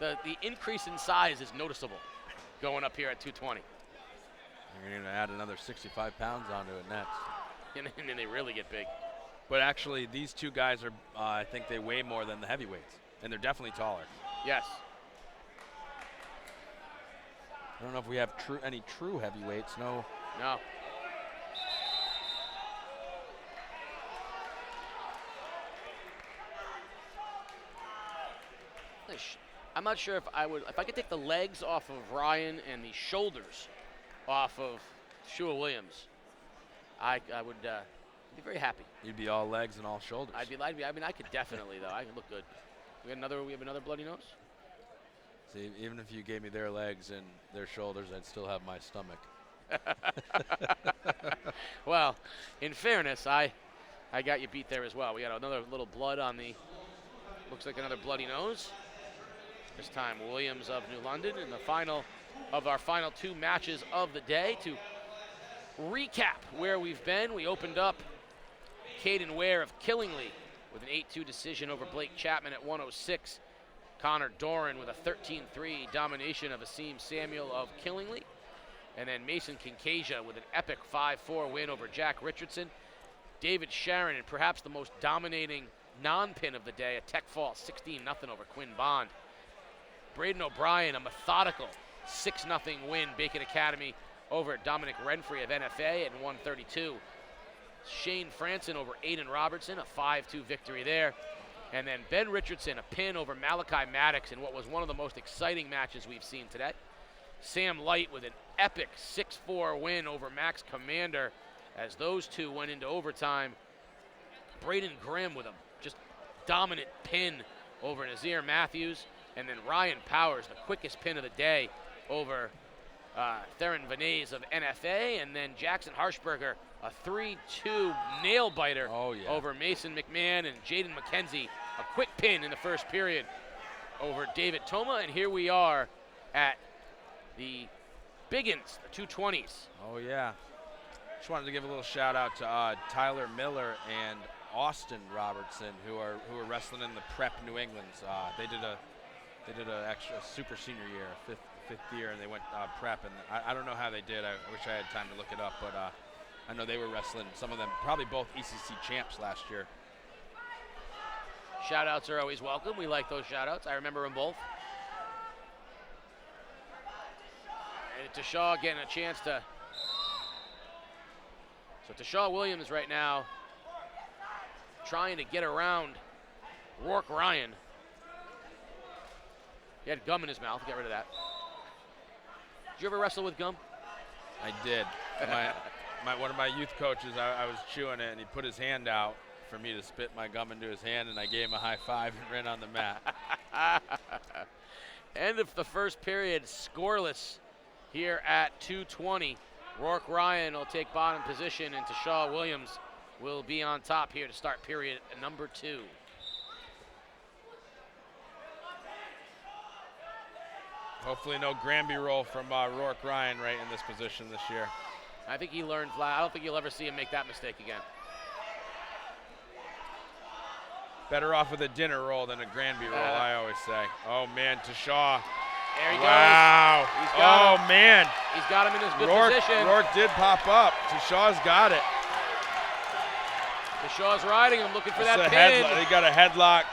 the increase in size is noticeable going up here at 220. You're going to add another 65 pounds onto it next. And then they really get big. But actually, these two guys are, I think they weigh more than the heavyweights. And they're definitely taller. Yes. I don't know if we have any true heavyweights. No. No. I'm not sure if I could take the legs off of Ryan and the shoulders off of Shua Williams, I would be very happy. You'd be all legs and all shoulders. I mean, I could definitely though. I could look good. We have another bloody nose. See, even if you gave me their legs and their shoulders, I'd still have my stomach. Well, in fairness, I got you beat there as well. We got another little blood on the, looks like another bloody nose. This time Williams of New London in the final of our final two matches of the day. To recap where we've been, we opened up Caden Ware of Killingly with an 8-2 decision over Blake Chapman at 106. Connor Doran with a 13-3 domination of Asim Samuel of Killingly. And then Mason Kincasia with an epic 5-4 win over Jack Richardson. David Sharon, and perhaps the most dominating non-pin of the day, a tech fall 16-0 over Quinn Bond. Braden O'Brien, a methodical 6-0 win, Bacon Academy over Dominic Renfrey of NFA at 132. Shane Franson over Aiden Robertson, a 5-2 victory there. And then Ben Richardson, a pin over Malachi Maddox in what was one of the most exciting matches we've seen today. Sam Light with an epic 6-4 win over Max Commander as those two went into overtime. Braden Grimm with a just dominant pin over Nazir Matthews. And then Ryan Powers, the quickest pin of the day over Theron Vanez of NFA. And then Jackson Harshberger, a 3-2 nail-biter over Mason McMahon. And Jaden McKenzie, a quick pin in the first period over David Toma. And here we are at the Biggins, the 220s. Oh, yeah. Just wanted to give a little shout-out to Tyler Miller and Austin Robertson, who are wrestling in the Prep New Englands. They did a extra super senior year, fifth year, and they went Prep. And I don't know how they did. I wish I had time to look it up, but I know they were wrestling, some of them, probably both ECC champs last year. Shout-outs are always welcome. We like those shout-outs. I remember them both. And Tashaw getting a chance to... So Tashaw Williams right now trying to get around Rourke Ryan. He had gum in his mouth. Get rid of that. Did you ever wrestle with gum? I did. One of my youth coaches, I was chewing it, and he put his hand out for me to spit my gum into his hand, and I gave him a high five and ran on the mat. End of the first period, scoreless here at 220. Rourke Ryan will take bottom position, and Tashaw Williams will be on top here to start period number 2. Hopefully no Granby roll from Rourke Ryan right in this position this year. I think he learned flat. I don't think you'll ever see him make that mistake again. Better off with a dinner roll than a Granby roll, I always say. Oh, man, Tashaw. There he goes. Wow. He's got him. Man. He's got him in his good position. Rourke did pop up. Tashaw's got it. Tashaw's riding him, looking for that pin. He got a headlock.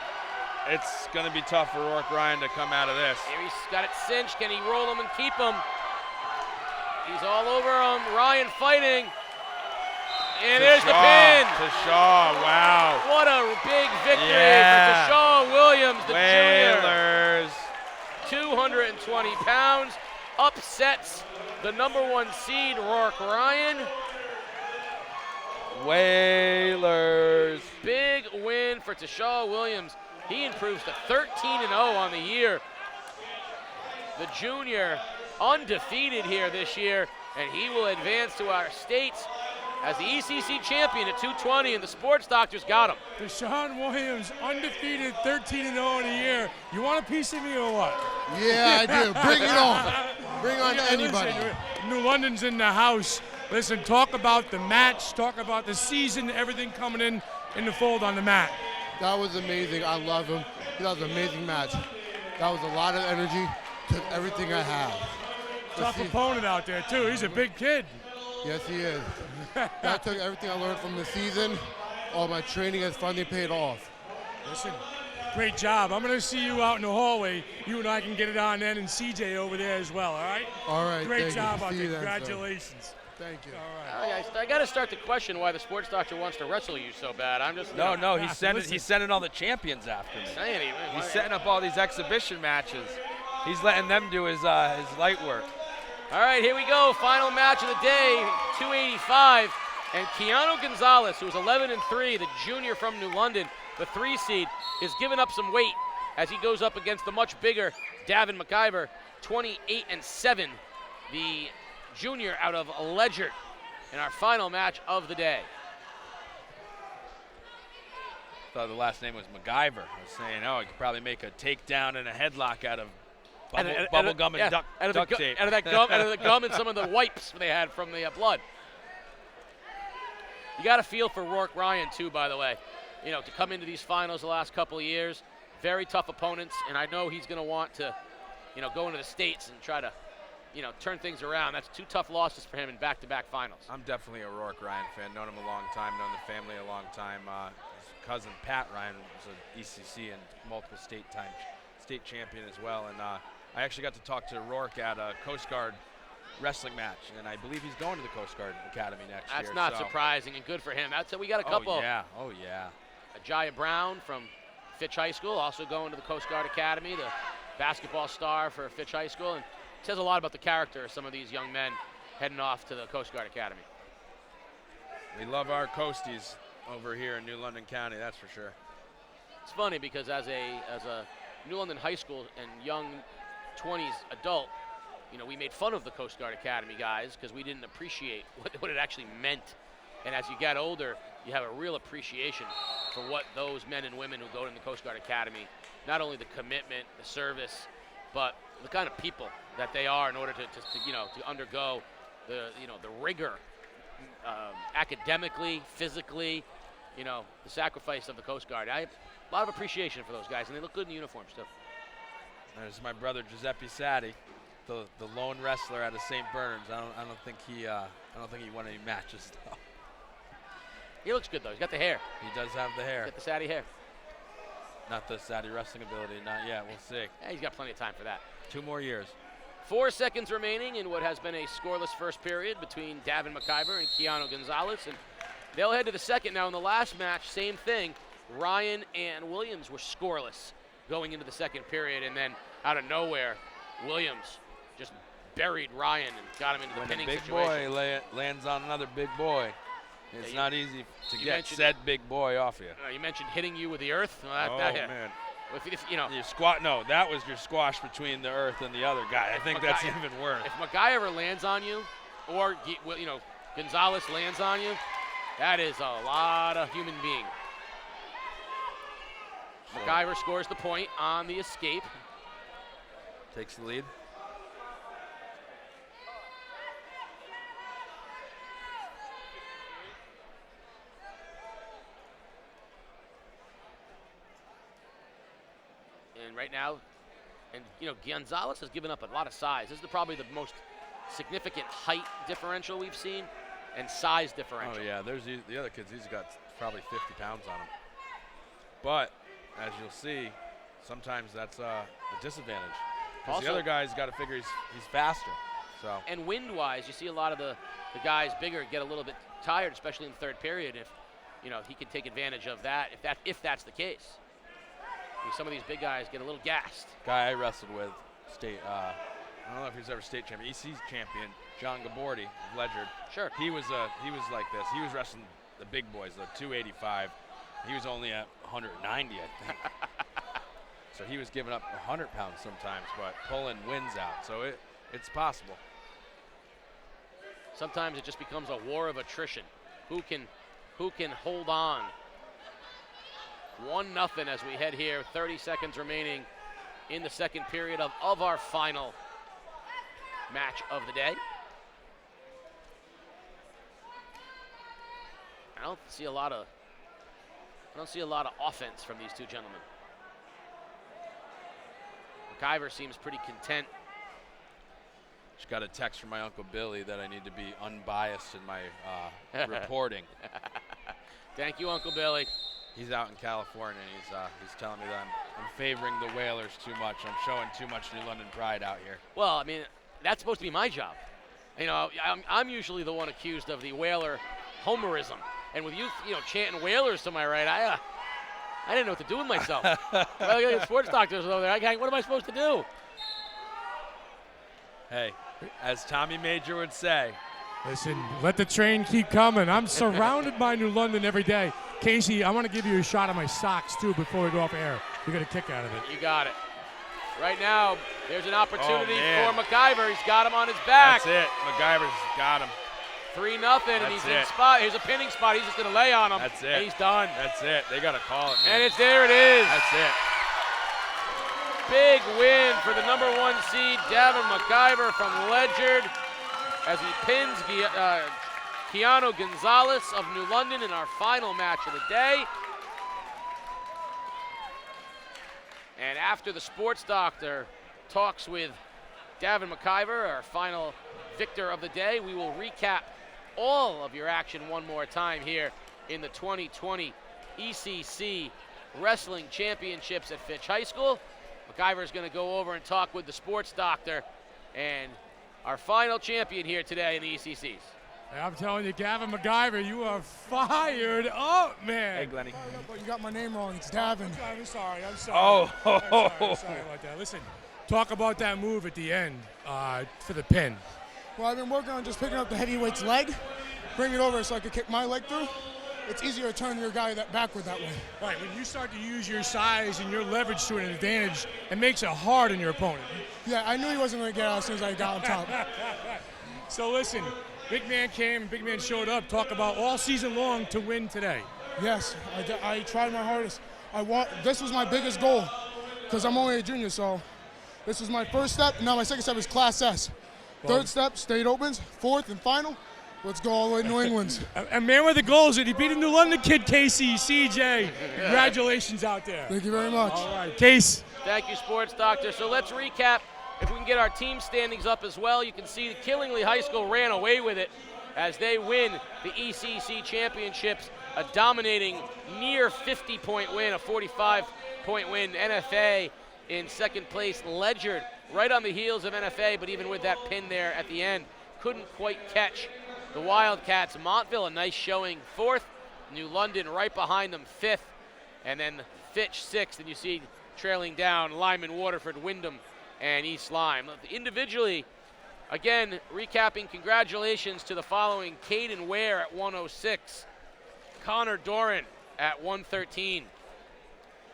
It's going to be tough for Rourke Ryan to come out of this. Here he's got it cinched. Can he roll him and keep him? He's all over him. Ryan fighting. And there's the pin. To Shaw, wow. What a big victory Yeah. for Tashaw Williams, the Whalers. junior. 220 pounds. Upsets the #1 seed, Rourke Ryan. Whalers. Big win for Tashaw Williams. He improves to 13-0 on the year. The junior undefeated here this year, and he will advance to our states as the ECC champion at 220, and the sports doctors got him. Deshaun Williams, undefeated, 13-0 in a year. You want a piece of me or what? Yeah, I do. Bring it on. Bring on anybody. Listen, New London's in the house. Listen, talk about the match, talk about the season, everything coming in the fold on the mat. That was amazing. I love him. That was an amazing match. That was a lot of energy. Took everything I have. Tough opponent out there, too. He's a big kid. Yes, he is. That took everything I learned from the season. All my training has finally paid off. Listen, great job. I'm going to see you out in the hallway. You and I can get it on then, and CJ over there as well, all right? All right, great thank job you. out See there. you then, sir. Congratulations. Thank you. All right. I got to start to question why the sports doctor wants to wrestle you so bad. I'm just No, he's sending all the champions after me. He's setting up all these exhibition matches. He's letting them do his light work. All right, here we go. Final match of the day, 285. And Keanu Gonzalez, who's 11-3, the junior from New London, the 3 seed, is giving up some weight as he goes up against the much bigger Davin McIver, 28-7, the junior out of Ledyard, in our final match of the day. Thought the last name was MacGyver. I was saying, oh, you could probably make a takedown and a headlock out of bubble gum and duct tape. Out of the gum and some of the wipes they had from the blood. You got to feel for Rourke Ryan, too, by the way. You know, to come into these finals the last couple of years, very tough opponents, and I know he's going to want to, you know, go into the States and try to, you know, turn things around. That's 2 tough losses for him in back-to-back finals. I'm definitely a Rourke Ryan fan. Known him a long time, known the family a long time. His cousin Pat Ryan was an ECC and multiple state champion as well. And I actually got to talk to Rourke at a Coast Guard wrestling match, and I believe he's going to the Coast Guard Academy next year. That's not surprising, and good for him. We got a couple. Oh yeah. Jaya Brown from Fitch High School, also going to the Coast Guard Academy, the basketball star for Fitch High School, and it says a lot about the character of some of these young men heading off to the Coast Guard Academy. We love our coasties over here in New London County, that's for sure. It's funny because as a New London high school and young 20s adult, you know, we made fun of the Coast Guard Academy guys because we didn't appreciate what it actually meant. And as you get older, you have a real appreciation for what those men and women who go to the Coast Guard Academy, not only the commitment, the service, but the kind of people that they are in order to undergo the rigor academically, physically, you know, the sacrifice of the Coast Guard. I have a lot of appreciation for those guys, and they look good in uniforms too. There's my brother Giuseppe Satti, the lone wrestler out of St. Bernard's. I don't think he won any matches though. He looks good though. He's got the hair. He does have the hair. He's got the Satti hair. Not the Satti wrestling ability, not yet. We'll see. Yeah, he's got plenty of time for that. 2 more years. 4 seconds remaining in what has been a scoreless first period between Davin McIver and Keanu Gonzalez, and they'll head to the second. Now in the last match, same thing. Ryan and Williams were scoreless going into the second period, and then out of nowhere, Williams just buried Ryan and got him into the pinning situation. When a big boy lands on another big boy, it's not easy to get said big boy off you. You mentioned hitting you with the earth. Well, man. If you know. No, that was your squash between the earth and the other guy. I think that's even worse. If MacGyver lands on you, or Gonzalez lands on you, that is a lot of human being. MacGyver scores the point on the escape. Takes the lead. And right now, Gonzalez has given up a lot of size. This is probably the most significant height differential we've seen and size differential. Oh, yeah. There's the other kids. He's got probably 50 pounds on him. But as you'll see, sometimes that's a disadvantage. Because the other guy's got to figure he's faster. So. And wind-wise, you see a lot of the guys bigger get a little bit tired, especially in the third period. If he can take advantage of that, if that's the case. I mean, some of these big guys get a little gassed. Guy I wrestled with, state. I don't know if he was ever state champion. ECC champion, John Gabordi of Ledgerd. Sure. He was like this. He was wrestling the big boys, the 285. He was only at 190, I think. So he was giving up 100 pounds sometimes, but pulling wins out. So it's possible. Sometimes it just becomes a war of attrition. Who can hold on? 1-0 as we head here. 30 seconds remaining in the second period of our final match of the day. I don't see a lot of offense from these two gentlemen. McIver seems pretty content. Just got a text from my Uncle Billy that I need to be unbiased in my reporting. Thank you, Uncle Billy. He's out in California, and he's telling me that I'm favoring the Whalers too much. I'm showing too much New London pride out here. Well, I mean, that's supposed to be my job. I'm usually the one accused of the Whaler homerism. And with you chanting Whalers to my right, I didn't know what to do with myself. Well, sports doctors over there. What am I supposed to do? Hey, as Tommy Major would say. Listen, let the train keep coming. I'm surrounded by New London every day. Casey, I want to give you a shot of my socks, too, before we go off air. You get a kick out of it. You got it. Right now, there's an opportunity for McIver. He's got him on his back. That's it. McIver's got him. 3-0, and he's in spot. Here's a pinning spot. He's just going to lay on him. That's it. And he's done. That's it. They got to call it, man. And there it is. That's it. Big win for the number 1 seed, Davin McIver from Ledgerd, as he pins Keanu Gonzalez of New London in our final match of the day. And after the sports doctor talks with Davin McIver, our final victor of the day, we will recap all of your action one more time here in the 2020 ECC Wrestling Championships at Fitch High School. McIver is going to go over and talk with the sports doctor and our final champion here today in the ECCs. Hey, I'm telling you, Gavin McIver, you are fired up, man. Hey, Glenny. You got my name wrong. It's Davin. I'm sorry. Oh. I'm sorry about that. Listen, talk about that move at the end for the pin. Well, I've been working on just picking up the heavyweight's leg, bring it over so I could kick my leg through. It's easier to turn your guy backward that way. Right, when you start to use your size and your leverage to an advantage, it makes it hard on your opponent. Yeah, I knew he wasn't going to get out as soon as I got on top. So listen, big man came and big man showed up. Talk about all season long to win today. Yes, I tried my hardest. This was my biggest goal because I'm only a junior, so this was my first step. Now my second step is Class S. Third step, state opens. Fourth and final, let's go all the way to New England. A man with the goals, and he beat a New London kid, Casey, CJ. Congratulations out there. Thank you very much. All right, Case. Thank you, sports doctor. So let's recap. If we can get our team standings up as well, you can see Killingly High School ran away with it as they win the ECC Championships, a dominating near 50-point win, a 45-point win. NFA in second place. Ledgerd right on the heels of NFA, but even with that pin there at the end, couldn't quite catch the Wildcats. Montville, a nice showing, 4th. New London right behind them, 5th. And then Fitch, 6th. And you see trailing down Lyman, Waterford, Wyndham, and East Lyme. Individually, again, recapping, congratulations to the following: Caden Ware at 106, Connor Doran at 113,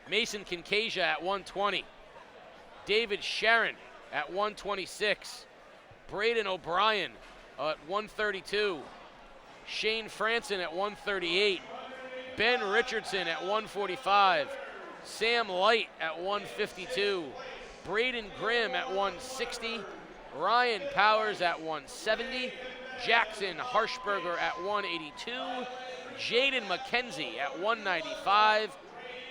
Mason Kincasia at 120, David Sharon at 126, Braden O'Brien at 132, Shane Franson at 138, Ben Richardson at 145, Sam Light at 152, Braden Grimm at 160, Ryan Powers at 170, Jackson Harshberger at 182, Jaden McKenzie at 195,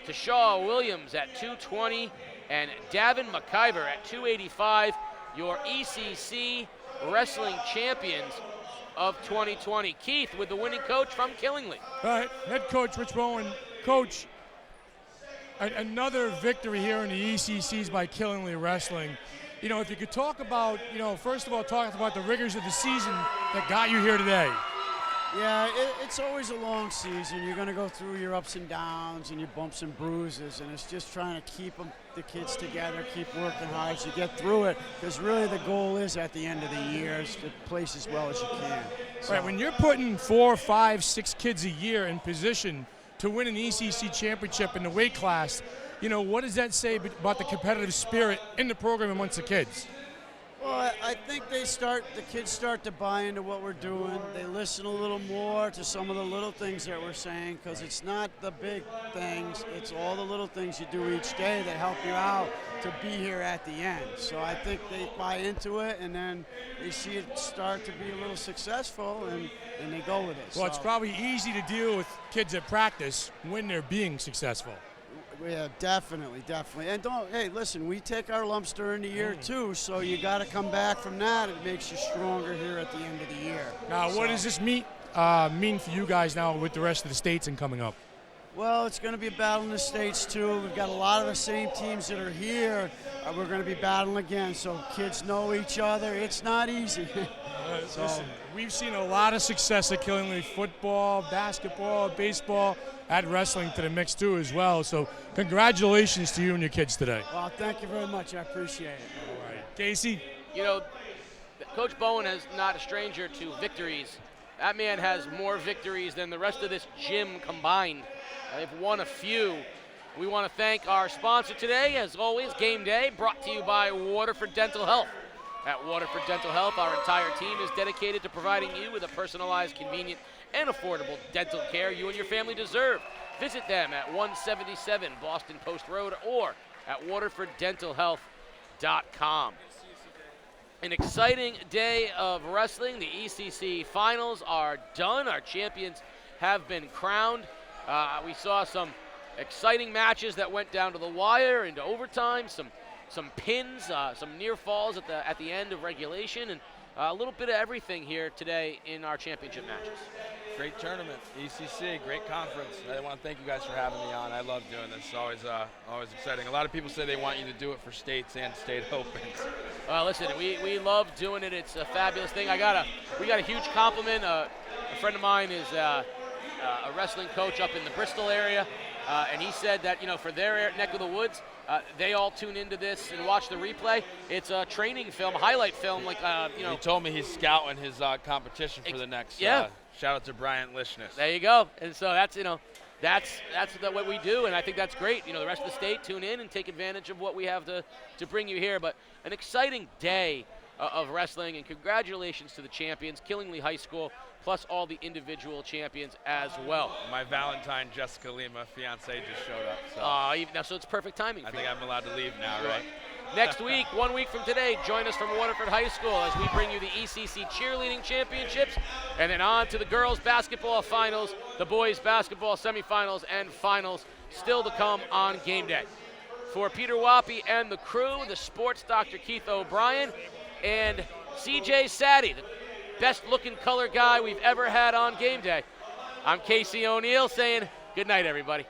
Tashaw Williams at 220, and Davin McIver at 285, your ECC Wrestling Champions of 2020. Keith with the winning coach from Killingly. All right, head coach Rich Bowen. Coach, another victory here in the ECCs by Killingly Wrestling. You know, if you could talk about, first of all, talk about the rigors of the season that got you here today. Yeah, it's always a long season. You're going to go through your ups and downs and your bumps and bruises, and it's just trying to keep the kids together, keep working hard as you get through it, because really the goal is at the end of the year is to place as well as you can. So, Right, when you're putting 4, 5, 6 kids a year in position to win an ECC championship in the weight class, you know, what does that say about the competitive spirit in the program amongst the kids? well, I think the kids start to buy into what we're doing. They listen a little more to some of the little things that we're saying, because it's not the big things, it's all the little things you do each day that help you out to be here at the end. So I think they buy into it, and then they see it start to be a little successful, and they go with it. Well, it's probably easy to deal with kids at practice when they're being successful. Yeah, definitely. And hey, listen, we take our lumps during the year too, so you got to come back from that. It makes you stronger here at the end of the year. Now, what does this mean for you guys now with the rest of the states and coming up? Well, it's going to be a battle in the States too. We've got a lot of the same teams that are here. We're going to be battling again, so kids know each other. It's not easy. Listen, we've seen a lot of success at Killingly, football, basketball, baseball, add wrestling to the mix too as well. So congratulations to you and your kids today. Well, thank you very much. I appreciate it. All right. Casey? You know, Coach Bowen is not a stranger to victories. That man has more victories than the rest of this gym combined. They've won a few. We want to thank our sponsor today, as always, Game Day, brought to you by Waterford Dental Health. At Waterford Dental Health, our entire team is dedicated to providing you with a personalized, convenient, and affordable dental care you and your family deserve. Visit them at 177 Boston Post Road or at waterforddentalhealth.com. An exciting day of wrestling. The ECC finals are done. Our champions have been crowned. We saw some exciting matches that went down to the wire, into overtime, some pins, some near falls at the end of regulation, and a little bit of everything here today in our championship matches. Great tournament, ECC, great conference. I want to thank you guys for having me on. I love doing this. It's always exciting. A lot of people say they want you to do it for states and state opens. Listen, we love doing it. It's a fabulous thing. We got a huge compliment. A friend of mine is a wrestling coach up in the Bristol area, and he said that, you know, for their neck of the woods, they all tune into this and watch the replay. It's a training film, highlight film, like you know. He told me he's scouting his competition for the next. Yeah. Shout out to Bryant Lishness. There you go. And so that's what we do, and I think that's great. You know, the rest of the state tune in and take advantage of what we have to bring you here. But an exciting day of wrestling, and congratulations to the champions, Killingly High School, plus all the individual champions as well. My Valentine, Jessica Lima, fiance, just showed up. So it's perfect timing. I think I'm allowed to leave now, right? Next week, 1 week from today, join us from Waterford High School as we bring you the ECC Cheerleading Championships, and then on to the girls' basketball finals, the boys' basketball semifinals, and finals still to come on Game Day. For Peter Wappy and the crew, the sports Dr. Keith O'Brien, and CJ Saddy, the best-looking color guy we've ever had on Game Day, I'm Casey O'Neill saying good night, everybody.